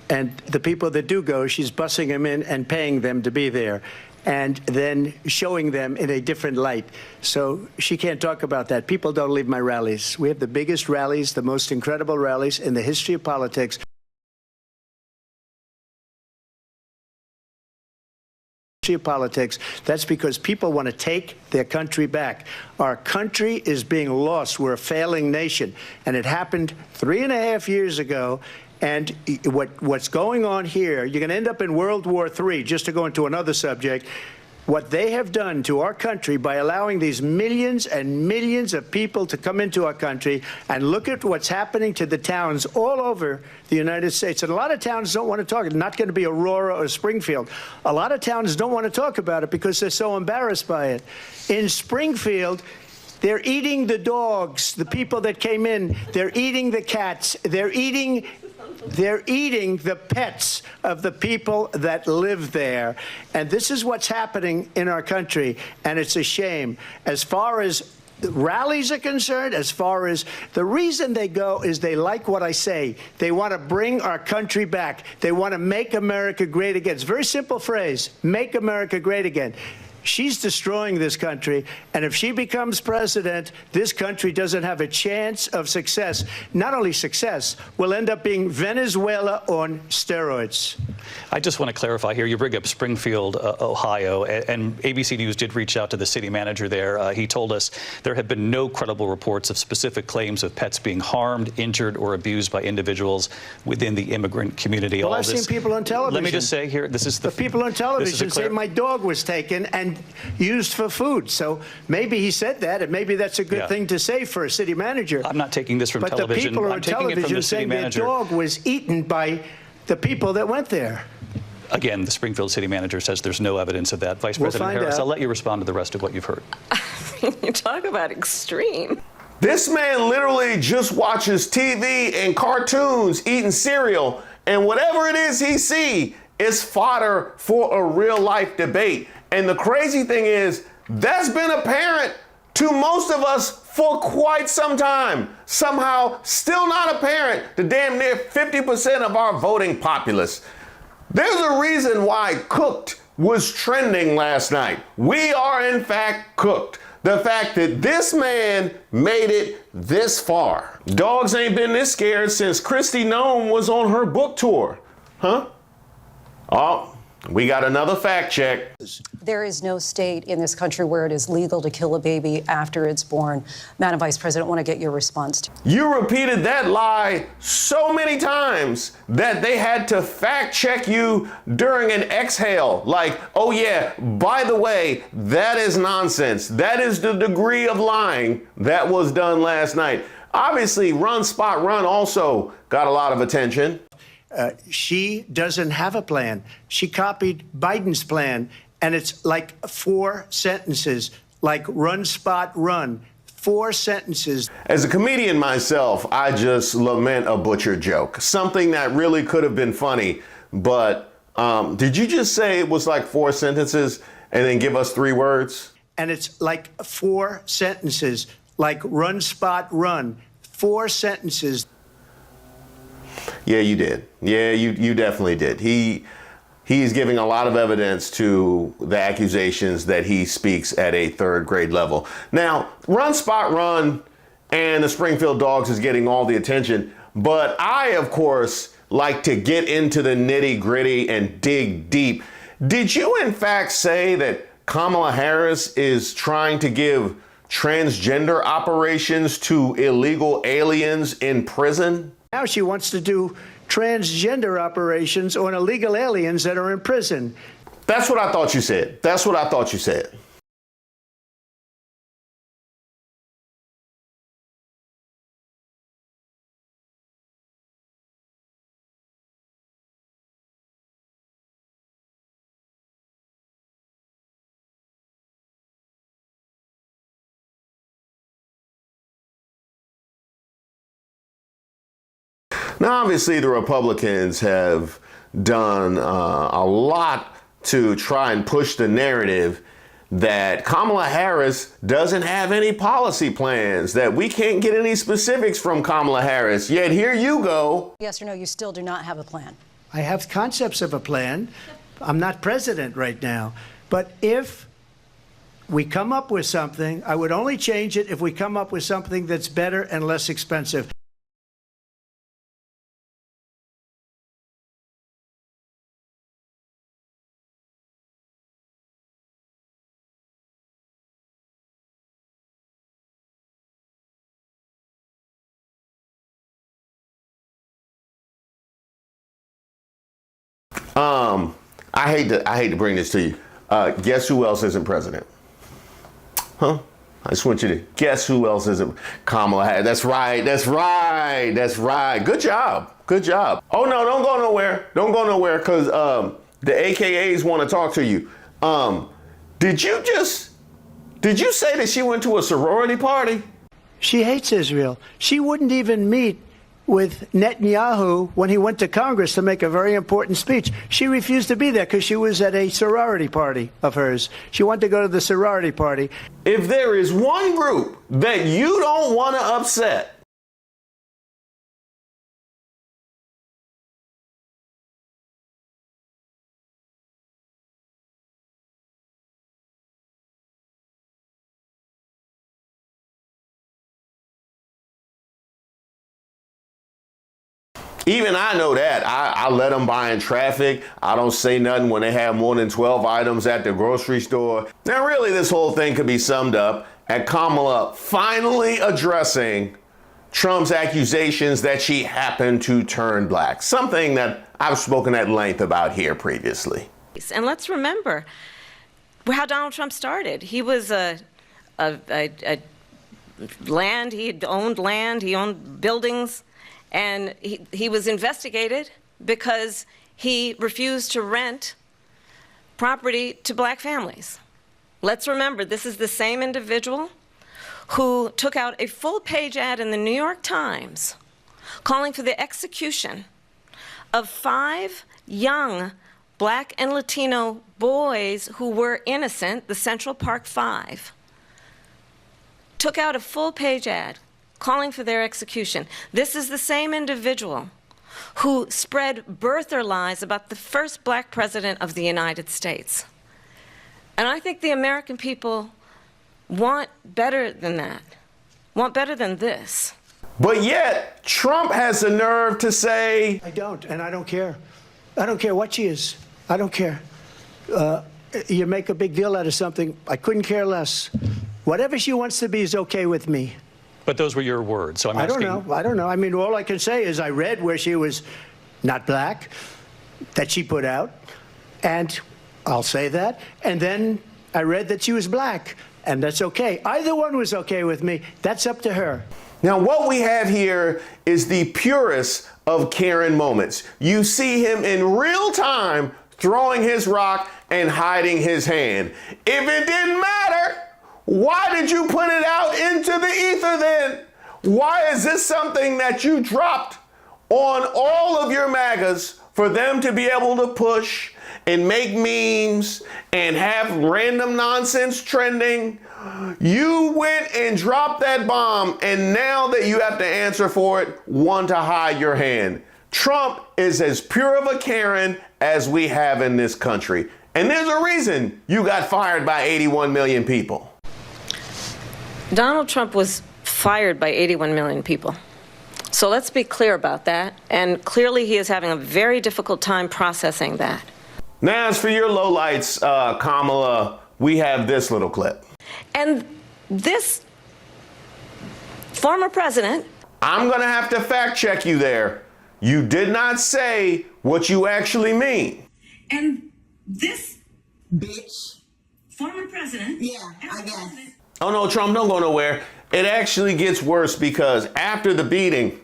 And the people that do go, she's bussing them in and paying them to be there, and then showing them in a different light. So she can't talk about that. People don't leave my rallies. We have the biggest rallies, the most incredible rallies in the history of politics. That's because people want to take their country back. Our country is being lost. We're a failing nation. And it happened 3.5 years ago. And what's going on here, you're going to end up in World War III, just to go into another subject. What they have done to our country by allowing these millions and millions of people to come into our country, and look at what's happening to the towns all over the United States. And a lot of towns don't want to talk. It's not going to be Aurora or Springfield. A lot of towns don't want to talk about it because they're so embarrassed by it. In Springfield, they're eating the dogs, the people that came in. They're eating the cats. They're eating the pets of the people that live there. And this is what's happening in our country, and it's a shame. As far as rallies are concerned, as far as the reason they go is they like what I say. They want to bring our country back. They want to make America great again. It's a very simple phrase, make America great again. She's destroying this country, and if she becomes president, this country doesn't have a chance of success. Not only success, we'll end up being Venezuela on steroids. I just want to clarify here. You bring up Springfield, Ohio, and ABC News did reach out to the city manager there. He told us there have been no credible reports of specific claims of pets being harmed, injured, or abused by individuals within the immigrant community. Well, I've seen people on television. Let me just say here, this is the people on television say my dog was taken and used for food. So maybe he said that, and maybe that's a good thing to say for a city manager. I'm not taking this from television. But the people on television saying their dog was eaten by the people that went there. Again, the Springfield city manager says there's no evidence of that. Vice We'll President find Harris, out. I'll let you respond to the rest of what you've heard. You talk about extreme. This man literally just watches TV and cartoons, eating cereal, and whatever it is he see is fodder for a real life debate. And the crazy thing is, that's been apparent to most of us for quite some time. Somehow, still not apparent to damn near 50% of our voting populace. There's a reason why Cooked was trending last night. We are in fact cooked. The fact that this man made it this far. Dogs ain't been this scared since Kristi Noem was on her book tour. Huh? Oh, we got another fact check. There is no state in this country where it is legal to kill a baby after it's born. Madam Vice President, I want to get your response to. You repeated that lie so many times that they had to fact check you during an exhale. Like, oh yeah, by the way, that is nonsense. That is the degree of lying that was done last night. Obviously, Run, Spot, Run also got a lot of attention. She doesn't have a plan. She copied Biden's plan, and it's like 4 sentences, like run, spot, run. 4 sentences. As a comedian myself, I just lament a butcher joke. Something that really could have been funny, but did you just say it was like 4 sentences and then give us 3 words? And it's like 4 sentences, like run, spot, run. 4 sentences. Yeah, you did. Yeah, you definitely did. He's giving a lot of evidence to the accusations that he speaks at a 3rd grade level. Now, Run, Spot, Run and the Springfield Dogs is getting all the attention, but I, of course, like to get into the nitty-gritty and dig deep. Did you, in fact, say that Kamala Harris is trying to give transgender operations to illegal aliens in prison? Now she wants to do transgender operations on illegal aliens that are in prison. That's what I thought you said. That's what I thought you said. Now, obviously, the Republicans have done a lot to try and push the narrative that Kamala Harris doesn't have any policy plans, that we can't get any specifics from Kamala Harris. Yet here you go. Yes or no, you still do not have a plan. I have concepts of a plan. I'm not president right now. But if we come up with something, I would only change it if we come up with something that's better and less expensive. I hate to bring this to you. Guess who else isn't president? Huh? I just want you to guess who else isn't. Kamala Harris. That's right. That's right. That's right. Good job. Good job. Oh no, don't go nowhere. Don't go nowhere, because the AKAs want to talk to you. Did you say that she went to a sorority party? She hates Israel. She wouldn't even meet with Netanyahu when he went to Congress to make a very important speech. She refused to be there because she was at a sorority party of hers. She wanted to go to the sorority party. If there is one group that you don't want to upset, even I know that. I let them buy in traffic. I don't say nothing when they have more than 12 items at the grocery store. Now, really, this whole thing could be summed up at Kamala finally addressing Trump's accusations that she happened to turn black, something that I've spoken at length about here previously. And let's remember how Donald Trump started. He was land, he owned buildings, and he was investigated because he refused to rent property to black families. Let's remember, this is the same individual who took out a full-page ad in the New York Times calling for the execution of 5 young black and Latino boys who were innocent, the Central Park 5. Took out a full-page ad calling for their execution. This is the same individual who spread birther lies about the first black president of the United States. And I think the American people want better than that, want better than this. But yet, Trump has the nerve to say, I don't, and I don't care. I don't care what she is. I don't care. You make a big deal out of something, I couldn't care less. Whatever she wants to be is okay with me. But those were your words, so I'm asking. I don't know. I mean, all I can say is I read where she was not black, that she put out, and I'll say that. And then I read that she was black, and that's okay. Either one was okay with me. That's up to her. Now, what we have here is the purest of Karen moments. You see him in real time throwing his rock and hiding his hand. If it didn't matter, why did you put it out into the ether then? Why is this something that you dropped on all of your MAGAs for them to be able to push and make memes and have random nonsense trending? You went and dropped that bomb, and now that you have to answer for it, want to hide your hand. Trump is as pure of a Karen as we have in this country. And there's a reason you got fired by 81 million people. Donald Trump was fired by 81 million people. So let's be clear about that. And clearly he is having a very difficult time processing that. Now, as for your lowlights, Kamala, we have this little clip. And this former president... I'm going to have to fact check you there. You did not say what you actually mean. And this bitch, former president... Yeah, I guess. Oh, no, Trump, don't go nowhere. It actually gets worse because after the beating,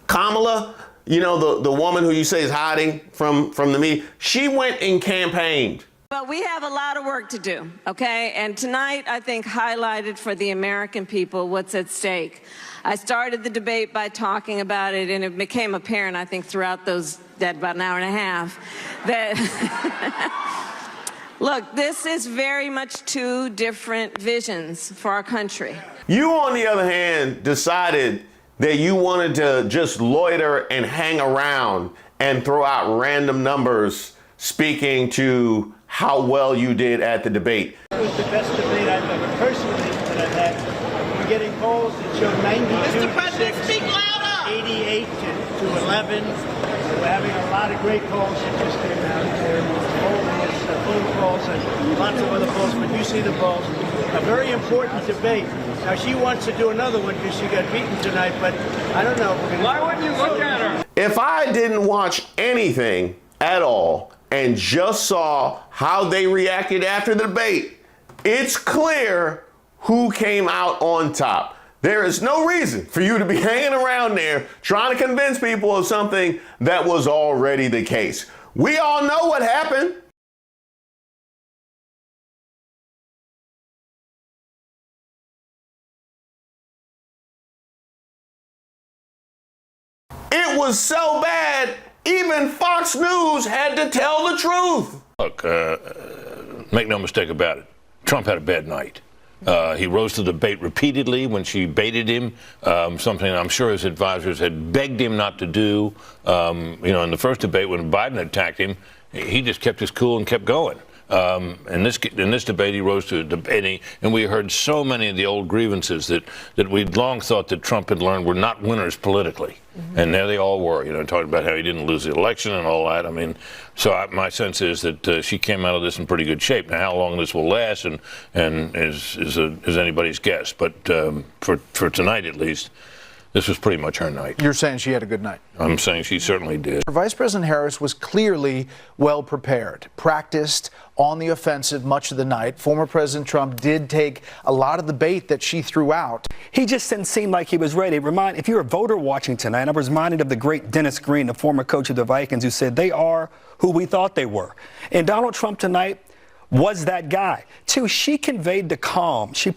Kamala, you know, the woman who you say is hiding from the media, she went and campaigned. But we have a lot of work to do, okay? And tonight, I think, highlighted for the American people what's at stake. I started the debate by talking about it, and it became apparent, I think, throughout that about an hour and a half, that... Look, this is very much 2 different visions for our country. You, on the other hand, decided that you wanted to just loiter and hang around and throw out random numbers speaking to how well you did at the debate. It was the best debate I've ever personally that I've had. We're getting polls that show 92 to 6, 88 to 11. We're having a lot of great polls that just came out. Phone calls and lots of other polls, but you see the polls. A very important debate. Now, she wants to do another one because she got beaten tonight, but I don't know. Why wouldn't you look at her? If I didn't watch anything at all and just saw how they reacted after the debate, it's clear who came out on top. There is no reason for you to be hanging around there trying to convince people of something that was already the case. We all know what happened. It was so bad, even Fox News had to tell the truth. Look, make no mistake about it. Trump had a bad night. He rose to the bait repeatedly when she baited him, something I'm sure his advisors had begged him not to do. In the first debate when Biden attacked him, he just kept his cool and kept going. In this debate, he rose to debating, and we heard so many of the old grievances that we'd long thought that Trump had learned were not winners politically. Mm-hmm. And there they all were, talking about how he didn't lose the election and all that. I mean, my sense is that she came out of this in pretty good shape. Now, how long this will last and is anybody's guess. But for tonight, at least, This was pretty much her night. You're saying she had a good night? I'm saying she certainly did. Vice President Harris was clearly well prepared, practiced on the offensive much of the night. Former President Trump did take a lot of the bait that she threw out. He just didn't seem like he was ready. If you're a voter watching tonight, I was reminded of the great Dennis Green, the former coach of the Vikings, who said they are who we thought they were. And Donald Trump tonight was that guy. Two, she conveyed the calm. She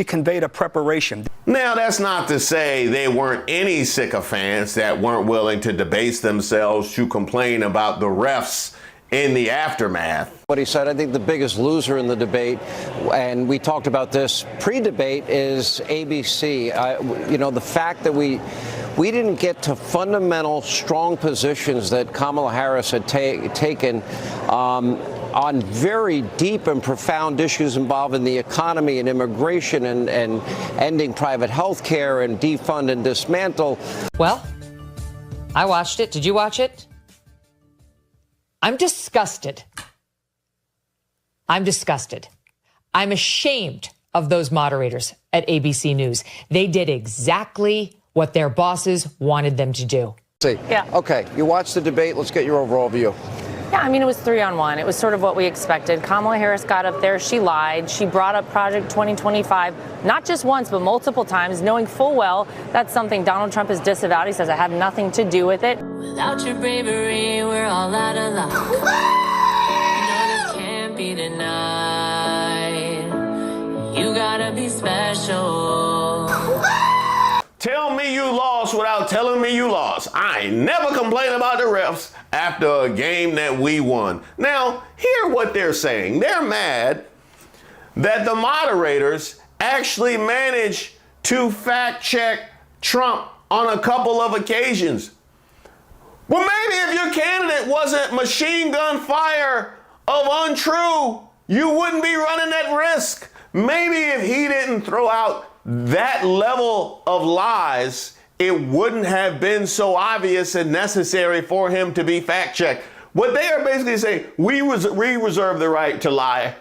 conveyed a preparation. Now, that's not to say there weren't any sycophants that weren't willing to debase themselves to complain about the refs in the aftermath. What he said, I think the biggest loser in the debate, and we talked about this pre-debate, is ABC. The fact that we didn't get to fundamental, strong positions that Kamala Harris had taken on very deep and profound issues involving the economy and immigration and ending private health care and defund and dismantle. Well, I watched it. Did you watch it? I'm disgusted. I'm disgusted. I'm ashamed of those moderators at ABC News. They did exactly what their bosses wanted them to do. Yeah. Okay, you watched the debate. Let's get your overall view. Yeah, I mean, it was 3-on-1. It was sort of what we expected. Kamala Harris got up there. She lied. She brought up Project 2025, not just once, but multiple times, knowing full well that's something Donald Trump has disavowed. He says, I have nothing to do with it. Without your bravery, we're all out of luck. No, this can't be denied. You gotta be special. Tell me you lost without telling me you lost. I ain't never complain about the refs after a game that we won. Now, hear what they're saying. They're mad that the moderators actually managed to fact check Trump on a couple of occasions. Well, maybe if your candidate wasn't machine gun fire of untrue, you wouldn't be running that risk. Maybe if he didn't throw out that level of lies, it wouldn't have been so obvious and necessary for him to be fact-checked. What they are basically saying, we reserve the right to lie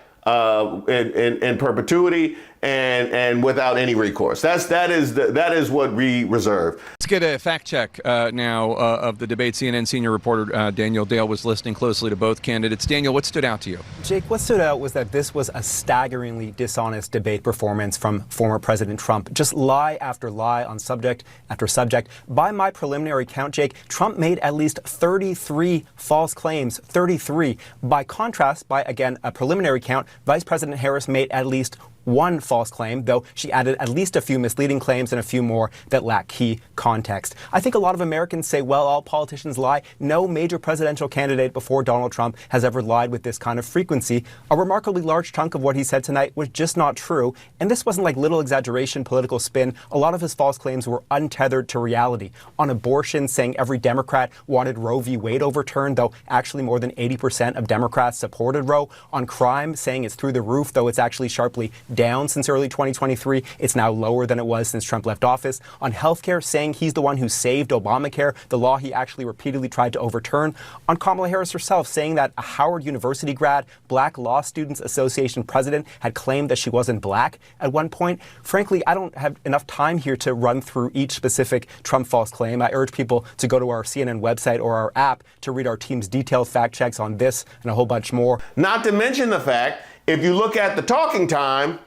in perpetuity and without any recourse. That is what we reserve. Let's get a fact check now of the debate. CNN senior reporter Daniel Dale was listening closely to both candidates. Daniel, what stood out to you? Jake, what stood out was that this was a staggeringly dishonest debate performance from former President Trump. Just lie after lie on subject after subject. By my preliminary count, Jake, Trump made at least 33 false claims, 33. By contrast, by, again, a preliminary count, Vice President Harris made at least one false claim, though she added at least a few misleading claims and a few more that lack key context. I think a lot of Americans say, well, all politicians lie. No major presidential candidate before Donald Trump has ever lied with this kind of frequency. A remarkably large chunk of what he said tonight was just not true. And this wasn't like little exaggeration, political spin. A lot of his false claims were untethered to reality. On abortion, saying every Democrat wanted Roe v. Wade overturned, though actually more than 80% of Democrats supported Roe. On crime, saying it's through the roof, though it's actually sharply down since early 2023. It's now lower than it was since Trump left office. On healthcare, saying he's the one who saved Obamacare, the law he actually repeatedly tried to overturn. On Kamala Harris herself, saying that a Howard University grad, Black Law Students Association president, had claimed that she wasn't black at one point. Frankly, I don't have enough time here to run through each specific Trump false claim. I urge people to go to our CNN website or our app to read our team's detailed fact checks on this and a whole bunch more. Not to mention the fact, if you look at the talking time,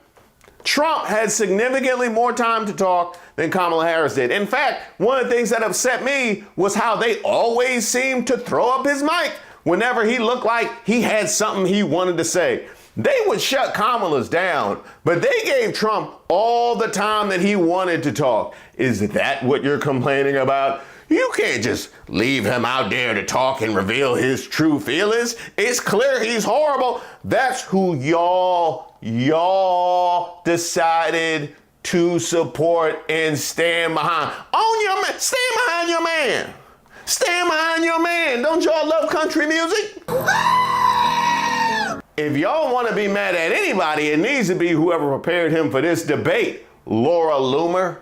Trump had significantly more time to talk than Kamala Harris did. In fact, one of the things that upset me was how they always seemed to throw up his mic whenever he looked like he had something he wanted to say. They would shut Kamala's down, but they gave Trump all the time that he wanted to talk. Is that what you're complaining about? You can't just leave him out there to talk and reveal his true feelings. It's clear he's horrible. That's who y'all decided to support and stand behind. On your man, stand behind your man. Stand behind your man. Don't y'all love country music? If y'all want to be mad at anybody, it needs to be whoever prepared him for this debate. Laura Loomer.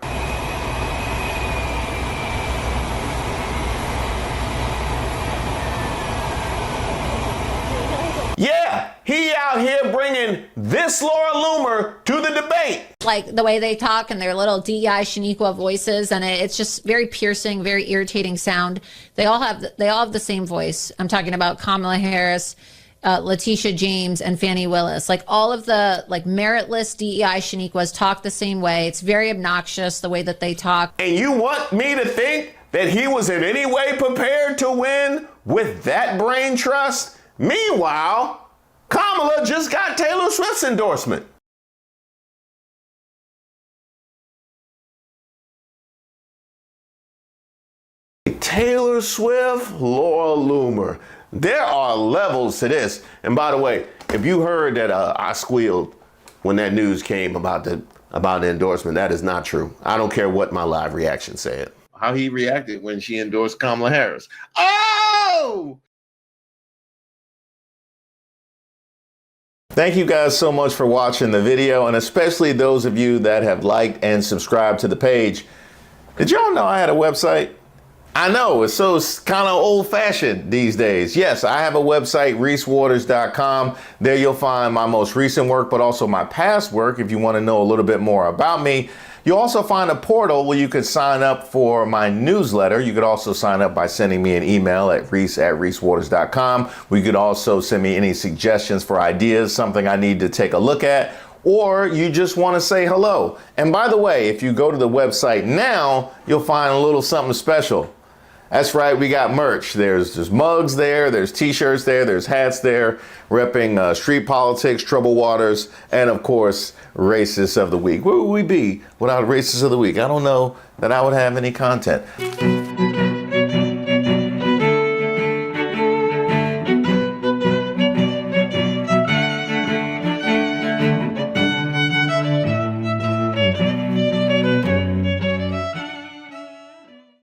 Yeah, he out here bringing this Laura Loomer to the debate. Like the way they talk and their little DEI Shaniqua voices, and it's just very piercing, very irritating sound. They all have the same voice. I'm talking about Kamala Harris, Letitia James, and Fani Willis. Like all of the meritless DEI Shaniquas talk the same way. It's very obnoxious the way that they talk. And you want me to think that he was in any way prepared to win with that brain trust? Meanwhile, Kamala just got Taylor Swift's endorsement. Taylor Swift, Laura Loomer. There are levels to this. And by the way, if you heard that I squealed when that news came about the endorsement, that is not true. I don't care what my live reaction said. How he reacted when she endorsed Kamala Harris. Oh! Thank you guys so much for watching the video, and especially those of you that have liked and subscribed to the page. Did y'all know I had a website? I know, it's so kind of old-fashioned these days. Yes, I have a website, reesewaters.com. There you'll find my most recent work, but also my past work if you want to know a little bit more about me. You'll also find a portal where you could sign up for my newsletter. You could also sign up by sending me an email at reese@reesewaters.com. You could also send me any suggestions for ideas, something I need to take a look at, or you just want to say hello. And by the way, if you go to the website now, you'll find a little something special. That's right, we got merch. There's mugs there, there's t-shirts there, there's hats there, repping street politics, troubled waters, and of course, Racist of the Week. Where would we be without Racist of the Week? I don't know that I would have any content.